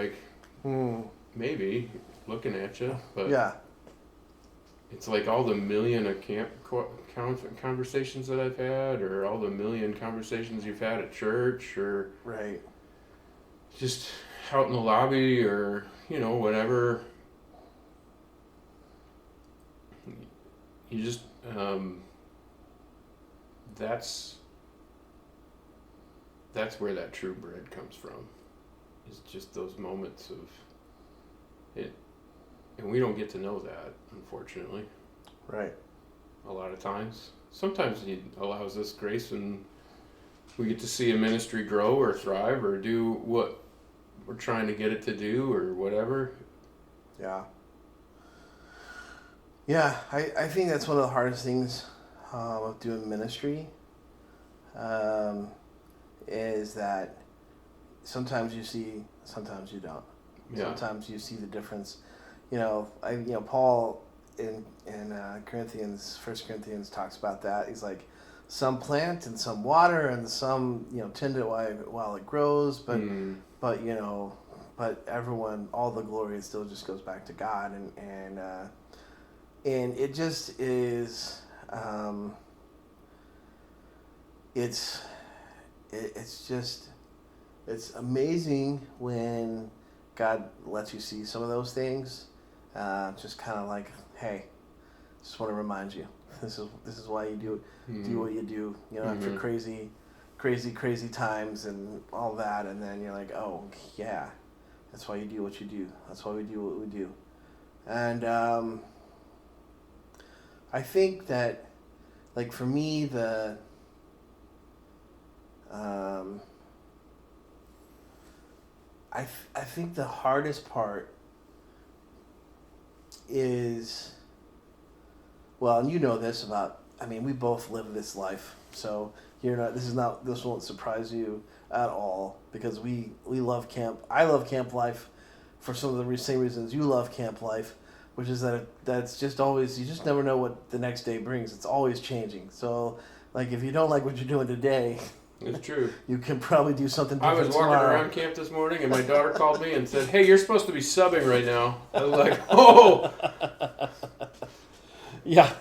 Maybe, looking at you, but Yeah. it's like all the million conversations that I've had, or all the million conversations you've had at church, or Right. just out in the lobby, or, whatever. You just, that's where that true bread comes from. It's just those moments of it, and we don't get to know that, unfortunately. Right. A lot of times. Sometimes he allows us grace, and we get to see a ministry grow or thrive or do what we're trying to get it to do or whatever. Yeah. Yeah, I think that's one of the hardest things of doing ministry, is that sometimes you see, sometimes you don't. Yeah. Sometimes you see the difference. Paul in Corinthians, 1 Corinthians talks about that. He's like, some plant and some water and some tend it while it grows, but Mm. but everyone, all the glory still just goes back to God, and it just is. It's amazing when God lets you see some of those things. Just kind of like, hey, just want to remind you, this is why you do what you do. After crazy times and all that, and then you're like, oh yeah, that's why you do what you do. That's why we do what we do. And I think that, like, for me, I think the hardest part is, well, and you know this about, I mean, we both live this life, so this won't surprise you at all, because we love camp. I love camp life for some of the same reasons you love camp life, which is that's just always, you just never know what the next day brings. It's always changing. So, like, if you don't like what you're doing today, It's true. you can probably do something I different was walking tomorrow. around camp this morning, and my daughter called me and said, "Hey, you're supposed to be subbing right now." I was like, "Oh." Yeah.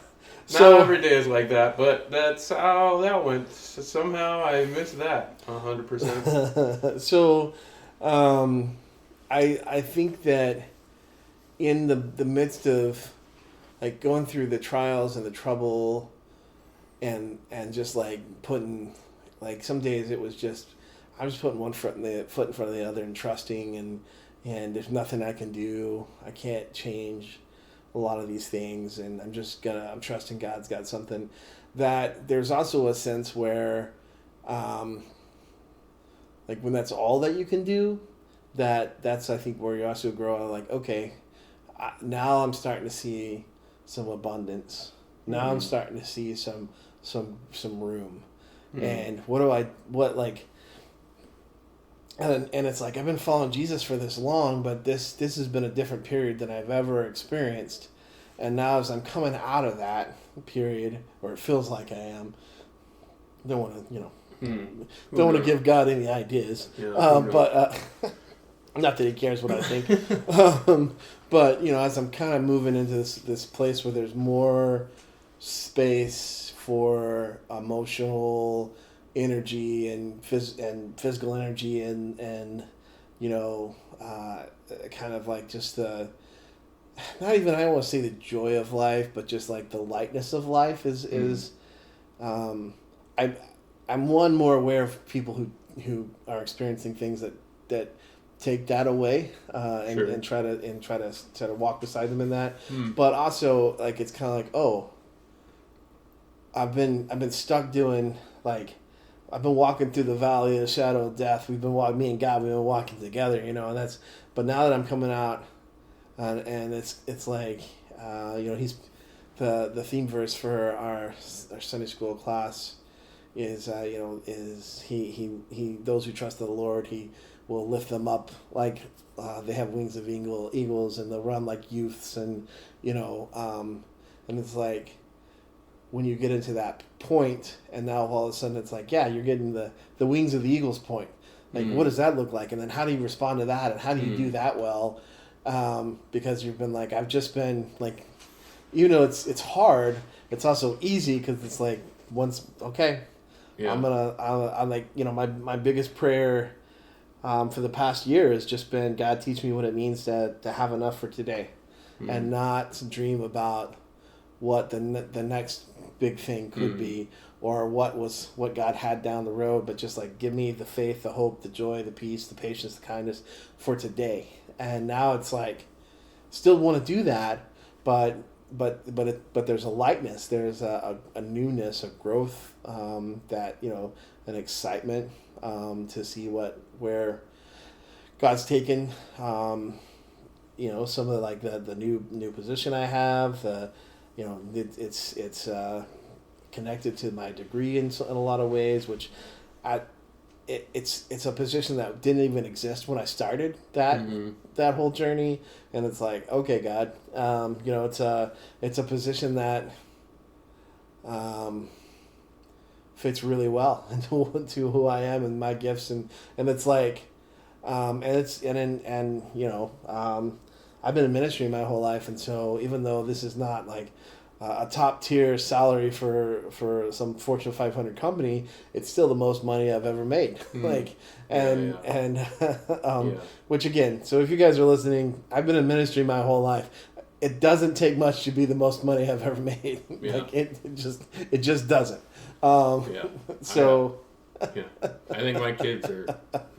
Not every day is like that, but that's how that went. So somehow I missed that 100%. So, I think that in the midst of, like, going through the trials and the trouble, and just like putting, like, some days it was just, I was putting one foot in front of the other and trusting, and there's nothing I can do. I can't change a lot of these things, and I'm trusting God's got something. That there's also a sense where, like, when that's all that you can do, that's I think where you also grow. Like, okay, now I'm starting to see some abundance. Now I'm starting to see some room. And and it's like, I've been following Jesus for this long, but this has been a different period than I've ever experienced. And now, as I'm coming out of that period, or it feels like I am, don't want to give God any ideas. Yeah, but not that he cares what I think. But as I'm kind of moving into this place where there's more space for emotional energy and physical energy, and kind of like just the, not even, I don't want to say the joy of life, but just like the lightness of life is I'm more aware of people who are experiencing things that take that away, and try to walk beside them in that. But also, like, it's kind of like, oh, I've been stuck doing, like, I've been walking through the valley of the shadow of death. Me and God, we've been walking together, and that's. But now that I'm coming out, and it's like, he's the theme verse for our Sunday school class is he those who trust in the Lord, he will lift them up like they have wings of eagles, and they'll run like youths, and and it's like, when you get into that point, and now all of a sudden it's like, yeah, you're getting the wings of the eagles point. Like, what does that look like? And then how do you respond to that? And how do you do that well? Because you've been like, I've just been like, it's hard. It's also easy because it's like, once, okay, yeah. I'm like, my biggest prayer for the past year has just been, God, teach me what it means to have enough for today, and not to dream about what the next big thing could be, or what God had down the road, but just like, give me the faith, the hope, the joy, the peace, the patience, the kindness for today. And now it's like, still want to do that, but there's a lightness, there's a newness, a growth, that an excitement, to see where God's taken, some of the, like, the new position I have, it's connected to my degree in a lot of ways, which it's a position that didn't even exist when I started that whole journey, and it's like, okay, God, it's a position that fits really well into who I am and my gifts, and it's like, I've been in ministry my whole life, and so even though this is not like a top tier salary for some Fortune 500 company, it's still the most money I've ever made. Which again, so if you guys are listening, I've been in ministry my whole life. It doesn't take much to be the most money I've ever made. Yeah. Like it just doesn't. So. I think my kids are,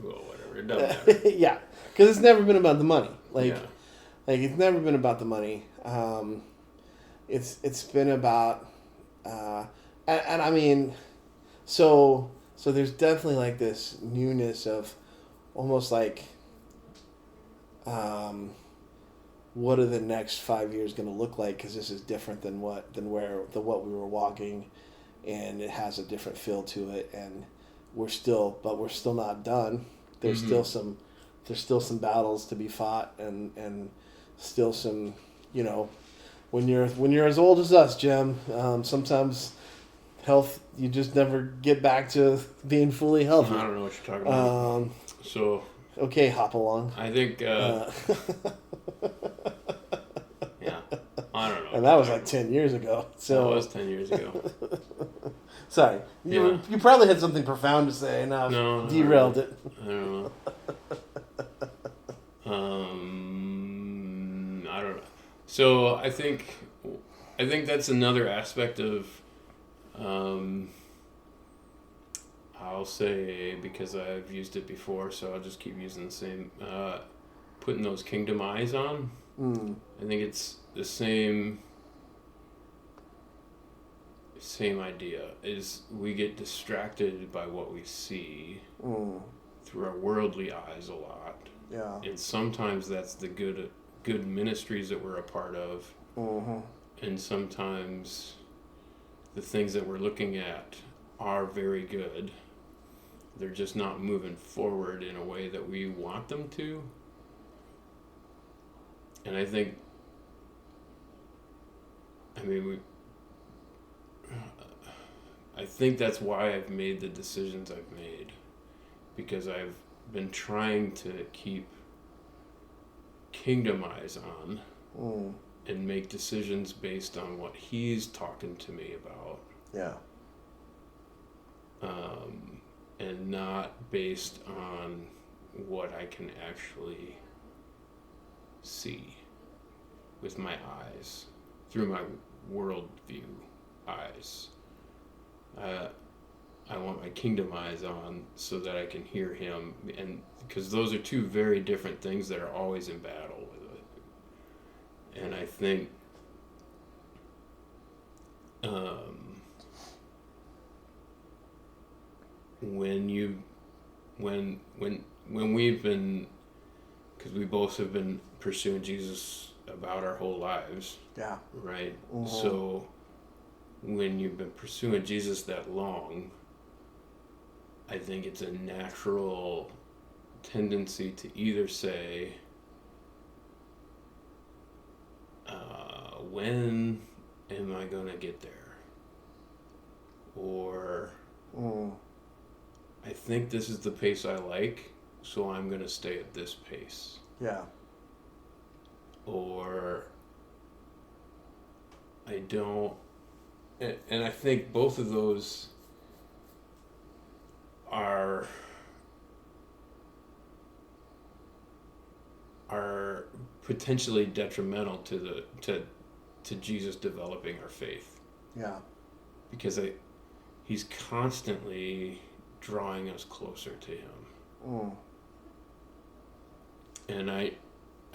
well, whatever. It doesn't matter. Yeah, because it's never been about the money. Yeah. Like it's never been about the money. It's been about, and I mean, so there's definitely like this newness of, almost like, what are the next 5 years going to look like? Because this is different than what we were walking, and it has a different feel to it, and we're still not done. There's still some battles to be fought, and still some, when you're as old as us, Jim, sometimes health, you just never get back to being fully healthy. I don't know what you're talking about. Okay, hop along. I think, yeah, I don't know. And that was like 10 years ago. So that was 10 years ago. Sorry, you probably had something profound to say, and I've derailed it. I don't know. I don't know. So I think that's another aspect of, I'll say, because I've used it before, so I'll just keep using the same, putting those kingdom eyes on. I think it's the same idea, is we get distracted by what we see through our worldly eyes a lot. Yeah. And sometimes that's the good ministries that we're a part of. And sometimes the things that we're looking at are very good. They're just not moving forward in a way that we want them to. And I think, I think that's why I've made the decisions I've made, because I've been trying to keep kingdom eyes on and make decisions based on what he's talking to me about. Yeah. And not based on what I can actually see with my eyes, through my worldview eyes. I want my kingdom eyes on so that I can hear him, and because those are two very different things that are always in battle with it. And I think when we've been, because we both have been pursuing Jesus about our whole lives, Yeah. right? So when you've been pursuing Jesus that long, I think it's a natural tendency to either say, when am I going to get there? Or, I think this is the pace I like, so I'm going to stay at this pace. Yeah. Or, I don't. And I think both of those are potentially detrimental to Jesus developing our faith. Yeah. Because he's constantly drawing us closer to him. And I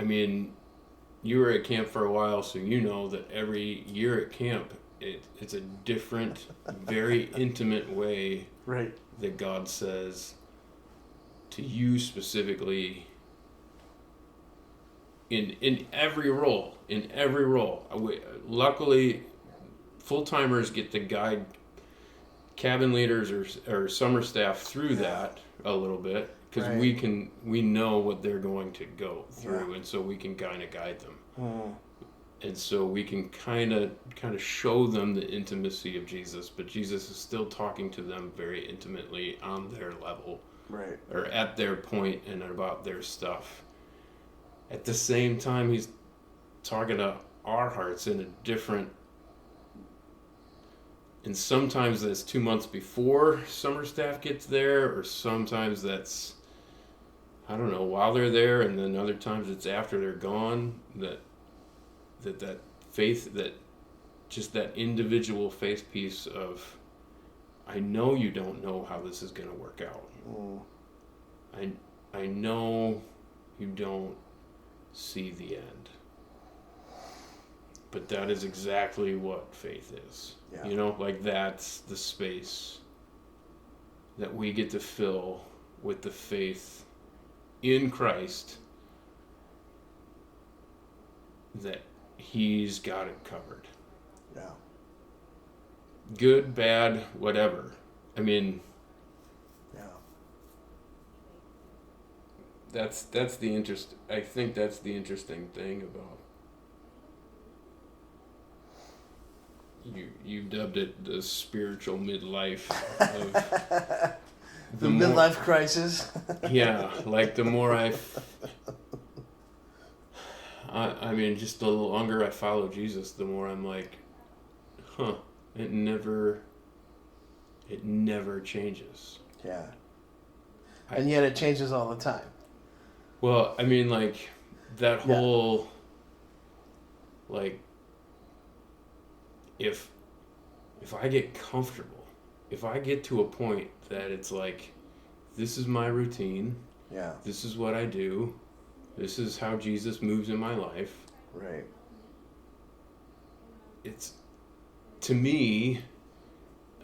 mean, you were at camp for a while, so you know that every year at camp, it's a different, very intimate way Right. that God says to you specifically in every role. Luckily, full-timers get to guide cabin leaders or summer staff through that a little bit, because Right. we know what they're going to go through, Yeah. and so we can kind of guide them. Mm. And so we can kind of show them the intimacy of Jesus, but Jesus is still talking to them very intimately on their level, Right. or at their point and about their stuff. At the same time, he's talking to our hearts in a different, and sometimes that's 2 months before summer staff gets there, or sometimes that's, I don't know, while they're there, and then other times it's after they're gone, that faith, that just that individual faith piece of, I know you don't know how this is going to work out. Mm. I know you don't see the end. But that is exactly what faith is. Yeah. You know, like that's the space that we get to fill with the faith in Christ, that he's got it covered. Yeah. Good, bad, whatever. I mean, Yeah. that's the interest. I think that's the interesting thing about you dubbed it the spiritual midlife of The more, midlife crisis. yeah, like the more I mean, just the longer I follow Jesus, the more I'm like, it never changes. Yeah. And yet it changes all the time. Well, I mean, like, that whole, like, if I get comfortable, if I get to a point that it's like, this is my routine, Yeah. this is what I do, this is how Jesus moves in my life, Right. it's, to me,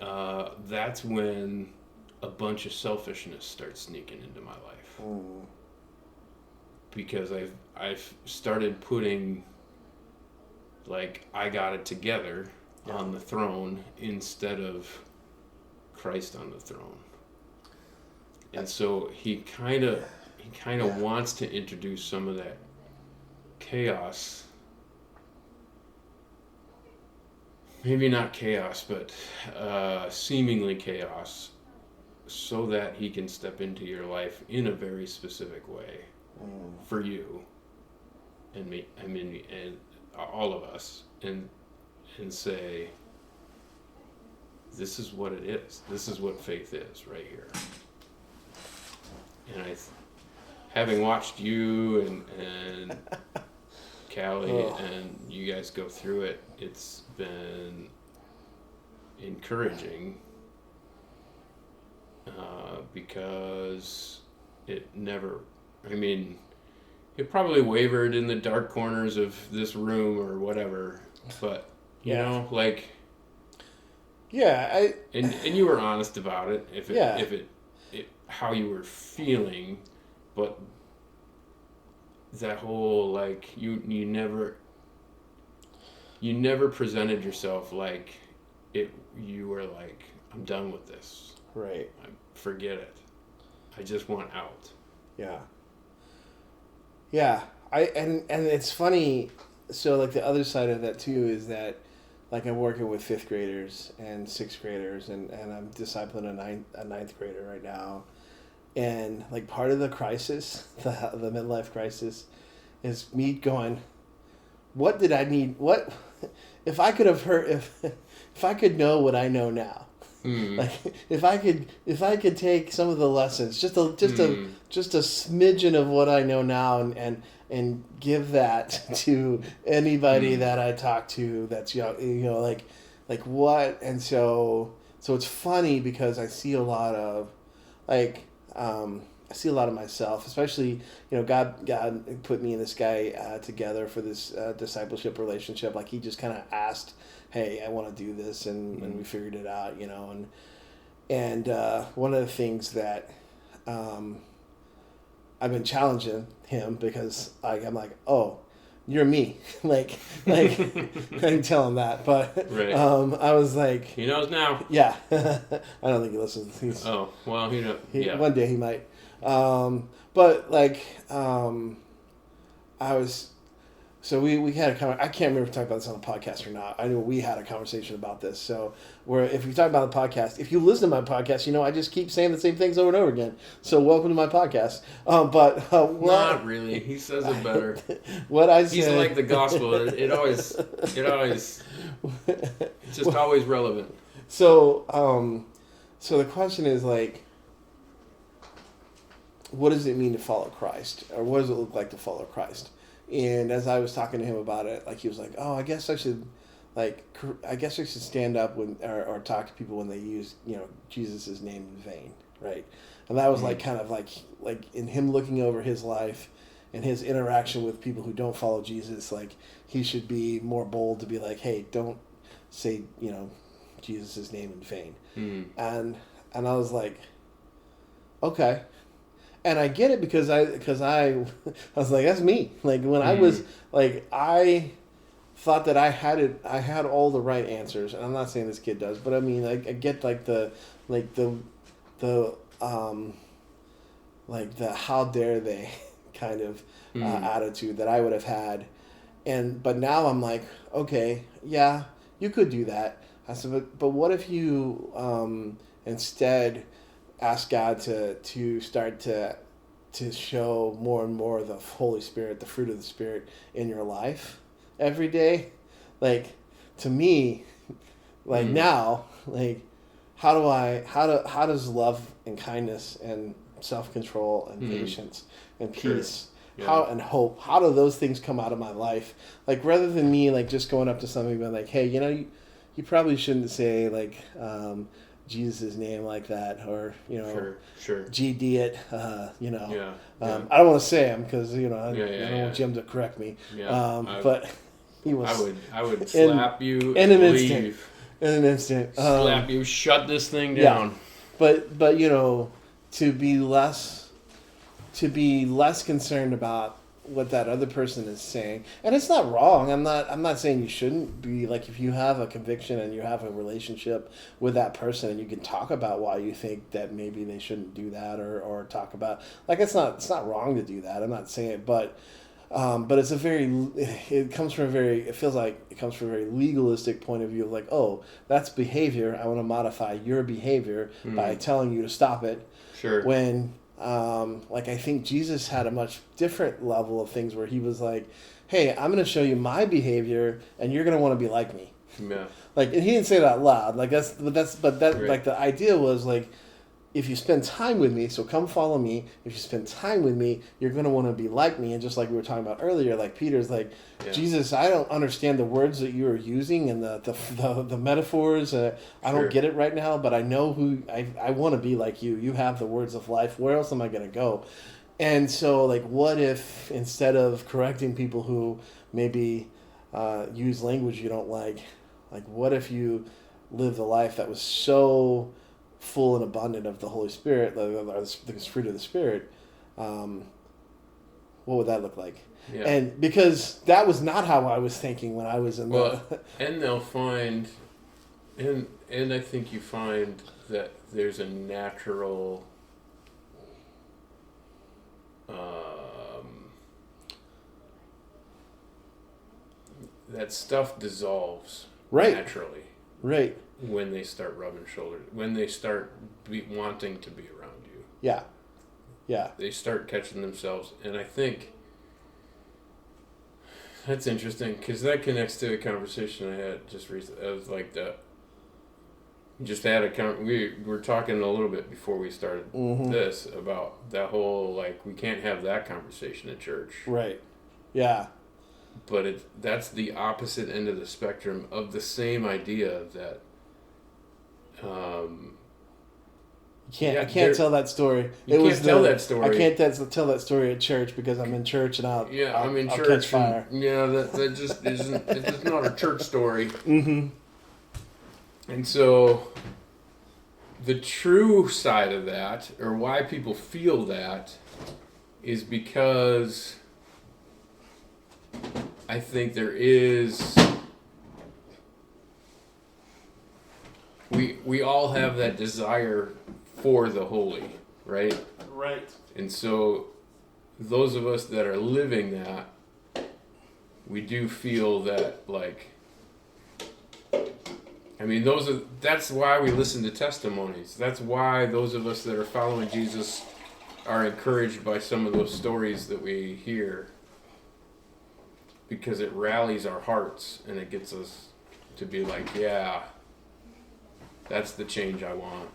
that's when a bunch of selfishness starts sneaking into my life. Mm. Because I've started putting, like, I got it together on the throne instead of Christ on the throne. And so he kind of wants to introduce some of that chaos. Maybe not chaos, but seemingly chaos, so that he can step into your life in a very specific way for you and me, I mean, and all of us, and say, this is what it is. This is what faith is right here. And having watched you and Callie and you guys go through it, it's been encouraging, because it never, I mean, it probably wavered in the dark corners of this room or whatever, but you know, like, Yeah, and you were honest about it, if it how you were feeling, but that whole, like, you never presented yourself like you were like, I'm done with this. Right. Forget it. I just want out. Yeah. Yeah. And it's funny. So, like, the other side of that too is that, like, I'm working with 5th graders and 6th graders, and I'm discipling a ninth grader right now. And, like, part of the crisis, the midlife crisis, is me going, what did I need? What if I could have heard, if I could know what I know now? Like, if I could take some of the lessons, just a smidgen of what I know now, and give that to anybody that I talk to that's young, like what. And so it's funny because I see a lot of, like, I see a lot of myself, especially, God put me and this guy together for this discipleship relationship. Like, he just kind of asked, hey, I want to do this, and we figured it out, and one of the things that I've been challenging him, because I'm like, oh, you're me. like I didn't tell him that, but Right. I was like, He knows now. yeah. I don't think he listens. He's, Oh, well, yeah. One day he might. But like, I was. So we had a I can't remember if we talked about this on the podcast or not. I know we had a conversation about this. So where if we talk about the podcast, if you listen to my podcast, I just keep saying the same things over and over again. So welcome to my podcast. Not really. He says it better. What I said, He's like the gospel. It always, it's just always relevant. So so the question is like, what does it mean to follow Christ, or what does it look like to follow Christ? And as I was talking to him about it, like he was like, "Oh, I guess I should stand up when or talk to people when they use Jesus' name in vain, right?" And that was like kind of like in him looking over his life and his interaction with people who don't follow Jesus, like he should be more bold to be like, "Hey, don't say Jesus' name in vain." And I was like, okay. And I get it because I was like, that's me. Like when I was like, I thought that I had all the right answers, and I'm not saying this kid does, but I mean, I get like the how dare they kind of attitude that I would have had, but now I'm like, okay, yeah, you could do that. I said, but what if you instead ask God to start to show more and more of the Holy Spirit, the fruit of the Spirit in your life every day? Like, to me, like now, like how does love and kindness and self-control and patience and peace and hope, how do those things come out of my life? Like, rather than me like just going up to somebody and being like, hey, you probably shouldn't say like Jesus' name like that, or sure. GD it, I don't want to say him because I don't want Jim to correct me. But he was. I would slap you in an instant. In an instant, slap you. Shut this thing down. Yeah. But to be less concerned about what that other person is saying, and it's not wrong. I'm not saying you shouldn't be like, if you have a conviction and you have a relationship with that person and you can talk about why you think that maybe they shouldn't do that, or talk about, like, it's not wrong to do that. I'm not saying it, but it's it feels like it comes from a very legalistic point of view of like, oh, that's behavior, I want to modify your behavior by telling you to stop it. Sure. When I think Jesus had a much different level of things where he was like, hey, I'm going to show you my behavior and you're going to want to be like me. Yeah. Like, and he didn't say that out loud. Like, but right. Like, the idea was like, if you spend time with me, so come follow me. If you spend time with me, you're going to want to be like me. And just like we were talking about earlier, like Peter's like, Jesus, I don't understand the words that you are using and the metaphors. I don't get it right now, but I know who I want to be like you. You have the words of life. Where else am I going to go? And so, like, what if instead of correcting people who maybe use language you don't like, what if you lived a life that was so full and abundant of the Holy Spirit, the fruit of the Spirit? What would that look like? Yeah. And because that was not how I was thinking when I was in and they'll find, and I think you find that there's a natural that stuff dissolves naturally. Right. When they start rubbing shoulders, when they start wanting to be around you. Yeah. Yeah. They start catching themselves. And I think that's interesting because that connects to a conversation I had just recently. I was like, we were talking a little bit before we started this about that whole, like, we can't have that conversation at church. Right. Yeah. But that's the opposite end of the spectrum of the same idea that I can't tell that story. You can't tell that story. I can't tell that story at church because I'm in church and I'm in I'll church. Catch fire. That just isn't. It's just not a church story. Mm-hmm. And so, the true side of that, or why people feel that, is because I think there is. We all have that desire for the holy, right? Right. And so, those of us that are living that, we do feel that, like, I mean, that's why we listen to testimonies. That's why those of us that are following Jesus are encouraged by some of those stories that we hear, because it rallies our hearts and it gets us to be like, yeah, that's the change I want.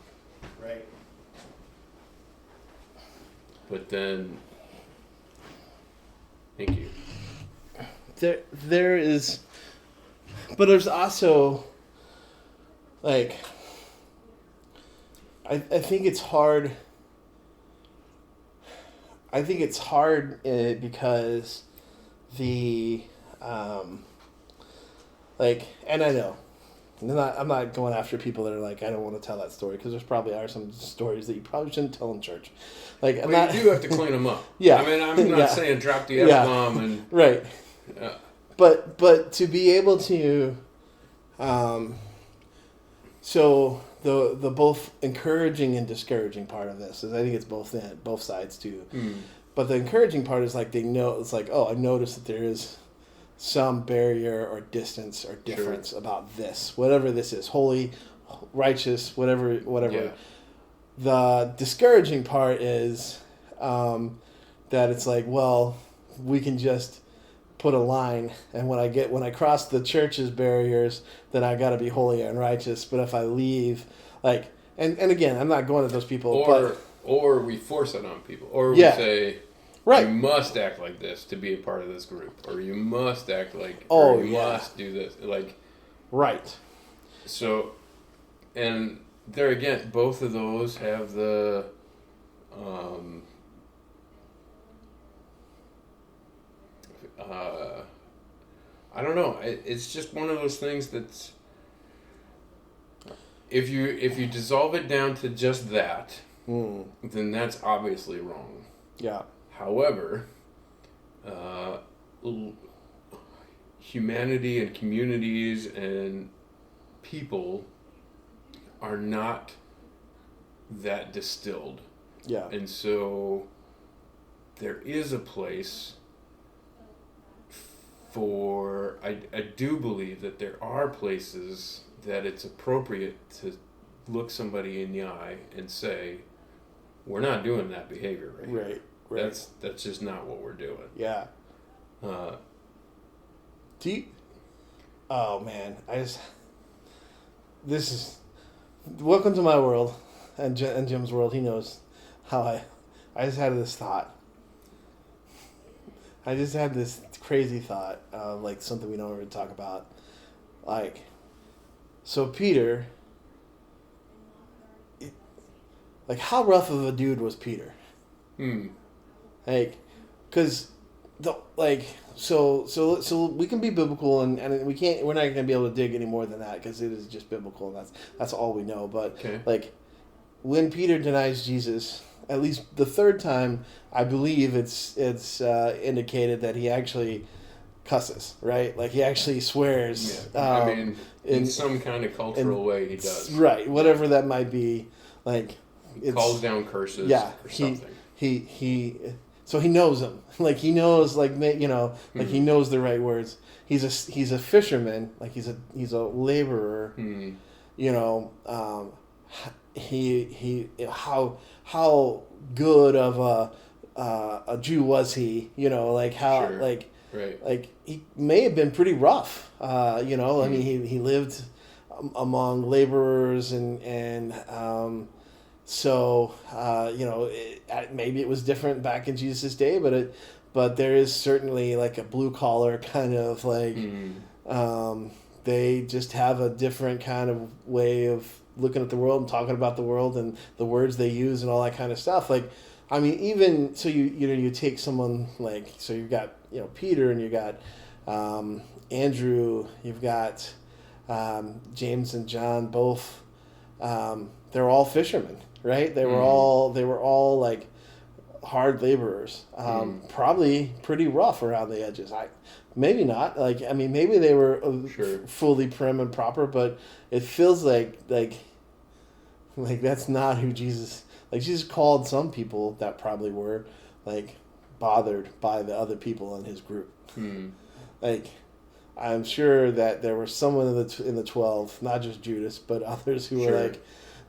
Right. But then, thank you. There is, but there's also, like, I think it's hard. I think it's hard because the, like, and I know, I'm not going after people that are like, I don't want to tell that story, because there's probably are some stories that you probably shouldn't tell in church. Like, I'm Well, not, you do have to clean them up. Yeah. I mean, I'm not Yeah. saying drop the Yeah. F-bomb and... right. Uh, But to be able to, so the both encouraging and discouraging part of this is, I think it's both sides too. But the encouraging part is like, they know, it's like, oh, I noticed that there is some barrier or distance or difference about this, whatever this is, holy, righteous, whatever. Yeah. The discouraging part is that it's like, well, we can just put a line, and when I cross the church's barriers, then I got to be holy and righteous. But if I leave, like, and again, I'm not going to those people, or we force it on people, or we Yeah. say, right, you must act like this to be a part of this group, or you must act like, Oh, or you yeah. must do this, like, right, so, and there again, both of those have the, I don't know. It's just one of those things that's, if you dissolve it down to just that, then that's obviously wrong. yeah, However, humanity and communities and people are not that distilled. yeah, And so there is a place for, I do believe that there are places that it's appropriate to look somebody in the eye and say, we're not doing that behavior right here. right, That's just not what we're doing. yeah. Do you, oh man, this is, welcome to my world, and Jim's world. He knows how I just had this thought. I just had this crazy thought of, like, something we don't really talk about. Like, so Peter, like, how rough of a dude was Peter? Like, because so we can be biblical, and we're not going to be able to dig any more than that, because it is just biblical, and that's all we know. But Okay. like, when Peter denies Jesus, at least the third time, I believe it's indicated that he actually cusses, right? Like, he actually swears. I mean, in in- some kind of cultural way, he does. Right, whatever that might be. Like, it's, Calls down curses yeah, or something. So he knows them. Like, he knows, like, like, he knows the right words. He's a fisherman. Like, he's a laborer. You know, how good of a Jew was he? You know, like, how, Sure. Right. like, he may have been pretty rough. I mean, he lived among laborers, and so maybe it was different back in Jesus' day, but there is certainly, like, a blue collar kind of, like, they just have a different kind of way of looking at the world and talking about the world, and the words they use and all that kind of stuff. Like, I mean, even so, you take someone like, so you've got, Peter, and you got Andrew, you've got James and John, both. They're all fishermen, right? They were all like hard laborers, probably pretty rough around the edges. Maybe not. Like, I mean, maybe they were Sure. fully prim and proper, but it feels like that's not who Jesus. Like, Jesus called some people that probably were like bothered by the other people in his group. Like, I'm sure that there was someone in the 12, not just Judas, but others who were Sure. like,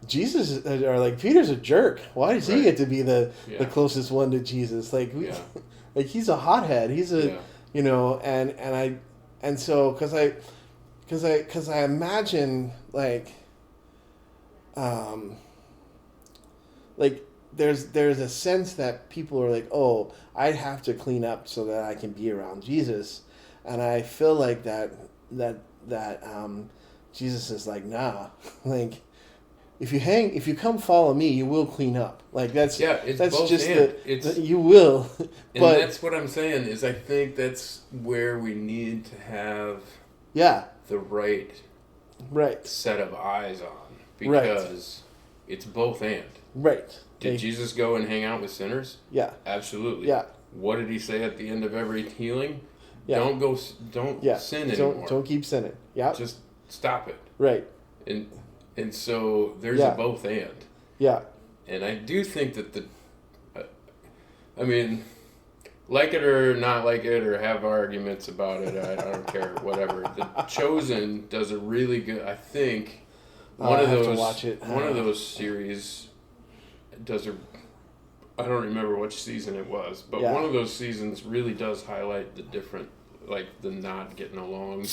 Jesus, or like, Peter's a jerk. Why does he Right. get to be the Yeah. closest one to Jesus? Like, Yeah. like, he's a hothead. He's a, Yeah. you know, and so because I imagine like like there's a sense that people are like, oh, I have to clean up so that I can be around Jesus, and I feel like that Jesus is like, nah, like, if you come follow me, you will clean up. Like, that's It's that's both just and. It's you will, and but that's what I'm saying is I think that's where we need to have yeah, the right right, set of eyes on Right. because it's both and. right. Did They- Jesus go and hang out with sinners? Yeah, Absolutely. yeah, What did he say at the end of every healing? Yeah. Don't yeah. sin anymore. Don't keep sinning. Yeah, Just stop it. right. And so there's Yeah. a both and. Yeah, And I do think that I mean, like it or not like it or have arguments about it, I don't care, whatever. The Chosen does a really good, I think, I'll have to watch it. one of those series does a, I don't remember which season it was, but Yeah. one of those seasons really does highlight the different, like the not getting along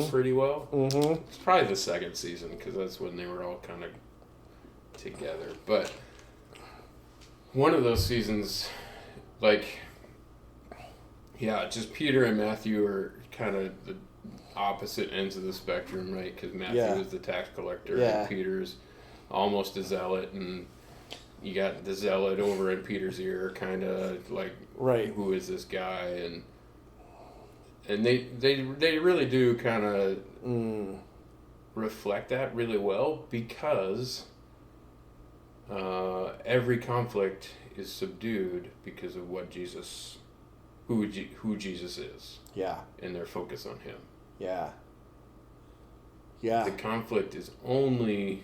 pretty well. Mm-hmm. It's probably the second season because that's when they were all kind of together. But one of those seasons, like, yeah, just Peter and Matthew are kind of the opposite ends of the spectrum, right? Because Matthew Yeah. is the tax collector Yeah. and Peter's almost a zealot, and you got the zealot over in Peter's ear, kind of like, Right. who is this guy? And they really do kind of reflect that really well because every conflict is subdued because of what Jesus, who Jesus is, Yeah, and their focus on him. yeah, yeah. The conflict is only,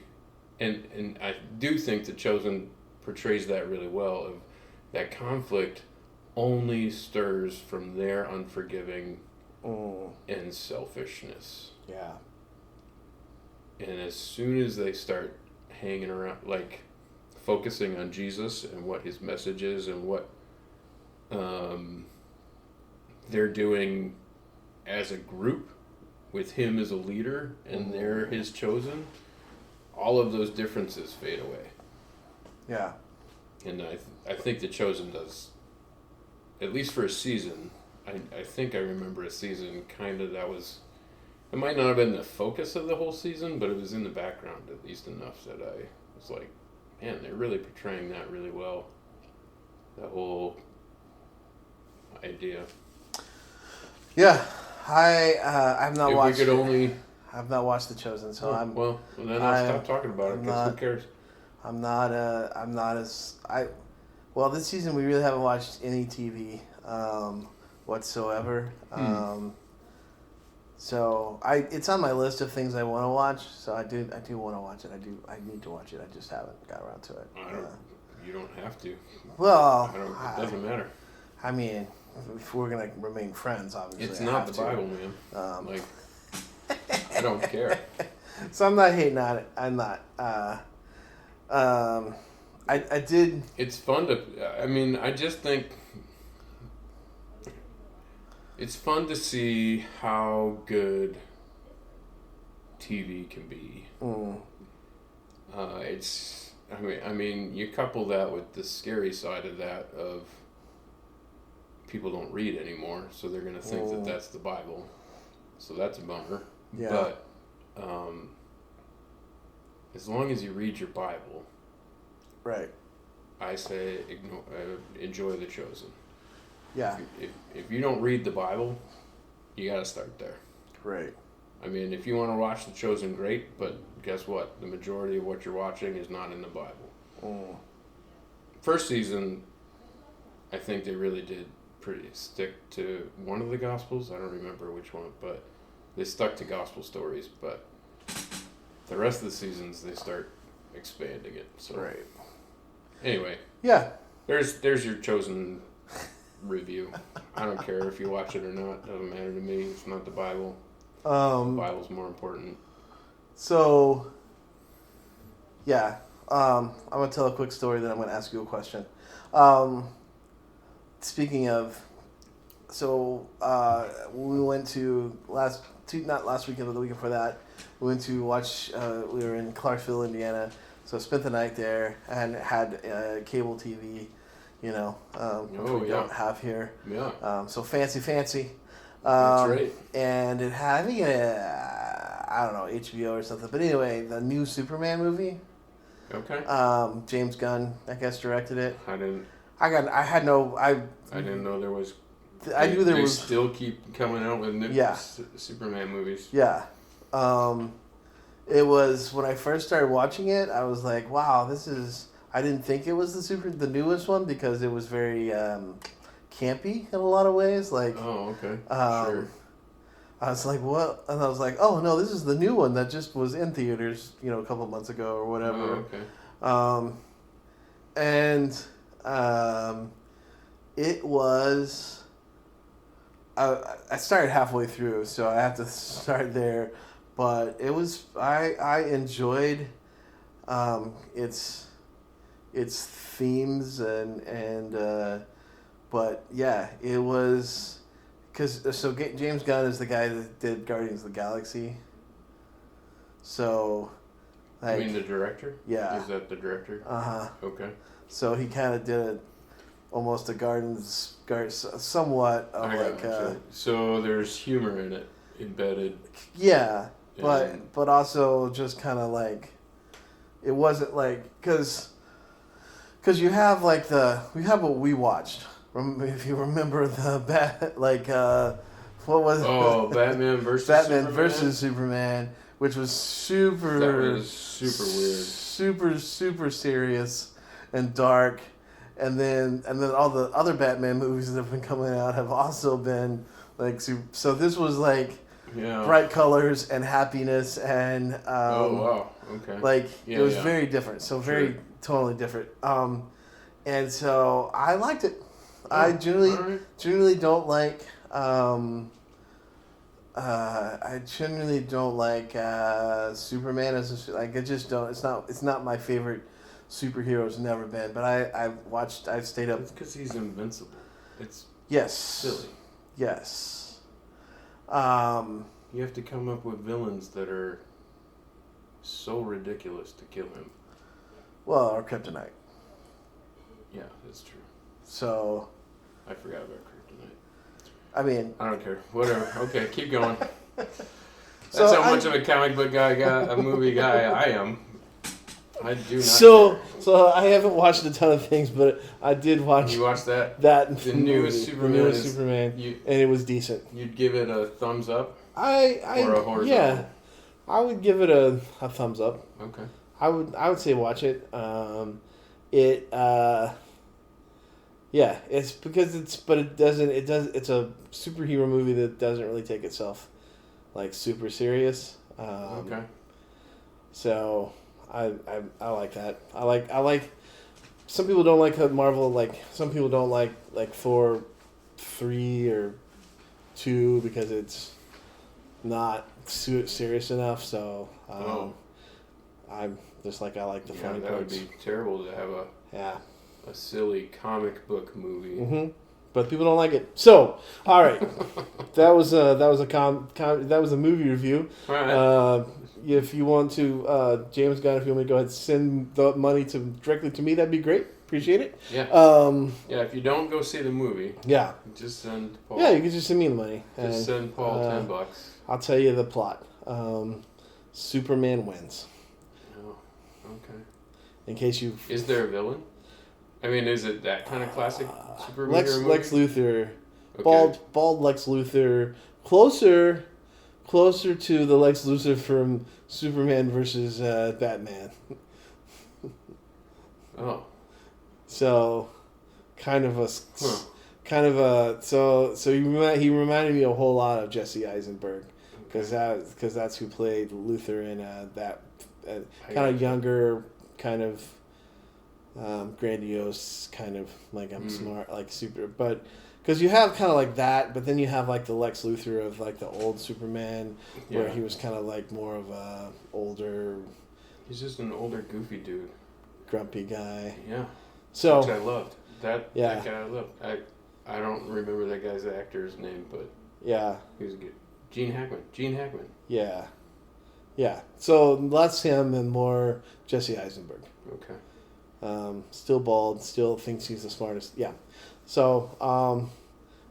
and I do think The Chosen portrays that really well. Of that conflict only stirs from their unforgiving and selfishness. Yeah, And as soon as they start hanging around, like focusing on Jesus and what his message is and what they're doing as a group with him as a leader and they're his chosen, all of those differences fade away. yeah, And I think The Chosen does, at least for a season, I think I remember a season kind of that was, it might not have been the focus of the whole season, but it was in the background at least enough that I was like, man, they're really portraying that really well. That whole idea. yeah. I've not If watched. we could only... I've not watched The Chosen, so I'm. Well, then I- I'll stop talking about it I'm because who not- cares? I'm not. I'm not as. Well, this season we really haven't watched any TV whatsoever. So it's on my list of things I want to watch. So I do want to watch it. I need to watch it. I just haven't got around to it. You don't have to. Well, It doesn't matter. I mean, if we're gonna remain friends, obviously. It's I not have the to. Bible, man. Um, Like, I don't care. So I'm not hating on it. I'm not. I did. It's fun to. I mean, I just think it's fun to see how good TV can be. It's. I mean, you couple that with the scary side of that of people don't read anymore, so they're gonna think that that's the Bible. So that's a bummer. Yeah. But as long as you read your Bible, Right. I say enjoy The Chosen. Yeah. If you don't read the Bible, you got to start there. Right. I mean, if you want to watch The Chosen, great, but guess what? The majority of what you're watching is not in the Bible. First season, I think they really did pretty stick to one of the Gospels. I don't remember which one, but they stuck to Gospel stories. But the rest of the seasons, they start expanding it. So Right. anyway, Yeah. there's your chosen review. I don't care if you watch it or not. Doesn't matter to me. It's not the Bible. The Bible's more important. So, yeah. I'm going to tell a quick story, then I'm going to ask you a question. Speaking of, so we went to not last weekend, but the weekend before that, we went to watch, we were in Clarksville, Indiana, so spent the night there and had cable TV, which we yeah. don't have here. Yeah. So fancy. That's right. And it had, I think, I don't know, HBO or something. But anyway, the new Superman movie. Okay. James Gunn, I guess, directed it. I didn't I know there was. I knew there they was. still keep coming out with new Yeah. Superman movies. Yeah. It was when I first started watching it. I was like, "Wow, this is." I didn't think it was the newest one because it was very campy in a lot of ways. Like, Oh, okay. Sure. I was like, "What?" And I was like, "Oh no, this is the new one that just was in theaters, a couple of months ago or whatever." Oh, okay. It was. I started halfway through, so I have to start there. But it was I enjoyed its themes and but yeah, it was because James Gunn is the guy that did Guardians of the Galaxy. So, You mean the director? Yeah. Is that the director? Okay. So he kind of did almost a somewhat of I like gotcha. So there's humor in it embedded. yeah, And- but also just kind of like it wasn't like because you have like we have what we watched. If you remember the what was it? Batman versus Batman Superman? versus Superman, which was super That was super weird. super serious and dark. And then all the other Batman movies that have been coming out have also been like so this was like Yeah. bright colors and happiness and Oh wow. Okay. like Yeah, it was yeah. very different. So very Sure. totally different. And so I liked it. I generally Alright. generally don't like I generally don't like Superman as I just don't. It's not my favorite superhero. It's never been. But I stayed up. It's because he's invincible. It's Yes. silly. Yes. You have to come up with villains that are so ridiculous to kill him. Well, or Kryptonite. Yeah, that's true. So I forgot about Kryptonite. I mean, I don't care. Whatever. Okay, keep going. That's So how much of a comic book a movie guy I am. I do not so care. I haven't watched a ton of things, but I did watch You watched that? that The newest movie, Superman the newest is- Superman, You, and it was decent. you'd give it a thumbs up I or a horizontal? yeah, I would give it a thumbs up. Okay. I would say watch it. Yeah, it's because it's a superhero movie that doesn't really take itself like super serious. Okay. So I like that. I like. Some people don't like Marvel. Like some people don't like 4, 3 or 2 because it's not serious enough. So I'm just like I like the Yeah, funny that would parts. be terrible to have Yeah. a silly comic book movie. Mm-hmm. But people don't like it. So, all right, that was a movie review. All right. If you want to, James Gunn, if you want me to go ahead and send the money directly to me, that'd be great. Appreciate it. Yeah. Yeah. If you don't go see the movie, Yeah. just send Paul. Yeah, you can just send me the money. Just and, send Paul $10. I'll tell you the plot. Superman wins. Oh, okay. In case you Is there a villain? I mean, is it that kind of classic superhero Lex movie? Luthor, Okay. bald Lex Luthor, closer to the Lex Luthor from Superman versus Batman. Oh. So, kind of a Huh. so he reminded me a whole lot of Jesse Eisenberg because that's who played Luther in that kind of younger, kind of grandiose, kind of like I'm smart, like super, but because you have kind of like that, but then you have like the Lex Luthor of like the old Superman, where Yeah. he was kind of like more of a older, He's just an older, goofy dude. grumpy guy. Yeah. So Which I loved. That Yeah. guy I loved. I don't remember that guy's actor's name, but yeah, he was good. Gene Hackman. Gene Hackman. yeah, yeah. So less him and more Jesse Eisenberg. Okay. Still bald, still thinks he's the smartest. Yeah. So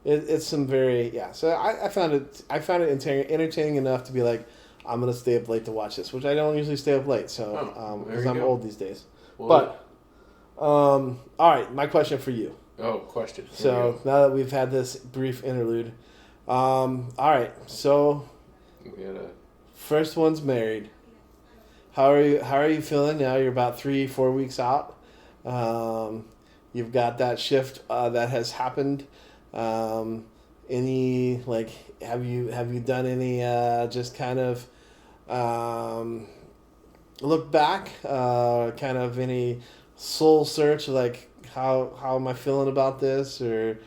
it's some very So I found it entertaining enough to be like, I'm gonna stay up late to watch this, which I don't usually stay up late. So there because you I'm go. old these days. Well, But all right, my question for you. question. Here So now that we've had this brief interlude, all right. So we had a first one's married. How are you feeling now? You're about 3-4 weeks out. You've got that shift that has happened. Any like have you done any just kind of look back? Kind of any soul search, like how am I feeling about this, or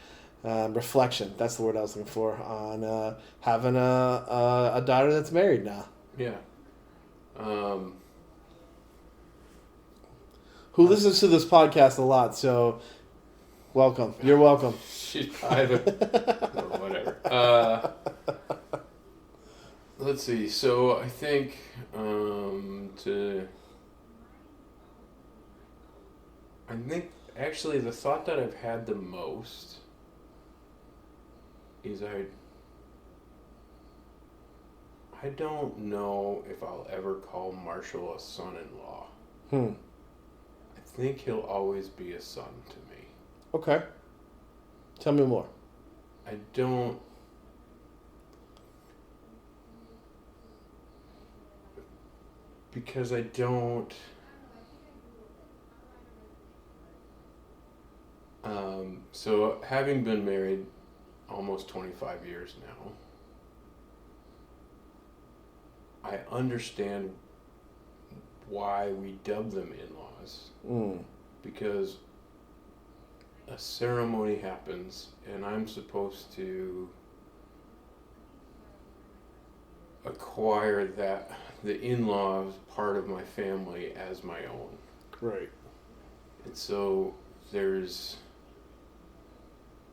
reflection? That's the word I was looking for on having a daughter that's married now. yeah. Who listens to this podcast a lot, so welcome. You're welcome. Whatever. Let's see. So I think actually the thought that I've had the most is I don't know if I'll ever call Marshall a son-in-law. I think he'll always be a son to me. Okay. Tell me more. I don't. Because I don't. So having been married almost 25 years now, I understand why we dub them in-laws. Because a ceremony happens and I'm supposed to acquire the in-laws part of my family as my own. Right. And so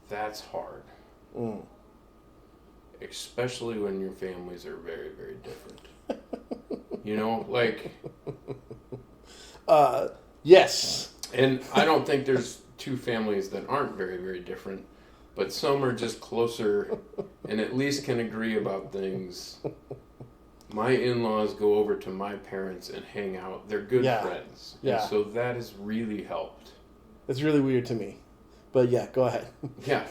that's hard. Especially when your families are very, very different. Like yes. And I don't think there's two families that aren't very, very different, but some are just closer and at least can agree about things. My in-laws go over to my parents and hang out. They're good friends. Yeah. And so that has really helped. It's really weird to me. But yeah, go ahead. Yeah.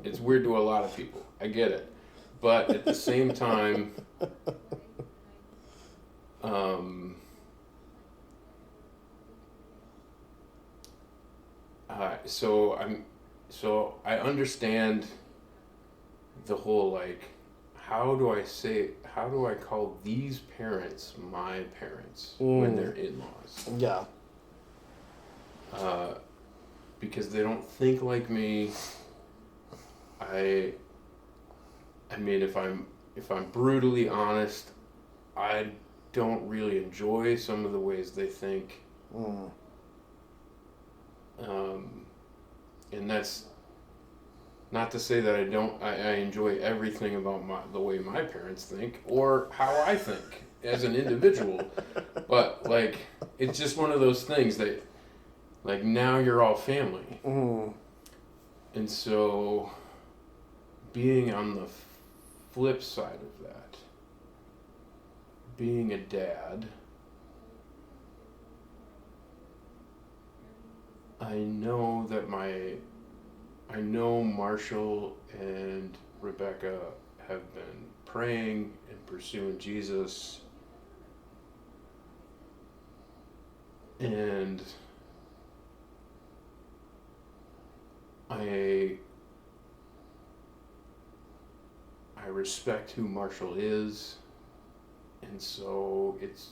It's weird to a lot of people. I get it. But at the same time, so I understand the whole, like, how do I call these parents my parents when they're in-laws? Yeah. Because they don't think like me. I mean, if I'm brutally honest, I don't really enjoy some of the ways they think. And that's not to say that I enjoy everything about the way my parents think or how I think as an individual. But, like, it's just one of those things that, like, now you're all family. And so being on the flip side of that, being a dad, I know Marshall and Rebecca have been praying and pursuing Jesus, and I respect who Marshall is, and so it's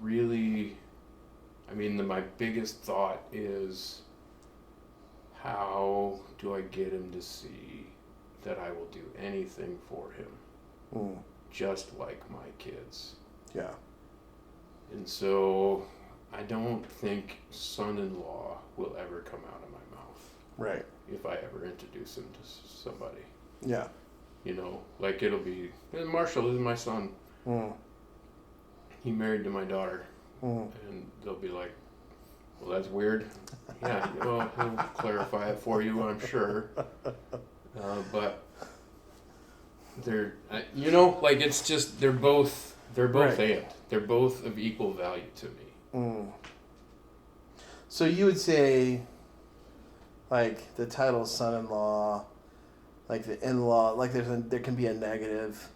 really, I mean, my biggest thought is, how do I get him to see that I will do anything for him, Mm. just like my kids? Yeah. And so I don't think son-in-law will ever come out of my mouth Right. if I ever introduce him to somebody. Yeah. You know, like it'll be, Marshall is my son. Mm. He married to my daughter. Mm. And they'll be like, well, that's weird. Yeah, well, he'll clarify it for you, I'm sure. But they're, you know, like it's just, they're both Right. and. They're both of equal value to me. Mm. So you would say, like, the title son-in-law, like the in-law, like there can be a negative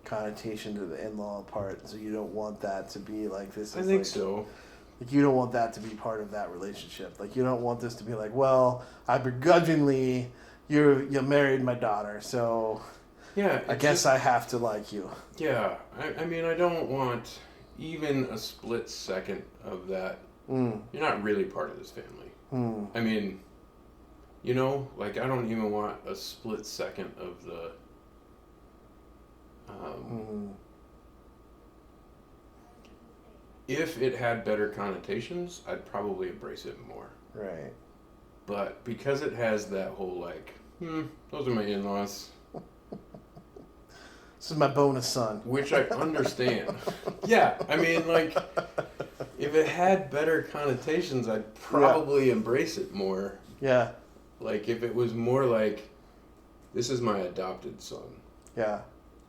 connotation to the in-law part, so you don't want that to be like this. I is think like, so. Like you don't want that to be part of that relationship. Like you don't want this to be like, well, I begrudgingly you married my daughter, so Yeah. I guess I have to like you. Yeah. I mean, I don't want even a split second of that. Mm. You're not really part of this family. Mm. I mean, you know, like I don't even want a split second of the. Mm. If it had better connotations, I'd probably embrace it more. Right. But because it has that whole like, those are my in-laws, This is my bonus son. which I understand. Yeah, I mean, like, if it had better connotations, I'd probably embrace it more. Yeah. Like, if it was more like, this is my adopted son. Yeah.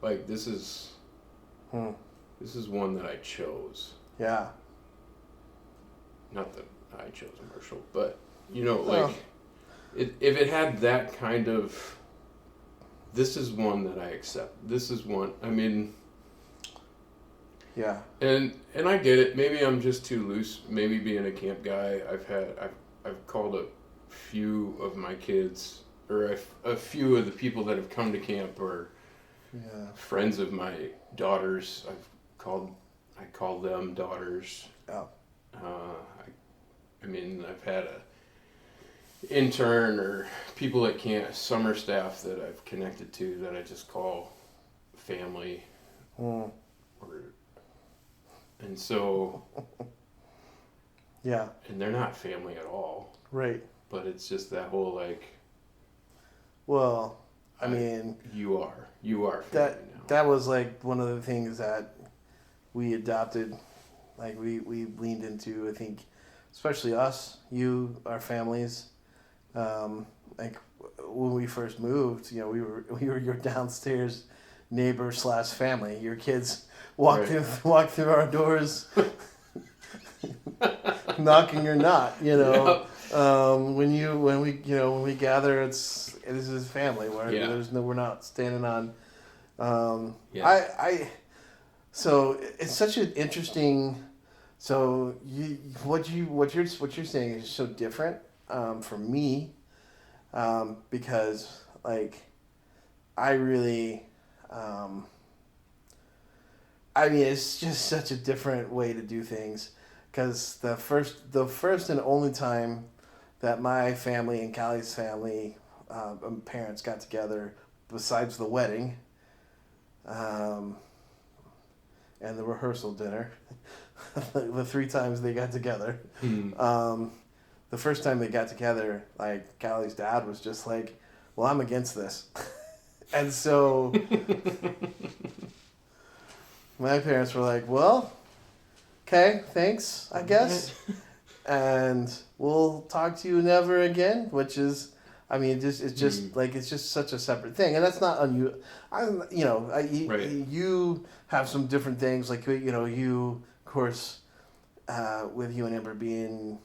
Like, this is Hmm. one that I chose. Yeah. Not that I chose Marshall, but, you know, Well. like, if it had that kind of, this is one that I accept. This is one, I mean, Yeah. and I get it. Maybe I'm just too loose. Maybe being a camp guy, I've called a few of my kids, or a few of the people that have come to camp, or Yeah. friends of my daughters. I call them daughters. Oh. I mean, I've had a intern or people at camp, summer staff that I've connected to that I just call family, Mm. and so, Yeah. and they're not family at all, Right. but it's just that whole like, Well, I mean, you are family now. that was like one of the things that we adopted, like we leaned into. I think, especially us, our families. Like when we first moved, you know, we were your downstairs neighbor / family. Your kids walk through our doors, knocking or not. You know, when we gather, it is family. We're not standing on. So it's such an interesting. So what you're saying is so different for me, because like I really, I mean it's just such a different way to do things, because the first and only time that my family and Callie's family parents got together, besides the wedding, and the rehearsal dinner, the 3 times they got together. The first time they got together, like Callie's dad was just like, "Well, I'm against this," and so my parents were like, "Well, okay, thanks, I guess, and we'll talk to you never again," which is. I mean, it's just such a separate thing, and that's not unusual. You have some different things, like you of course, with you and Amber being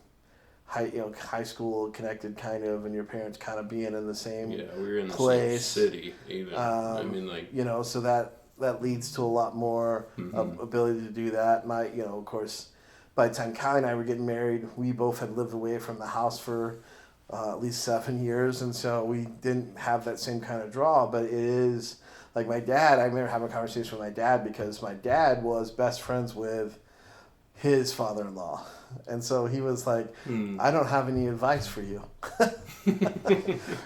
high school connected kind of, and your parents kind of being in the same we were in the place, same city even. I mean, like so that leads to a lot more ability to do that. Of course, by the time Callie and I were getting married, we both had lived away from the house for at least 7 years, and so we didn't have that same kind of draw. But it is like my dad. I remember having a conversation with my dad because my dad was best friends with his father-in-law, and so he was like, "I don't have any advice for you,"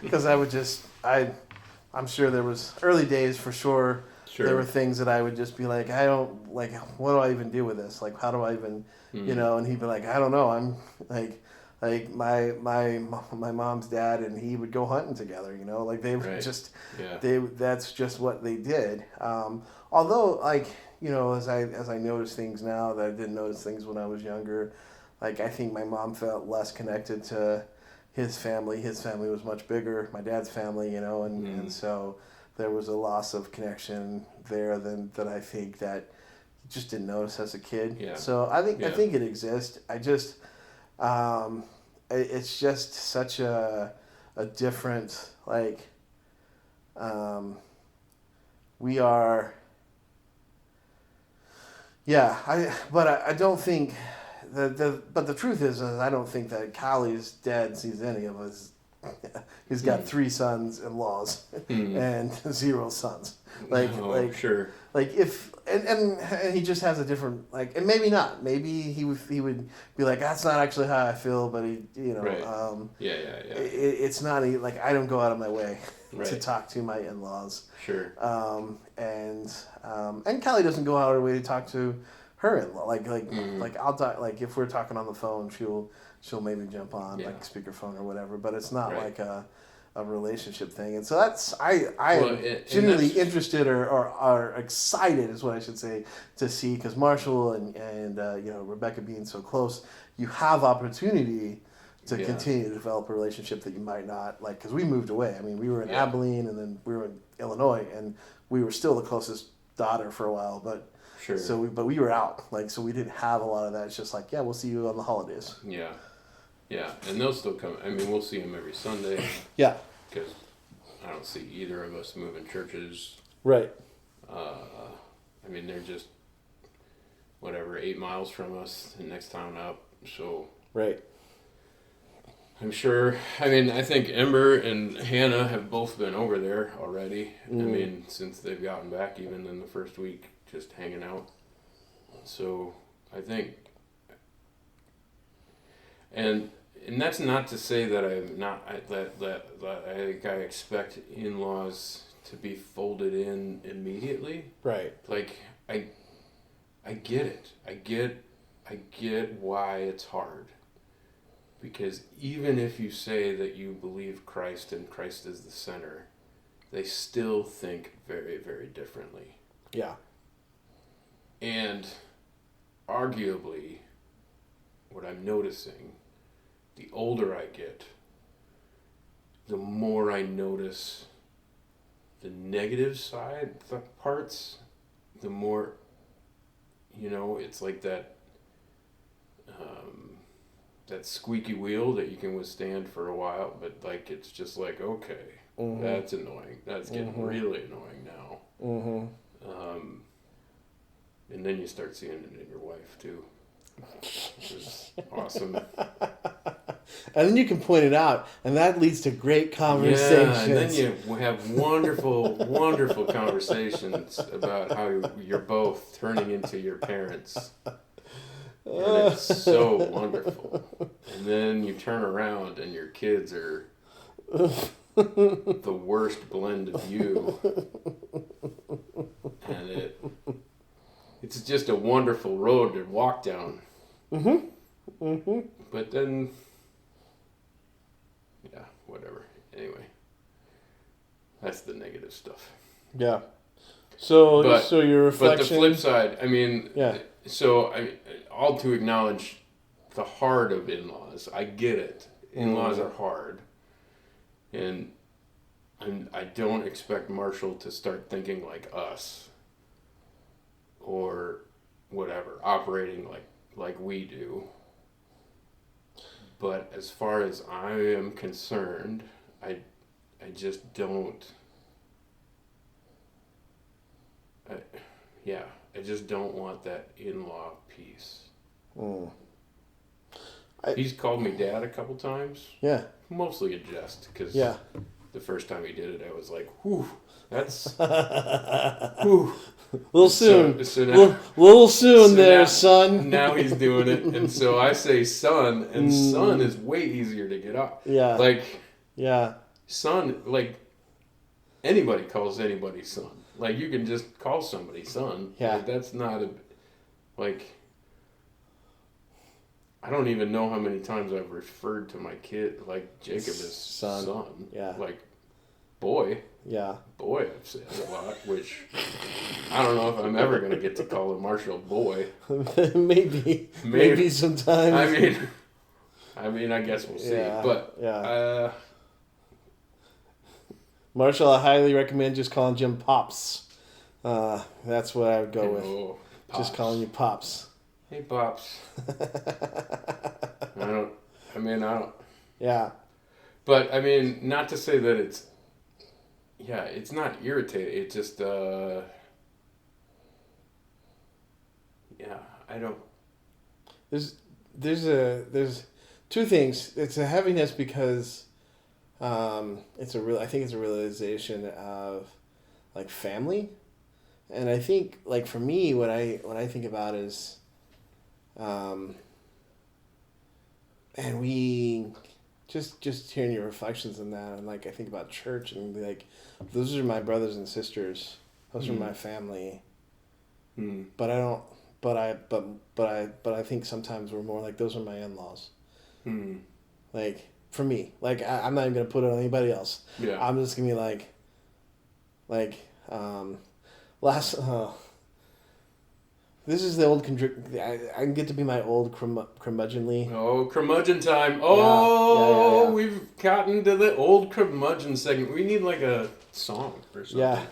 because I'm sure there was early days for sure. Sure. There were things that I would just be like, I don't like. What do I even do with this? Like, how do I even, And he'd be like, I don't know. I'm like my mom's dad, and he would go hunting together. Like they would Right. just Yeah. that's just what they did. Although as I notice things now that I didn't notice things when I was younger, like I think my mom felt less connected to his family. His family was much bigger, my dad's family, and so there was a loss of connection there that I think that you just didn't notice as a kid. Yeah. So I think Yeah. it exists. I just it's just such a different we are. Yeah, I don't think but the truth is I don't think that Callie's dad sees any of us. He's got 3 sons-in-laws and 0 sons. Sure. Like if and he just has a different and maybe not. Maybe he would be like, that's not actually how I feel, but he Right. Yeah. it's not I don't go out of my way to Right. talk to my in-laws. Sure. And Callie doesn't go out of her way to talk to her in-law. Like I'll talk if we're talking on the phone, she'll maybe jump on speakerphone or whatever. But it's not Right. like a relationship thing. And so that's I Well, am and genuinely that's- interested or excited is what I should say to see because Marshall and Rebecca being so close, you have opportunity to Yeah. continue to develop a relationship that you might not because we moved away. I mean, we were in Yeah. Abilene and then we were in Illinois, and we were still the closest daughter for a while, but Sure. but we were out so we didn't have a lot of that. It's just we'll see you on the holidays. Yeah. Yeah, and they'll still come. I mean, we'll see them every Sunday Yeah, because I don't see either of us moving churches. right. I mean, they're just 8 miles from us, the next town up. So Right. I'm sure. I mean, I think Ember and Hannah have both been over there already. I mean, since they've gotten back, even in the first week, just hanging out. So I think, and that's not to say that I expect in-laws to be folded in immediately. Right. Like I get it. I get why it's hard. Because even if you say that you believe Christ and Christ is the center, they still think very, very differently. Yeah. And arguably, what I'm noticing, the older I get, the more I notice the negative side, the parts, the more, it's like that that squeaky wheel that you can withstand for a while, but it's just okay, that's annoying. That's getting really annoying now. Mm-hmm. And then you start seeing it in your wife too, which is awesome. And then you can point it out, and that leads to great conversations. Yeah, and then you have wonderful, wonderful conversations about how you're both turning into your parents. And it's so wonderful. And then you turn around and your kids are the worst blend of you. And it's just a wonderful road to walk down. But then, yeah, whatever. Anyway, that's the negative stuff. Yeah. So But your But the reflection. flip side, I mean, Yeah. so all to acknowledge the hard of in-laws. I get it. In-laws are hard. And I don't expect Marshall to start thinking like us or whatever, operating like we do. But as far as I am concerned, I just don't. I just don't want that in-law piece. He's called me dad a couple times, Yeah. mostly a jest, because Yeah. the first time he did it, I was like, whew, that's, Little whew. soon. So now, Little soon so there, now- son. now he's doing it, and so I say son, and son is way easier to get up. Yeah. Like, Yeah. son, like, anybody calls anybody son. Like, you can just call somebody son. Yeah. Like, that's not a, like, I don't even know how many times I've referred to my kid, like, Jacob as son. Yeah. Like, boy, Yeah. I've said a lot, which I don't know if I'm ever going to get to call a Marshall boy. Maybe sometimes. I mean, I guess we'll see. Yeah, But, yeah. Marshall, I highly recommend just calling Jim Pops. That's what I would go with. oh, Just Pops. calling you Pops. Hey, Pops. I don't. Yeah. But I mean, not to say that it's. Yeah, it's not irritating. It just. Yeah, I don't. There's two things. It's a heaviness because I think it's a realization of like family, and I think like for me what I think about is, and we just hearing your reflections on that, and like I think about church and be like, those are my brothers and sisters, those are my family, but I don't. But I think sometimes we're more like those are my in-laws. Like for me, like I'm not even gonna put it on anybody else. Yeah. I'm just gonna be last. This is the old. I get to be my old curmudgeonly. Oh, curmudgeon time. Oh, Yeah. we've gotten to the old curmudgeon segment. We need like a song or something. Yeah.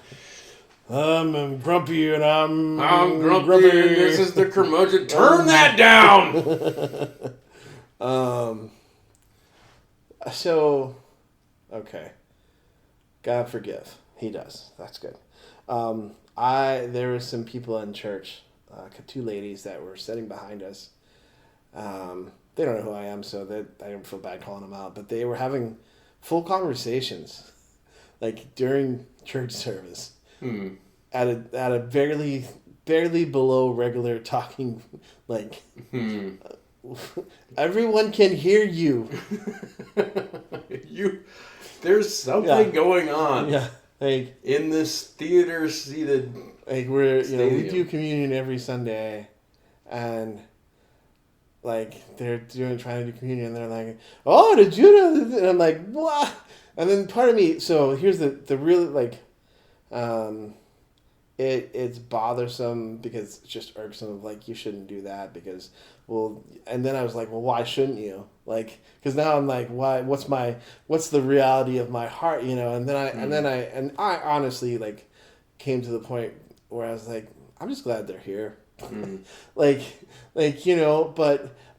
I'm grumpy and I'm grumpy. This is the curmudgeon. Turn that down. So, okay. God forgive. He does. That's good. There were some people in church, two ladies that were sitting behind us. They don't know who I am, so I don't feel bad calling them out. But they were having full conversations, like during church service, at a barely below regular talking, like. Everyone can hear you. There's something going on. Yeah, like in this theater seated. Like we stadium. do communion every Sunday, and like they're trying to do communion, and they're like, "Oh, did you know?" And I'm like, "What?" And then part of me. So here's the really like, it's bothersome because it's just irksome of like you shouldn't do that because and then I was like, well, why shouldn't you? Like, because now I'm like, why? What's the reality of my heart? And then I honestly like came to the point where I was like, I'm just glad they're here.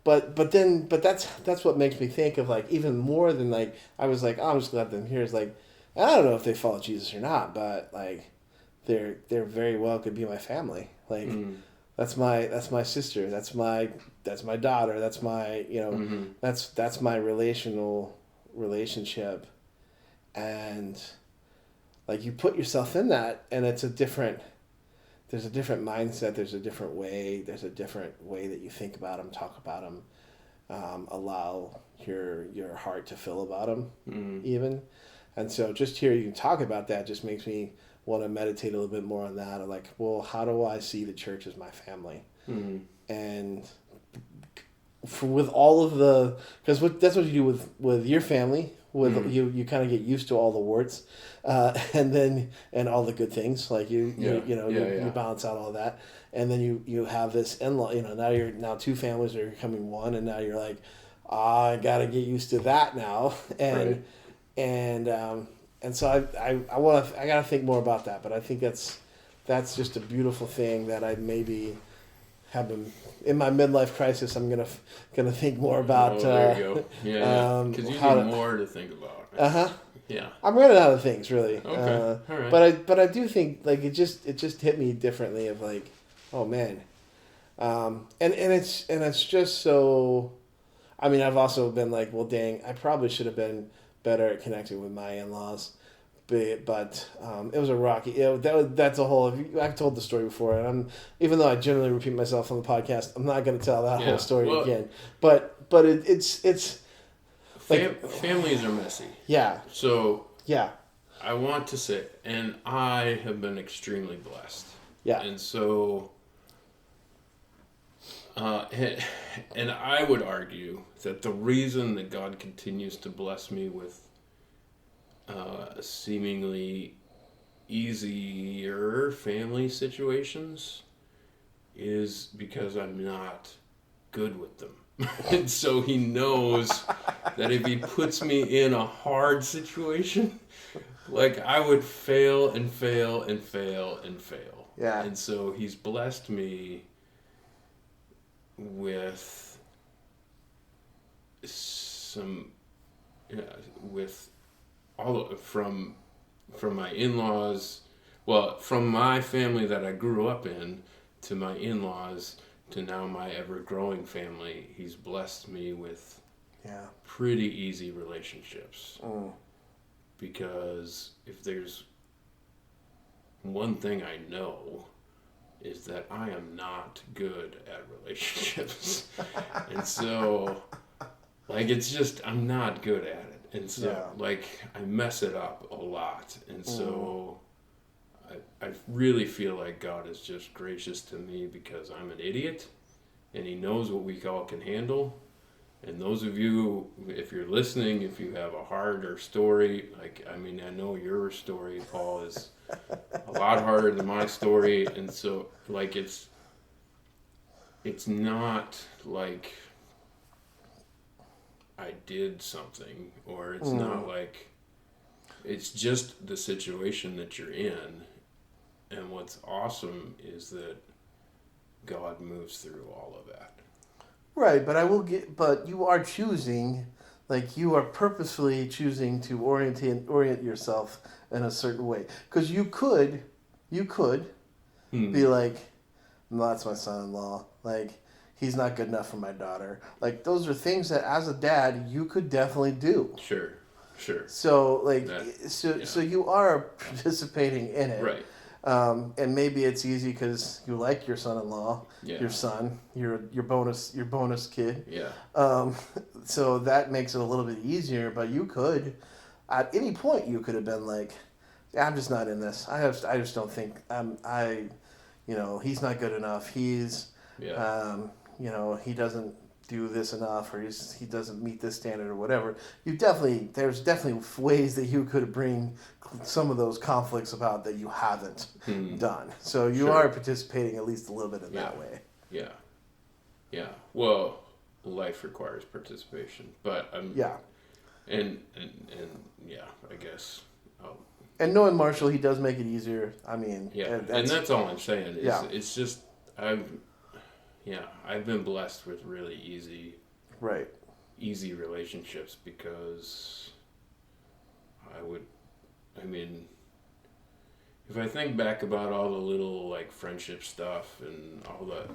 but that's what makes me think of like even more than like I was like, oh, I'm just glad they're here. Is like I don't know if they follow Jesus or not, but like they're very well could be my family. Like that's my sister. That's my daughter. That's my that's my relationship, and like you put yourself in that, and there's a different mindset. There's a different way. There's a different way that you think about them, talk about them, allow your heart to feel about them, even. And so just here you can talk about that just makes me want to meditate a little bit more on that. Of like, well, how do I see the church as my family? And with all of because that's what you do with your family. You kind of get used to all the warts, and all the good things. Like you balance out all that, and then you have this in-law. Now two families are becoming one, and now you're like, I got to get used to that now, and right. And so I gotta think more about that. But I think that's just a beautiful thing that I maybe have been in my midlife crisis. I'm gonna think more about. There you go. Yeah, because you need more to think about. Yeah. I'm running out of things really. Okay. All right. But I do think like it just hit me differently of like, oh man, and it's just so. I mean, I've also been like, well, dang, I probably should have been better at connecting with my in-laws. But it was a rocky. That's a whole. I've told the story before, and even though I generally repeat myself on the podcast, I'm not going to tell that whole story again. But it's like families are messy. Yeah. So yeah. I want to say, and I have been extremely blessed. Yeah. And so, and I would argue that the reason that God continues to bless me with seemingly easier family situations is because I'm not good with them. And so he knows that if he puts me in a hard situation, like I would fail and fail and fail and fail. Yeah. And so he's blessed me with some, with all from my in-laws, well, from my family that I grew up in to my in-laws to now my ever-growing family. He's blessed me with pretty easy relationships. Because if there's one thing I know is that I am not good at relationships. And so, like, it's just, I'm not good at it. And so, like, I mess it up a lot. And so, I really feel like God is just gracious to me because I'm an idiot. And he knows what we all can handle. And those of you, if you're listening, if you have a harder story, like, I mean, I know your story, Paul, is a lot harder than my story. And so, like, it's not like I did something, or it's not like, it's just the situation that you're in. And what's awesome is that God moves through all of that. Right, but you are choosing, like, you are purposefully choosing to orient yourself in a certain way. Because you could be like, no, that's my son-in-law. Like, he's not good enough for my daughter. Like, those are things that as a dad you could definitely do. Sure. So, like, so you are participating in it. Right. And maybe it's easy because you like your son-in-law, your son, your bonus kid. Yeah. So that makes it a little bit easier. But you could, at any point, you could have been like, I'm just not in this. I just don't think he's not good enough. He's, he doesn't do this enough, or he doesn't meet this standard, or whatever. There's definitely ways that you could bring some of those conflicts about that you haven't done. So you are participating at least a little bit in that way. Yeah. Well, life requires participation, but and I guess. And knowing Marshall, he does make it easier. I mean, and that's all I'm saying. It's just I've been blessed with really easy relationships because if I think back about all the little, like, friendship stuff and all that,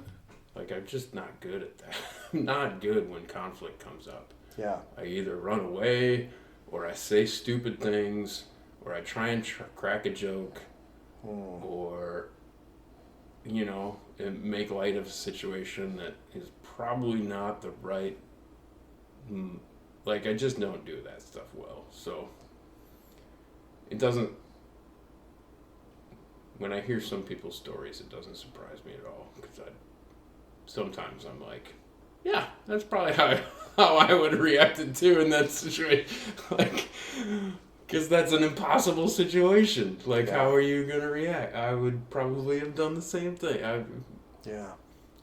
like, I'm just not good at that. I'm not good when conflict comes up. Yeah. I either run away, or I say stupid things, or I try and crack a joke, or, and make light of a situation that is probably not the right, like, I just don't do that stuff well. So it doesn't, when I hear some people's stories, it doesn't surprise me at all, because sometimes I'm like, yeah, that's probably how I would have reacted too in that situation. Like, because that's an impossible situation. Like, how are you going to react? I would probably have done the same thing. I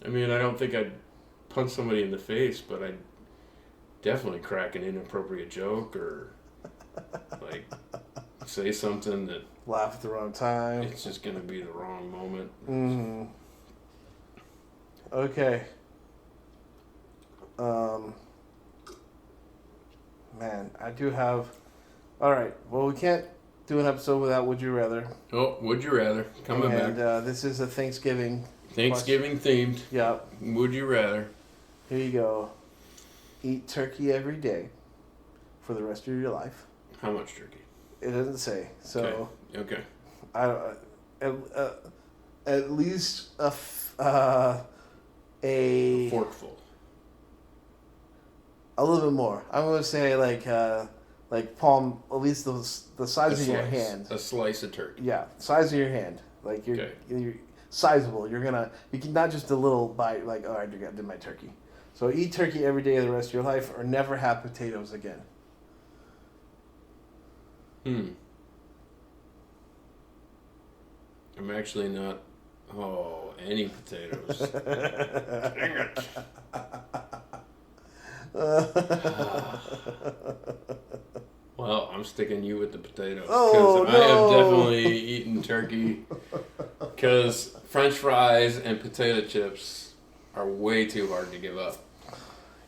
mean, I don't think I'd punch somebody in the face, but I'd definitely crack an inappropriate joke, or, like, say something that... laugh at the wrong time. It's just going to be the wrong moment. Mm-hmm. Okay. Man, I do have... All right. Well, we can't do an episode without Would You Rather. Oh, Would You Rather. Coming back. And this is a Thanksgiving themed. Yeah. Would You Rather. Here you go. eat turkey every day for the rest of your life. How much turkey? It doesn't say. So Okay. I don't. At least a Forkful. a little bit more. I'm gonna say like palm, at least the size of your hand. A slice of turkey. Yeah, size of your hand. Like you're sizable. You can not just a little bite. Like, oh, I did my turkey. So eat turkey every day of the rest of your life, or never have potatoes again. I'm actually not. Oh, any potatoes. Dang it. Well, I'm sticking you with the potatoes. Oh, I have no. definitely eaten turkey. Because French fries and potato chips are way too hard to give up.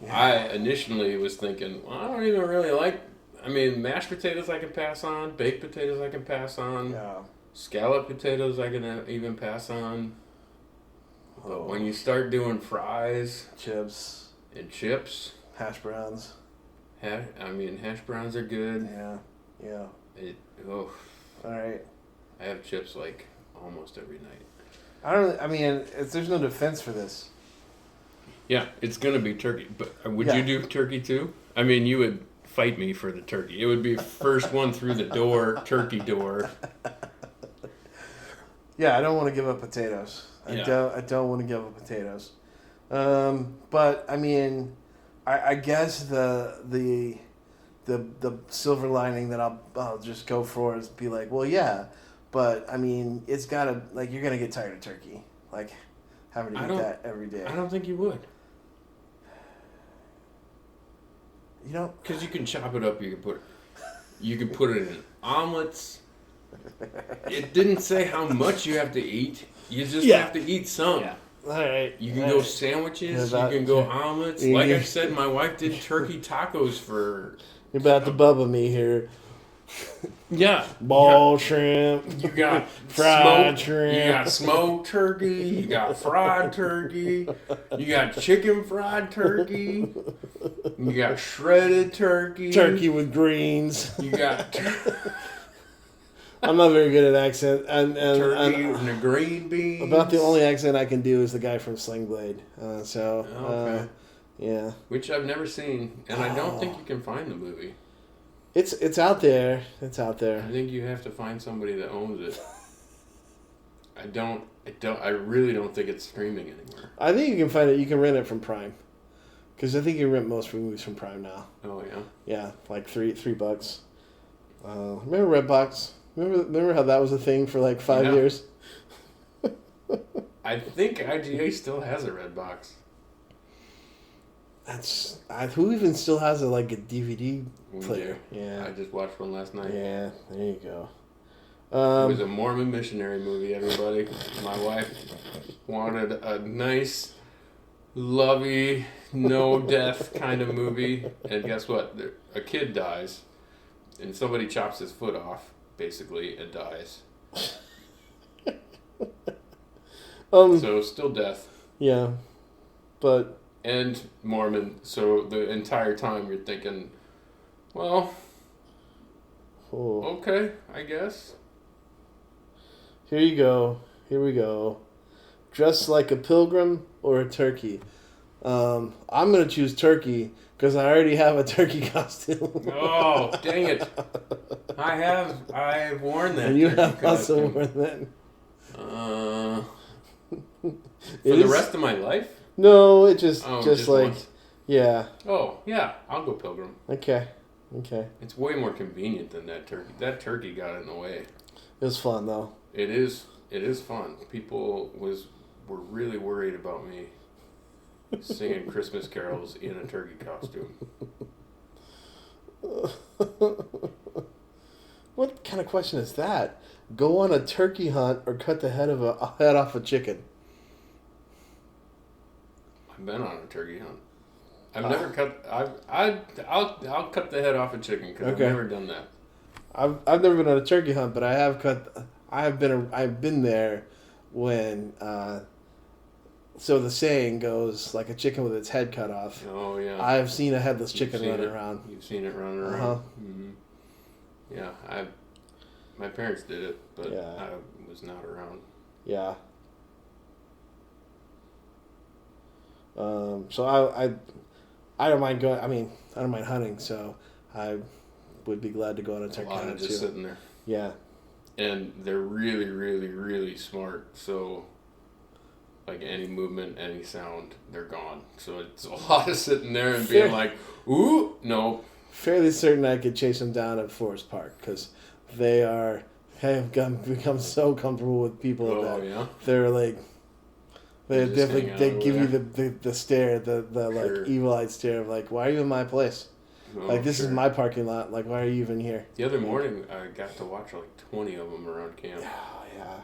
Yeah. I initially was thinking, well, I don't even really like. I mean, mashed potatoes I can pass on. Baked potatoes I can pass on. Yeah. Scallop potatoes I can even pass on. But when you start doing fries Chips, and chips, hash browns. hash browns are good. Yeah. All right. I have chips like almost every night. There's no defense for this. Yeah, it's gonna be turkey. But would Yeah. you do turkey too? I mean, you would fight me for the turkey. It would be first one through the door, turkey door. Yeah, I don't want to give up potatoes. Yeah. I don't want to give up potatoes. But I mean, I guess the silver lining that I'll just go for is be like, well, yeah, but I mean, it's gotta, like, you're gonna get tired of turkey, like having to eat that every day. I don't think you would. You know, Because you can chop it up. You can put it in omelets. It didn't say how much you have to eat. You just have to eat some. Yeah. All right. You can go sandwiches. Yeah, you can go omelets. Yeah. Like I said, my wife did turkey tacos for. You're about to bubba me here. Yeah. Ball shrimp. You got Fried smoked, shrimp. You got smoked turkey. You got fried turkey. You got chicken fried turkey. You got shredded turkey. Turkey with greens. You got I'm not very good at accent. turkey and the green beans. About the only accent I can do is the guy from Sling Blade. Okay. Yeah. Which I've never seen, and I don't think you can find the movie. It's out there. It's out there. I think you have to find somebody that owns it. I really don't think it's streaming anywhere. I think you can find it. You can rent it from Prime, because I think you rent most movies from Prime now. Oh yeah. Yeah, like $3. Remember Redbox? Remember how that was a thing for like 5 years? I think IGA still has a Redbox. Who even still has a DVD We player? do. Yeah. I just watched one last night. Yeah, there you go. It was a Mormon missionary movie, everybody. My wife wanted a nice, lovey, no death kind of movie. And guess what? A kid dies, and somebody chops his foot off, basically, and dies. So still death. Yeah, but and Mormon. So the entire time you're thinking, well, okay, I guess. Here you go. Here we go. Dressed like a pilgrim or a turkey. I'm gonna choose turkey because I already have a turkey costume. Oh, dang it! I've worn that. And you turkey have also costume. worn that. For the rest of my life? No, it just just like once. yeah. Oh yeah, I'll go pilgrim. Okay. It's way more convenient than that turkey. That turkey got in the way. It was fun though. It is fun. People were really worried about me singing Christmas carols in a turkey costume. What kind of question is that? Go on a turkey hunt or cut the head off a chicken? I've been on a turkey hunt. I've never cut. I'll cut the head off a chicken because Okay. I've never done that. I've never been on a turkey hunt, but I've been there when so the saying goes, like a chicken with its head cut off. Oh yeah. I've seen a headless You've chicken seen running it. around. You've seen it running around. Uh-huh. Hmm. Yeah, my parents did it, but Yeah. I was not around. Yeah. So I don't mind going. I mean, I don't mind hunting, so I would be glad to go on a A turkey lot of hunt just too. sitting there, Yeah. and they're really, really, really smart. So, like any movement, any sound, they're gone. So it's a lot of sitting there and being Fair. like, "Ooh, no." Fairly certain I could chase them down at Forest Park because they become so comfortable with people Oh that yeah. they're like they Just definitely hang out they over give you there. the stare, the Sure. like evil-eyed stare of like, why are you in my place? Oh, Like, this is sure. my parking lot. Like, why are you even here? The other morning, I got to watch like 20 of them around camp, Oh, yeah.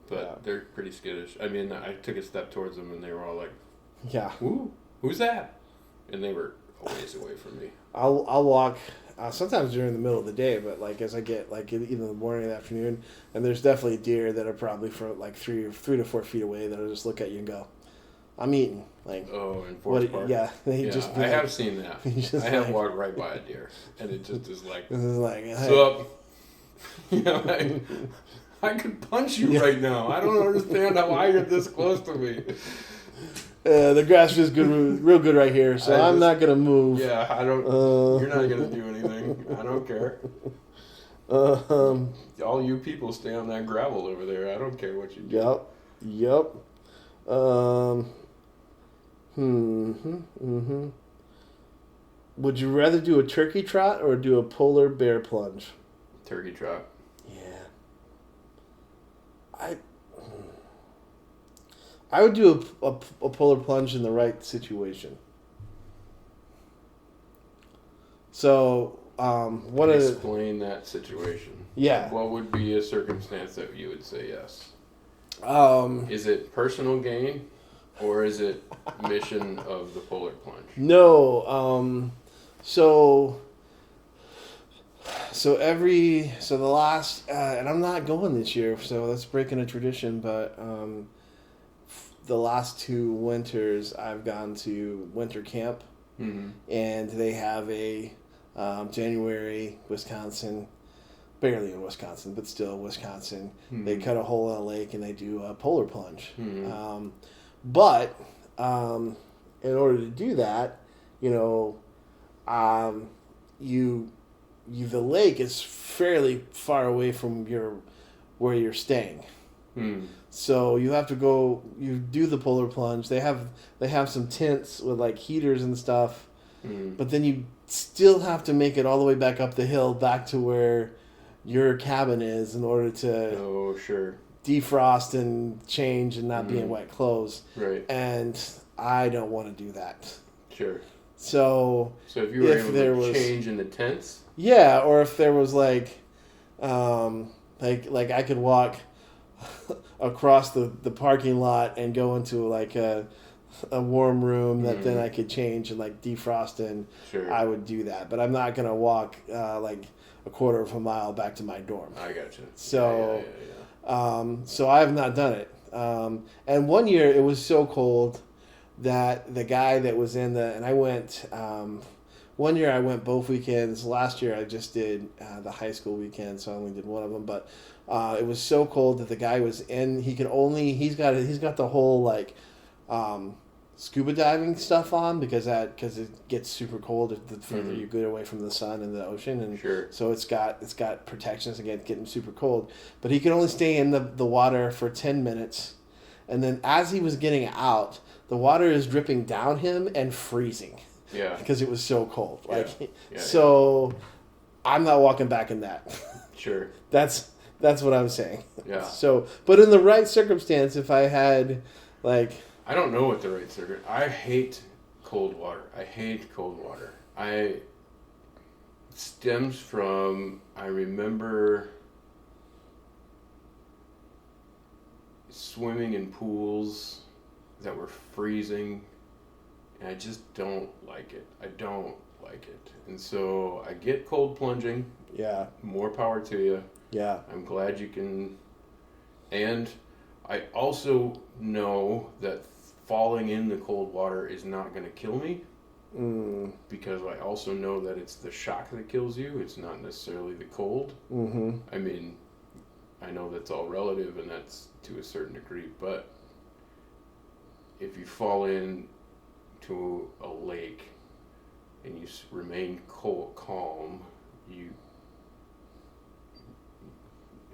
but Yeah. they're pretty skittish. I mean, I took a step towards them, and they were all like, Yeah. "Ooh, who's that?" And they were a ways away from me. I'll walk sometimes during the middle of the day, but like as I get like either in the morning or the afternoon, and there's definitely deer that are probably from like 3 to 4 feet away that'll just look at you and go, "I'm eating." Like, Oh, in Forest Park. Yeah, they Yeah, just be I like- have seen that. He's just I have like- walked right by a deer, and it just is like, This is like, "What's hey. up?" You know, I could punch you Yeah. right now. I don't understand why you're this close to me. The grass feels good, real good right here, so I I'm just- not gonna move. Yeah, I don't. Uh, You're not gonna do anything. I don't care. Um, All you people stay on that gravel over there. I don't care what you do. Yep. Would you rather do a turkey trot or do a polar bear plunge? Turkey trot. Yeah. I would do a polar plunge in the right situation. So, one of the, Explain that situation. yeah. What would be a circumstance that you would say yes? Um, Is it personal gain, or is it mission of the polar plunge? No, so the last, and I'm not going this year, so that's breaking a tradition, but the last 2 winters I've gone to winter camp, Mm-hmm. and they have a January, Wisconsin, barely in Wisconsin, but still Wisconsin. They cut a hole in a lake and they do a polar plunge. Mhm. But in order to do that, you know, the lake is fairly far away from where you're staying. Hmm. So you have to go. You do the polar plunge. They have some tents with like heaters and stuff, Hmm. but then you still have to make it all the way back up the hill back to where your cabin is in order to Oh, sure. defrost and change and not be in wet clothes. Right. And I don't want to do that. Sure. So So if you were If able there to was- change in the tents, yeah, or if there was like I could walk across the parking lot and go into like a warm room that then I could change and like defrost in, sure. I would do that. But I'm not gonna walk like a quarter of a mile back to my dorm. I gotcha. So- Yeah. So I have not done it. And one year it was so cold that the guy that was in and I went. One year I went both weekends. Last year I just did the high school weekend, so I only did one of them. But it was so cold that the guy was in. He's got the whole like scuba diving stuff on because it gets super cold the further you get away from the sun and the ocean, and Sure. so it's got protections against getting super cold. But he could only stay in the water for 10 minutes, and then as he was getting out, the water is dripping down him and freezing Yeah. because it was so cold. Like Yeah, so, I'm not walking back in that. Sure. That's what I'm saying. Yeah. So, but in the right circumstance, if I had like. I don't know what the right circuit. I hate cold water. It stems from, I remember swimming in pools that were freezing, and I just don't like it. And so I get cold plunging. Yeah, More power to you. yeah, I'm glad you can. And I also know that falling in the cold water is not going to kill me. Because I also know that it's the shock that kills you. It's not necessarily the cold. Mm-hmm. I mean, I know that's all relative and that's to a certain degree, but if you fall in to a lake and you remain calm,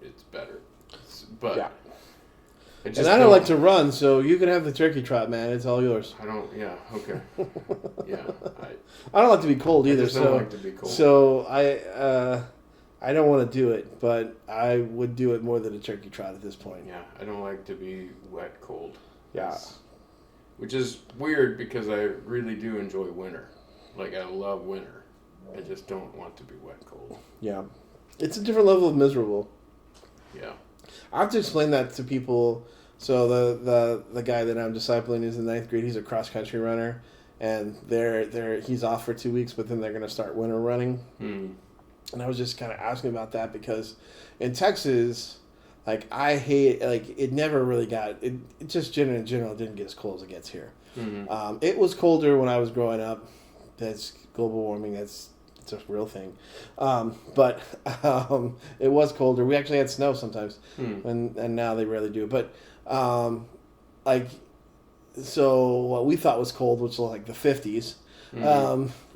it's better. But Yeah. I And I don't like to run, so you can have the turkey trot, man. It's all yours. I don't. Yeah. Okay. Yeah. I don't like to be cold either, I just so don't like to be cold. so I don't want to do it, but I would do it more than a turkey trot at this point. Yeah, I don't like to be wet cold. Yeah. Which is weird because I really do enjoy winter. Like, I love winter. I just don't want to be wet cold. Yeah. It's a different level of miserable. Yeah. I have to explain that to people. So the guy that I'm discipling is in 9th grade. He's a cross country runner, and he's off for 2 weeks, but then they're going to start winter running. And I was just kind of asking about that because in Texas, like, I hate, like, it never really got, it just in general didn't get as cold as it gets here. It was colder when I was growing up. That's global warming. It's a real thing. But it was colder. We actually had snow sometimes, and now they rarely do. But so what we thought was cold, which was like the 50s.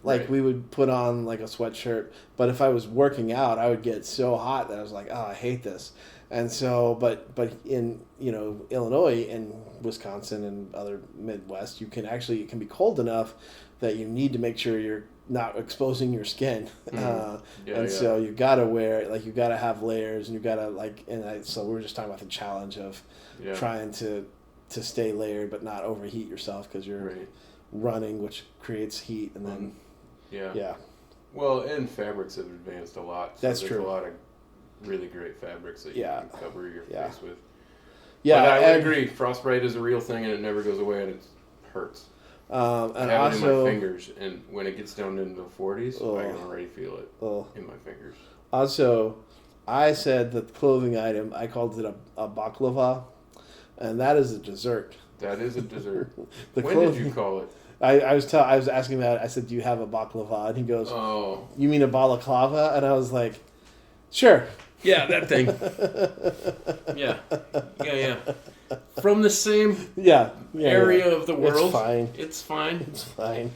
Right. We would put on like a sweatshirt, but if I was working out, I would get so hot that I was like, oh, I hate this. And so, but in, Illinois and Wisconsin and other Midwest, it can be cold enough that you need to make sure you're not exposing your skin. So you gotta wear, like, you gotta have layers, and you gotta so we were just talking about the challenge of trying to stay layered but not overheat yourself because you're running, which creates heat, and then yeah. Well, and fabrics have advanced a lot. So That's there's true. a lot of really great fabrics that you can cover your face with. Yeah, but I would agree. Frostbite is a real thing, and it never goes away, and it hurts. And I have it in also, my fingers, and when it gets down into the 40s, I can already feel it in my fingers. Also, I said that the clothing item, I called it a baklava, and that is a dessert. That is a dessert. When clothing, did you call it? I was asking about it. I said, "Do you have a baklava?" And he goes, "Oh, you mean a balaclava?" And I was like, "Sure." Yeah, that thing. Yeah. From the same area of the world. It's fine. It's fine.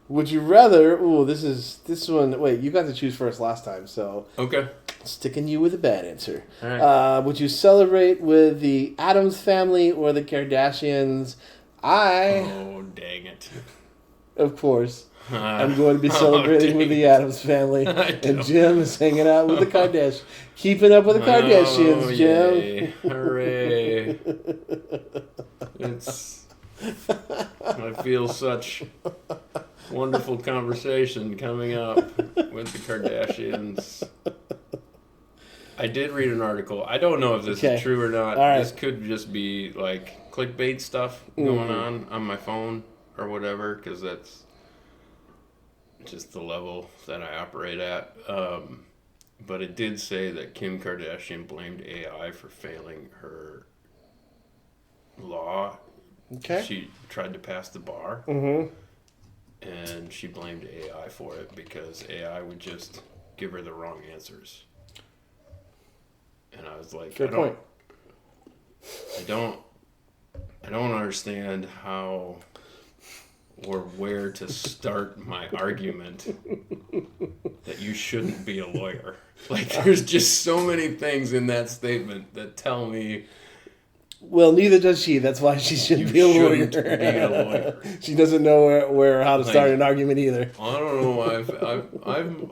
Would you rather? Ooh, this one. Wait, you got to choose first last time, so okay. Sticking you with a bad answer. All right. Would you celebrate with the Addams family or the Kardashians? Oh, dang it! Of course, I'm going to be celebrating with the Addams family, and Jim is hanging out with the Kardashians, keeping up with the Kardashians. Jim, yay. Hooray! I feel such wonderful conversation coming up with the Kardashians. I did read an article. I don't know if this is true or not. Right. This could just be like clickbait stuff going on my phone or whatever, because that's just the level that I operate at. But it did say that Kim Kardashian blamed AI for failing her law. Okay. She tried to pass the bar, and she blamed AI for it because AI would just give her the wrong answers. And I was like, Good point. I don't understand how or where to start my argument that you shouldn't be a lawyer. Like, there's just so many things in that statement that tell me. Well, neither does she. That's why she shouldn't be a lawyer. Be a lawyer. She doesn't know where how to start an argument either. I don't know.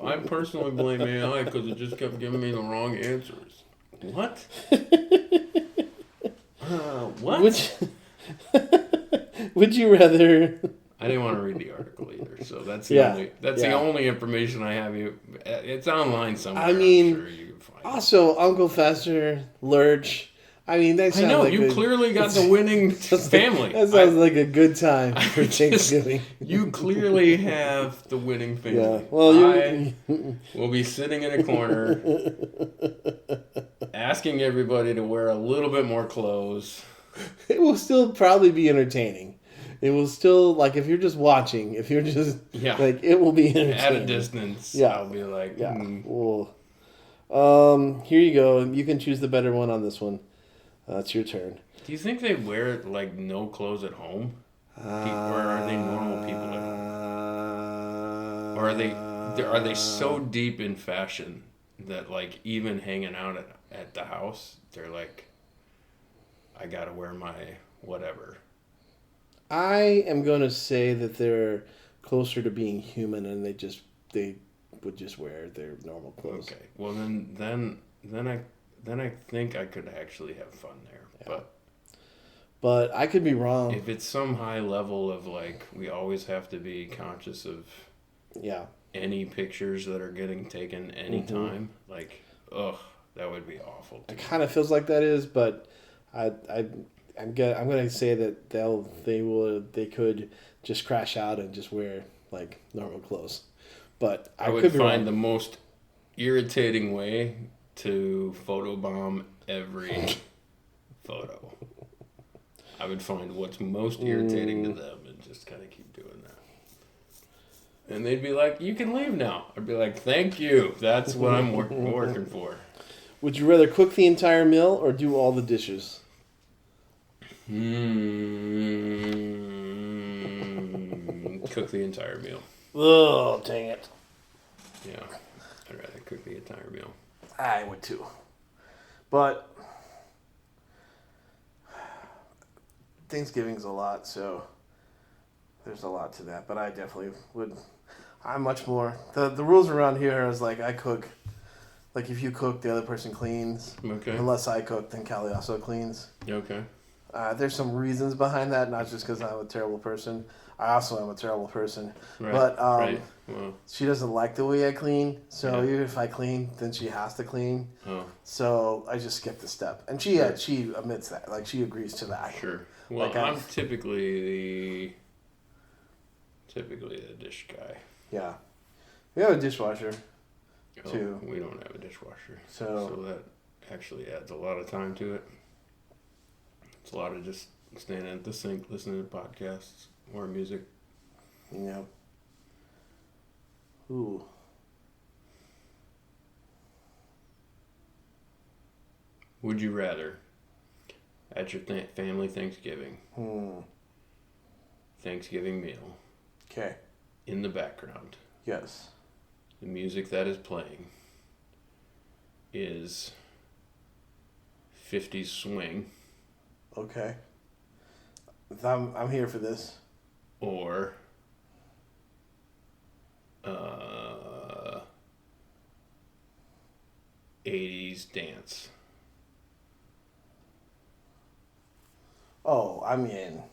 I personally blame AI because it just kept giving me the wrong answers. What? What? Would you rather? I didn't want to read the article either, so that's the only information I have. It's online somewhere. I mean, I'm sure you can find also Uncle Fester, Lurch. I mean, that sounds I know like you clearly got the winning family. That sounds like a good time for Thanksgiving. You clearly have the winning family. Yeah. Well, I will be sitting in a corner asking everybody to wear a little bit more clothes. It will still probably be entertaining. It will still, like, if you're just watching, if you're just, Yeah. like, it will be entertaining. At a distance, Yeah. I'll be like, Yeah. mm. Well, here you go. You can choose the better one on this one. It's your turn. Do you think they wear like no clothes at home? Or are they normal people at home? Or are they so deep in fashion that like even hanging out at the house, they're like, I gotta wear my whatever. I am going to say that they're closer to being human, and they would just wear their normal clothes. Okay. Well then I think I could actually have fun there. But I could be wrong. If it's some high level of like we always have to be conscious of Yeah. any pictures that are getting taken anytime, like that would be awful. It kind of feels like that is, but I'm going to say that they could just crash out and just wear like normal clothes. But I would could be find wrong. the most irritating way to photobomb every photo. I would find what's most irritating to them and just kind of keep doing that. And they'd be like, "You can leave now." I'd be like, "Thank you. That's what I'm working for." Would you rather cook the entire meal or do all the dishes? Cook the entire meal. Oh, dang it. Yeah, I'd rather cook the entire meal. I would too. But Thanksgiving's a lot, so there's a lot to that. But I definitely would. I'm much more. The rules around here is like I cook. Like if you cook, the other person cleans. Okay. Unless I cook, then Callie also cleans. Okay. There's some reasons behind that, not just because I'm a terrible person. I also am a terrible person. Right. But right. Well, she doesn't like the way I clean, so Yeah. even if I clean, then she has to clean. oh, So I just skipped a step, and she Sure. she admits that, like she agrees to that. sure. Well, Like I'm typically the dish guy. Yeah, we have a dishwasher, Oh, Two. we don't have a dishwasher, so so that actually adds a lot of time to it. It's a lot of just standing at the sink, listening to podcasts or music. you know. Ooh, Would you rather, at your family Thanksgiving meal, okay, in the background, yes, the music that is playing is 50s swing okay. I'm here for this. or 80s dance? Oh, I mean,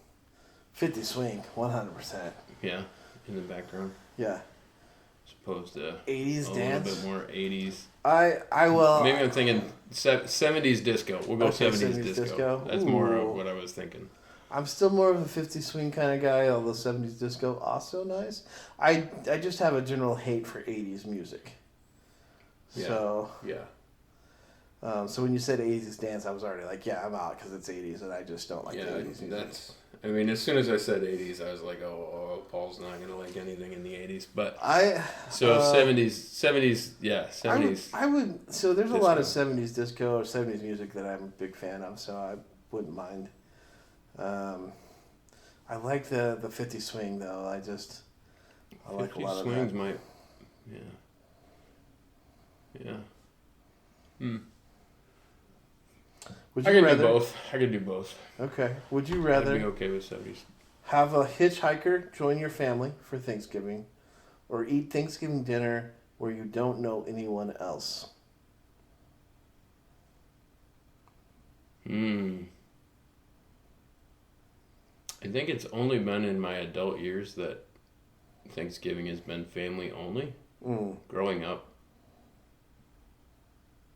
50 swing, 100%. Yeah, in the background, Yeah, as opposed to 80s a dance. little bit more 80s. I will. Maybe I'm thinking 70s disco. We'll go Okay, 70s 70s disco. disco. That's more Ooh. of what I was thinking. I'm still more of a 50 swing kind of guy, although 70s disco also nice. I just have a general hate for 80s music. Yeah. So Yeah. so when you said 80s dance, I was already like, yeah, I'm out because it's 80s, and I just don't like the 80s music. that's. I mean, as soon as I said 80s, I was like, oh, Paul's not gonna like anything in the 80s. But so 70s, yeah, 70s. I would. So there's a lot of disco. 70s disco or 70s music that I'm a big fan of, so I wouldn't mind. I like the 50 swing though. I like a 50 lot of swings that. might, yeah. Would I you could rather? do both. I could do both. Okay. Would you I'd rather be okay with 70s. have a hitchhiker join your family for Thanksgiving, or eat Thanksgiving dinner where you don't know anyone else? I think it's only been in my adult years that Thanksgiving has been family only. Growing up,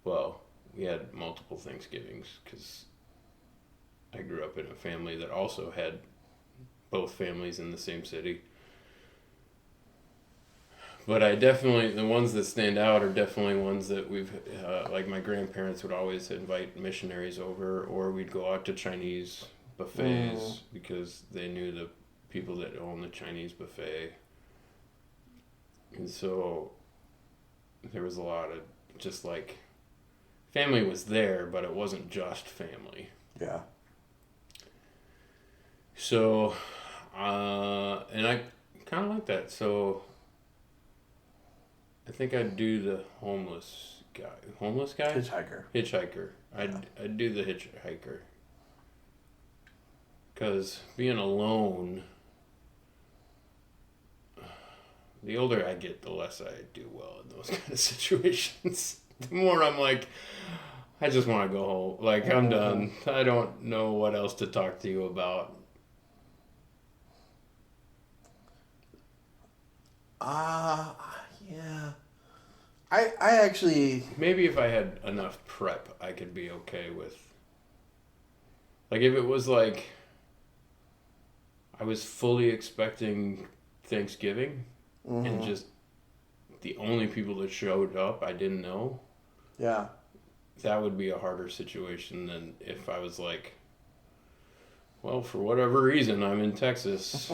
well, we had multiple Thanksgivings because I grew up in a family that also had both families in the same city. But I definitely, the ones that stand out are definitely ones that we've, like my grandparents would always invite missionaries over, or we'd go out to Chinese buffets because they knew the people that own the Chinese buffet. And so there was a lot of just like, family was there, but it wasn't just family. Yeah. So, and I kind of like that. So I think I'd do the homeless guy. Hitchhiker. I'd do the hitchhiker. Because being alone, the older I get, the less I do well in those kind of situations. The more I'm like, I just want to go home. Like, I'm done. I don't know what else to talk to you about. Yeah. I actually... Maybe if I had enough prep, I could be okay with... Like, if it was like... I was fully expecting Thanksgiving, and just the only people that showed up I didn't know. Yeah. That would be a harder situation than if I was like, well, for whatever reason, I'm in Texas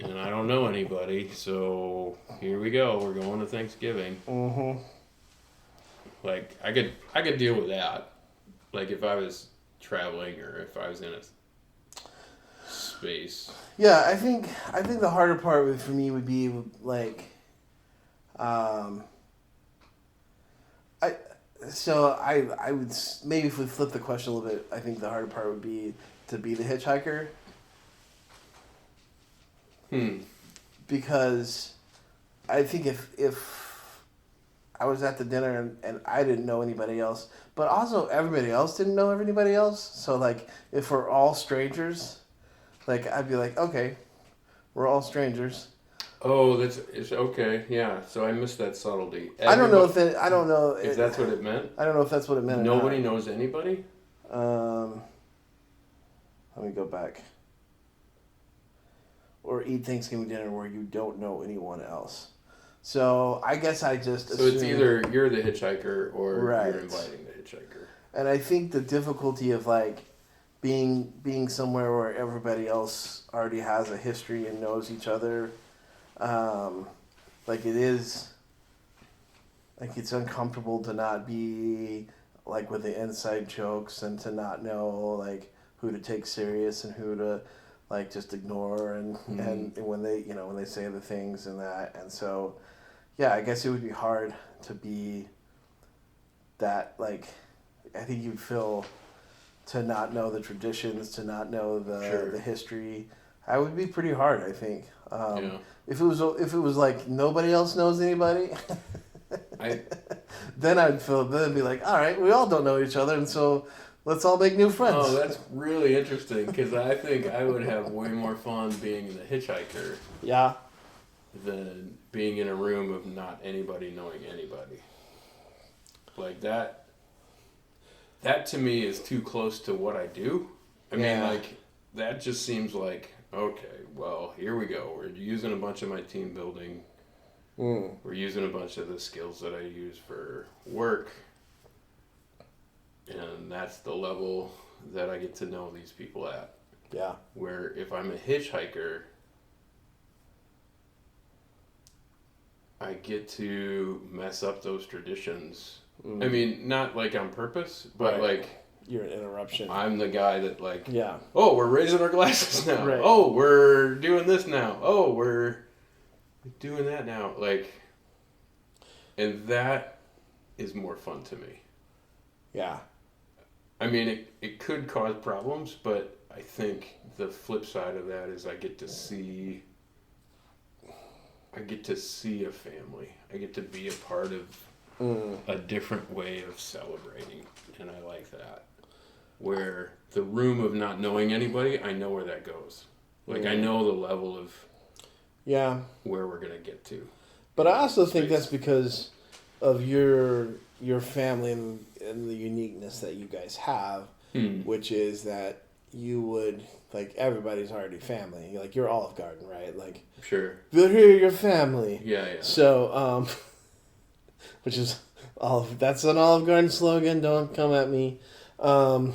and I don't know anybody, so here we go. We're going to Thanksgiving. Like, I could deal with that. Like, if I was traveling or if I was in a space. Yeah, I think the harder part for me would be like, I would maybe if we flip the question a little bit, I think the harder part would be to be the hitchhiker. Because I think if I was at the dinner and I didn't know anybody else, but also everybody else didn't know anybody else, so like if we're all strangers, like I'd be like, okay, we're all strangers. Oh, it's okay. Yeah, so I missed that subtlety. I don't know if that's what it meant. I don't know if that's what it meant. Nobody knows anybody. Let me go back. Or eat Thanksgiving dinner where you don't know anyone else. So I guess I just so it's either you're the hitchhiker or you're inviting the hitchhiker. And I think the difficulty of like being somewhere where everybody else already has a history and knows each other, like it is, like it's uncomfortable to not be like with the inside jokes and to not know like who to take serious and who to like just ignore and when they say the things and that, and so yeah, I guess it would be hard to be that, like I think you'd feel to not know the traditions, to not know the history. That would be pretty hard, I think. If it was like nobody else knows anybody, then I'd be like, all right, we all don't know each other, and so let's all make new friends. Oh, that's really interesting because I think I would have way more fun being the hitchhiker. Yeah. Than being in a room of not anybody knowing anybody. Like that to me is too close to what I do. I mean, like, that just seems like, okay, well, here we go. We're using a bunch of my team building. We're using a bunch of the skills that I use for work. And that's the level that I get to know these people at. Yeah. Where if I'm a hitchhiker, I get to mess up those traditions. I mean, not like on purpose, but like... You're an interruption. I'm the guy that like... Yeah. Oh, we're raising our glasses now. Right. Oh, we're doing this now. Oh, we're doing that now. Like... And that is more fun to me. Yeah. I mean, it could cause problems, but I think the flip side of that is I get to see a family. I get to be a part of a different way of celebrating, and I like that. Where the room of not knowing anybody, I know where that goes. Like, I know the level of where we're going to get to. But I also think that's because of your family and the uniqueness that you guys have, which is that you would, like, everybody's already family. Like, you're Olive Garden, right? Like, Sure. they're here, your family. Yeah, yeah. So, which is that's an Olive Garden slogan. Don't come at me. And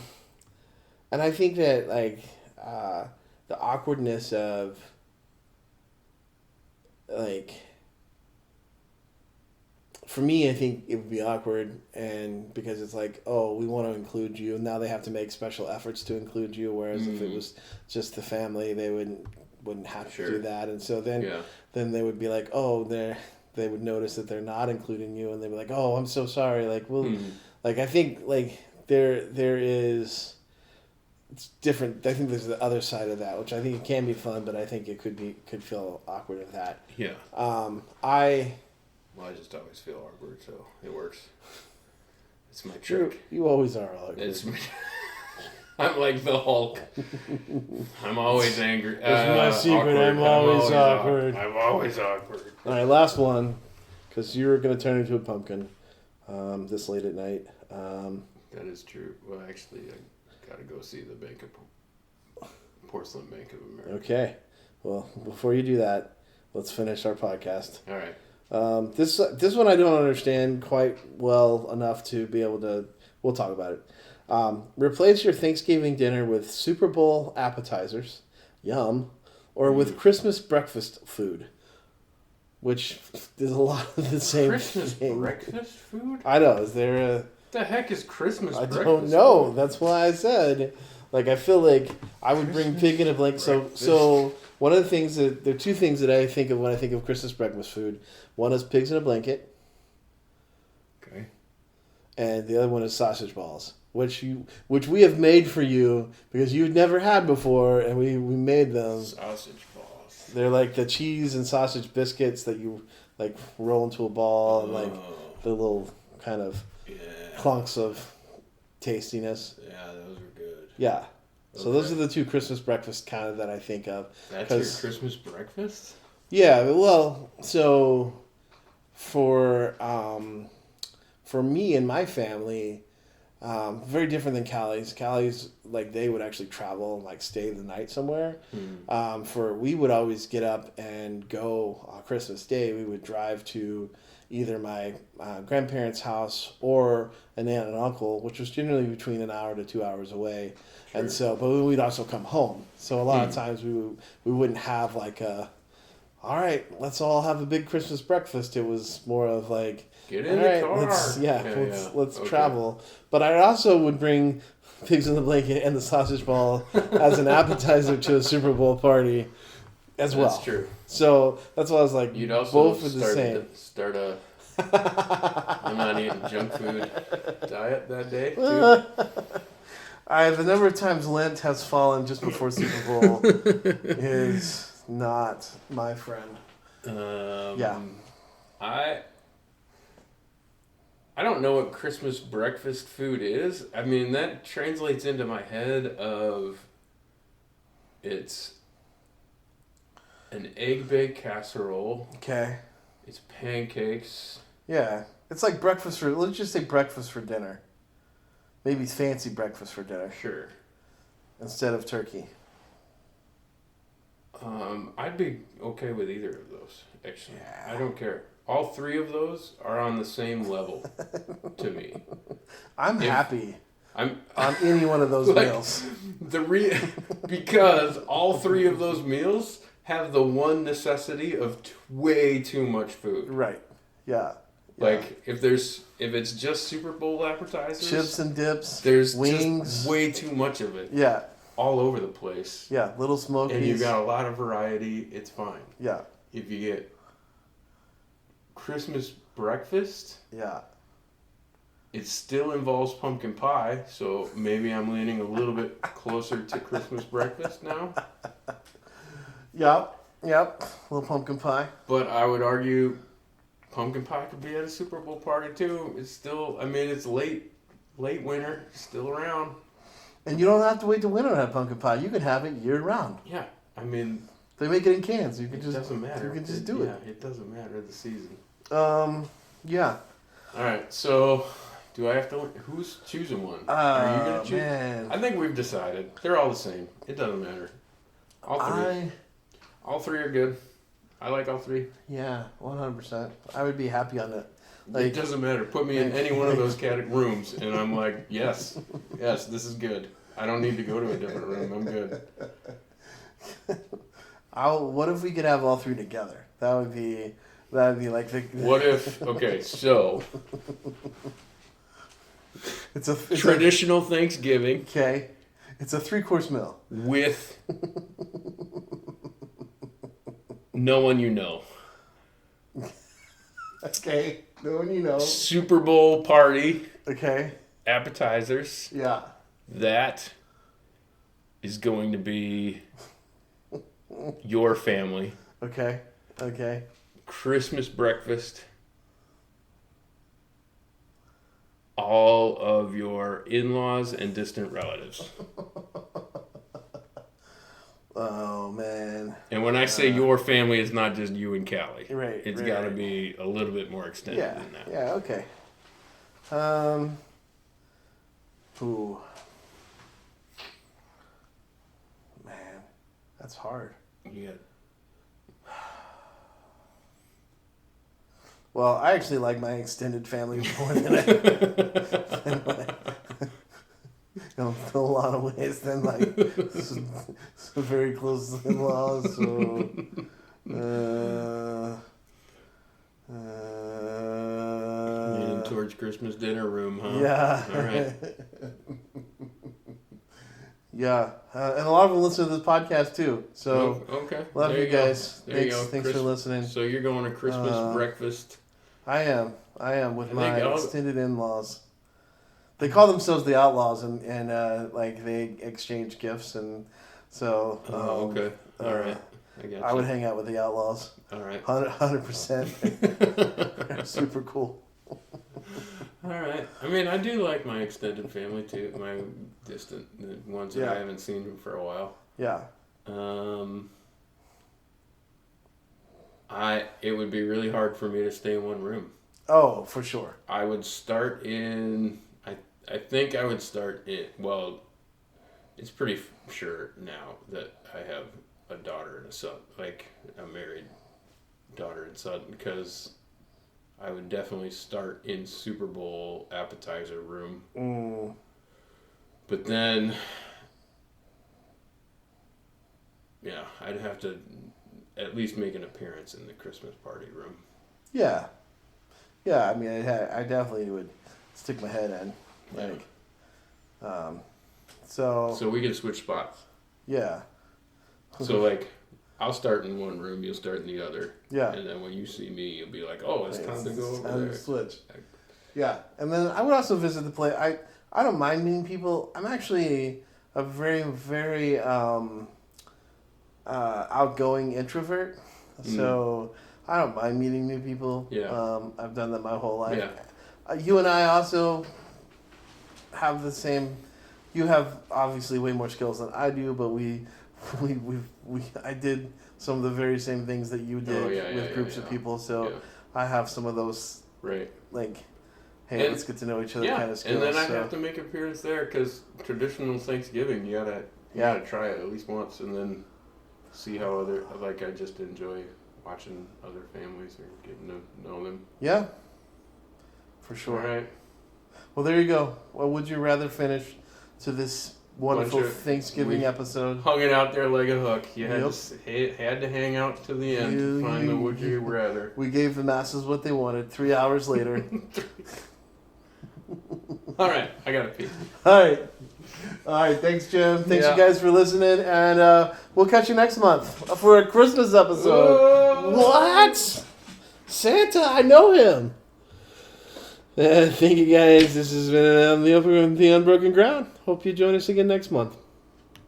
I think that, like, the awkwardness of, like, for me, I think it would be awkward, and because it's like, oh, we want to include you, and now they have to make special efforts to include you. Whereas if it was just the family, they wouldn't have to do that, and so then they would be like, oh, they would notice that they're not including you, and they'd be like, oh, I'm so sorry. Like, well, like, I think, like, there is. It's different. I think there's the other side of that, which I think it can be fun, but I think it could feel awkward with that. Yeah. I just always feel awkward, so it works. It's my trick. You always are awkward. I'm like the Hulk. I'm always angry. It's my secret. Awkward. I'm always awkward. I'm always awkward. All right, last one, because you're going to turn into a pumpkin this late at night. That is true. Well, actually, I got to go see the Porcelain Bank of America. Okay. Well, before you do that, let's finish our podcast. All right. This one I don't understand quite well enough to be able to. We'll talk about it. Replace your Thanksgiving dinner with Super Bowl appetizers, yum, or with Christmas breakfast food, which is a lot of the same Christmas thing. breakfast food? I know. Is there a? What the heck is Christmas breakfast? I don't know. Food? That's why I said, like, I feel like I would bring pig in a blanket. So one of the things there are two things that I think of when I think of Christmas breakfast food. One is pigs in a blanket. Okay. And the other one is sausage balls, which we have made for you because you'd never had before, and we made them. Sausage balls. They're like the cheese and sausage biscuits that you, like, roll into a ball, and, like, the little kind of clunks of tastiness. Yeah, those are good. Yeah. So those are the two Christmas breakfast kind of that I think of. That's your Christmas breakfast? Yeah, well, so for me and my family, very different than Callie's. Callie's, like, they would actually travel and, like, stay the night somewhere. We would always get up and go on Christmas Day. We would drive to either my grandparents' house or an aunt and uncle, which was generally between an hour to 2 hours away. Sure. And so, but we'd also come home. So a lot of times we wouldn't have, like, all right, let's all have a big Christmas breakfast. It was more of like, get in the car. Let's travel. But I also would bring pigs in the blanket and the sausage ball as an appetizer to a Super Bowl party as well. That's true. So that's why I was like, you'd also both are the same. Start a I'm not eating junk food diet that day too. The number of times Lent has fallen just before Super Bowl is not my friend. I don't know what Christmas breakfast food is. I mean, that translates into my head of it's an egg baked casserole. Okay. It's pancakes. Yeah. It's like breakfast for, let's just say breakfast for dinner. Maybe fancy breakfast for dinner. Sure. Instead of turkey. I'd be okay with either of those, actually. Yeah. I don't care. All three of those are on the same level to me. I'm happy I'm on any one of those meals. Because all three of those meals have the one necessity of way too much food. Right. Yeah. Like if it's just Super Bowl appetizers, chips and dips, there's wings, just way too much of it. Yeah. All over the place. Yeah, Little Smokies. And you got a lot of variety. It's fine. Yeah. If you get Christmas breakfast, yeah, it still involves pumpkin pie. So maybe I'm leaning a little bit closer to Christmas breakfast now. Yep. Little pumpkin pie. But I would argue pumpkin pie could be at a Super Bowl party too. It's still, I mean, it's late winter, still around. And you don't have to wait to winter to have pumpkin pie. You can have it year round. Yeah, I mean, they make it in cans. You can doesn't matter. You can just do it. Yeah, it doesn't matter the season. Yeah. All right, so Do I have to? Who's choosing one? Are you gonna choose? Man. I think we've decided. They're all the same. It doesn't matter. All three. All three are good. I like all three. Yeah, 100%. I would be happy on it. It doesn't matter. Put me in any one of those rooms, and I'm like, yes, this is good. I don't need to go to a different room. I'm good. What if we could have all three together? That would be like the. What if? Okay, so it's a traditional Thanksgiving. Okay, it's a 3-course meal with no one you know. Okay, no one you know. Super Bowl party. Okay. Appetizers. Yeah. That is going to be your family. Okay. Okay. Christmas breakfast. All of your in-laws and distant relatives. Oh, man. And when I say your family, it's not just you and Callie. Right. It's got to be a little bit more extended than that. Yeah, okay. Ooh. Man, that's hard. Yeah. Well, I actually like my extended family more than in a lot of ways than like some very close in-laws. So, Leaning towards Christmas dinner room, huh? Yeah. All right. Yeah, and a lot of them listen to this podcast too. So, okay. Love there you guys. There you go. Thanks for listening. So you're going to Christmas breakfast. I am with my think extended in-laws. They call themselves the Outlaws, and like they exchange gifts, and so. Okay. All right. I got you. I would hang out with the Outlaws. All right. 100%. Super cool. All right. I mean, I do like my extended family too. My distant the ones that I haven't seen for a while. Yeah. It would be really hard for me to stay in one room. Oh, for sure. I would start in. I think I would start in. Well, it's pretty sure now that I have a daughter and a son, like a married daughter and son, because I would definitely start in Super Bowl appetizer room. Mm. But then, yeah, I'd have to at least make an appearance in the Christmas party room. Yeah. Yeah, I mean, I definitely would stick my head in. Like, so we can switch spots. Yeah. So, like, I'll start in one room, you'll start in the other. Yeah. And then when you see me, you'll be like, oh, it's time to go over time there. to switch. Yeah. And then I would also visit the place. I don't mind meeting people. I'm actually a very, very outgoing introvert. So I don't mind meeting new people. Yeah. I've done that my whole life. Yeah. You and I also have the same. You have obviously way more skills than I do, but I did some of the very same things that you did with groups of people. So I have some of those. Right. Like, hey, let's get to know each other kind of skills. And then I have to make an appearance there because traditional Thanksgiving, you gotta try it at least once, and then see how I just enjoy watching other families or getting to know them. Yeah. For sure. All right. Well, there you go. Well, would you rather finish to this wonderful Thanksgiving episode? Hung it out there like a hook. You had to hang out to the end to find the would you rather. We gave the masses what they wanted 3 hours later. All right. I got to pee. All right. Thanks, Jim. Thanks, you guys, for listening. And we'll catch you next month for a Christmas episode. Whoa. What? Santa? I know him. Thank you, guys. This has been the Unbroken Ground. Hope you join us again next month.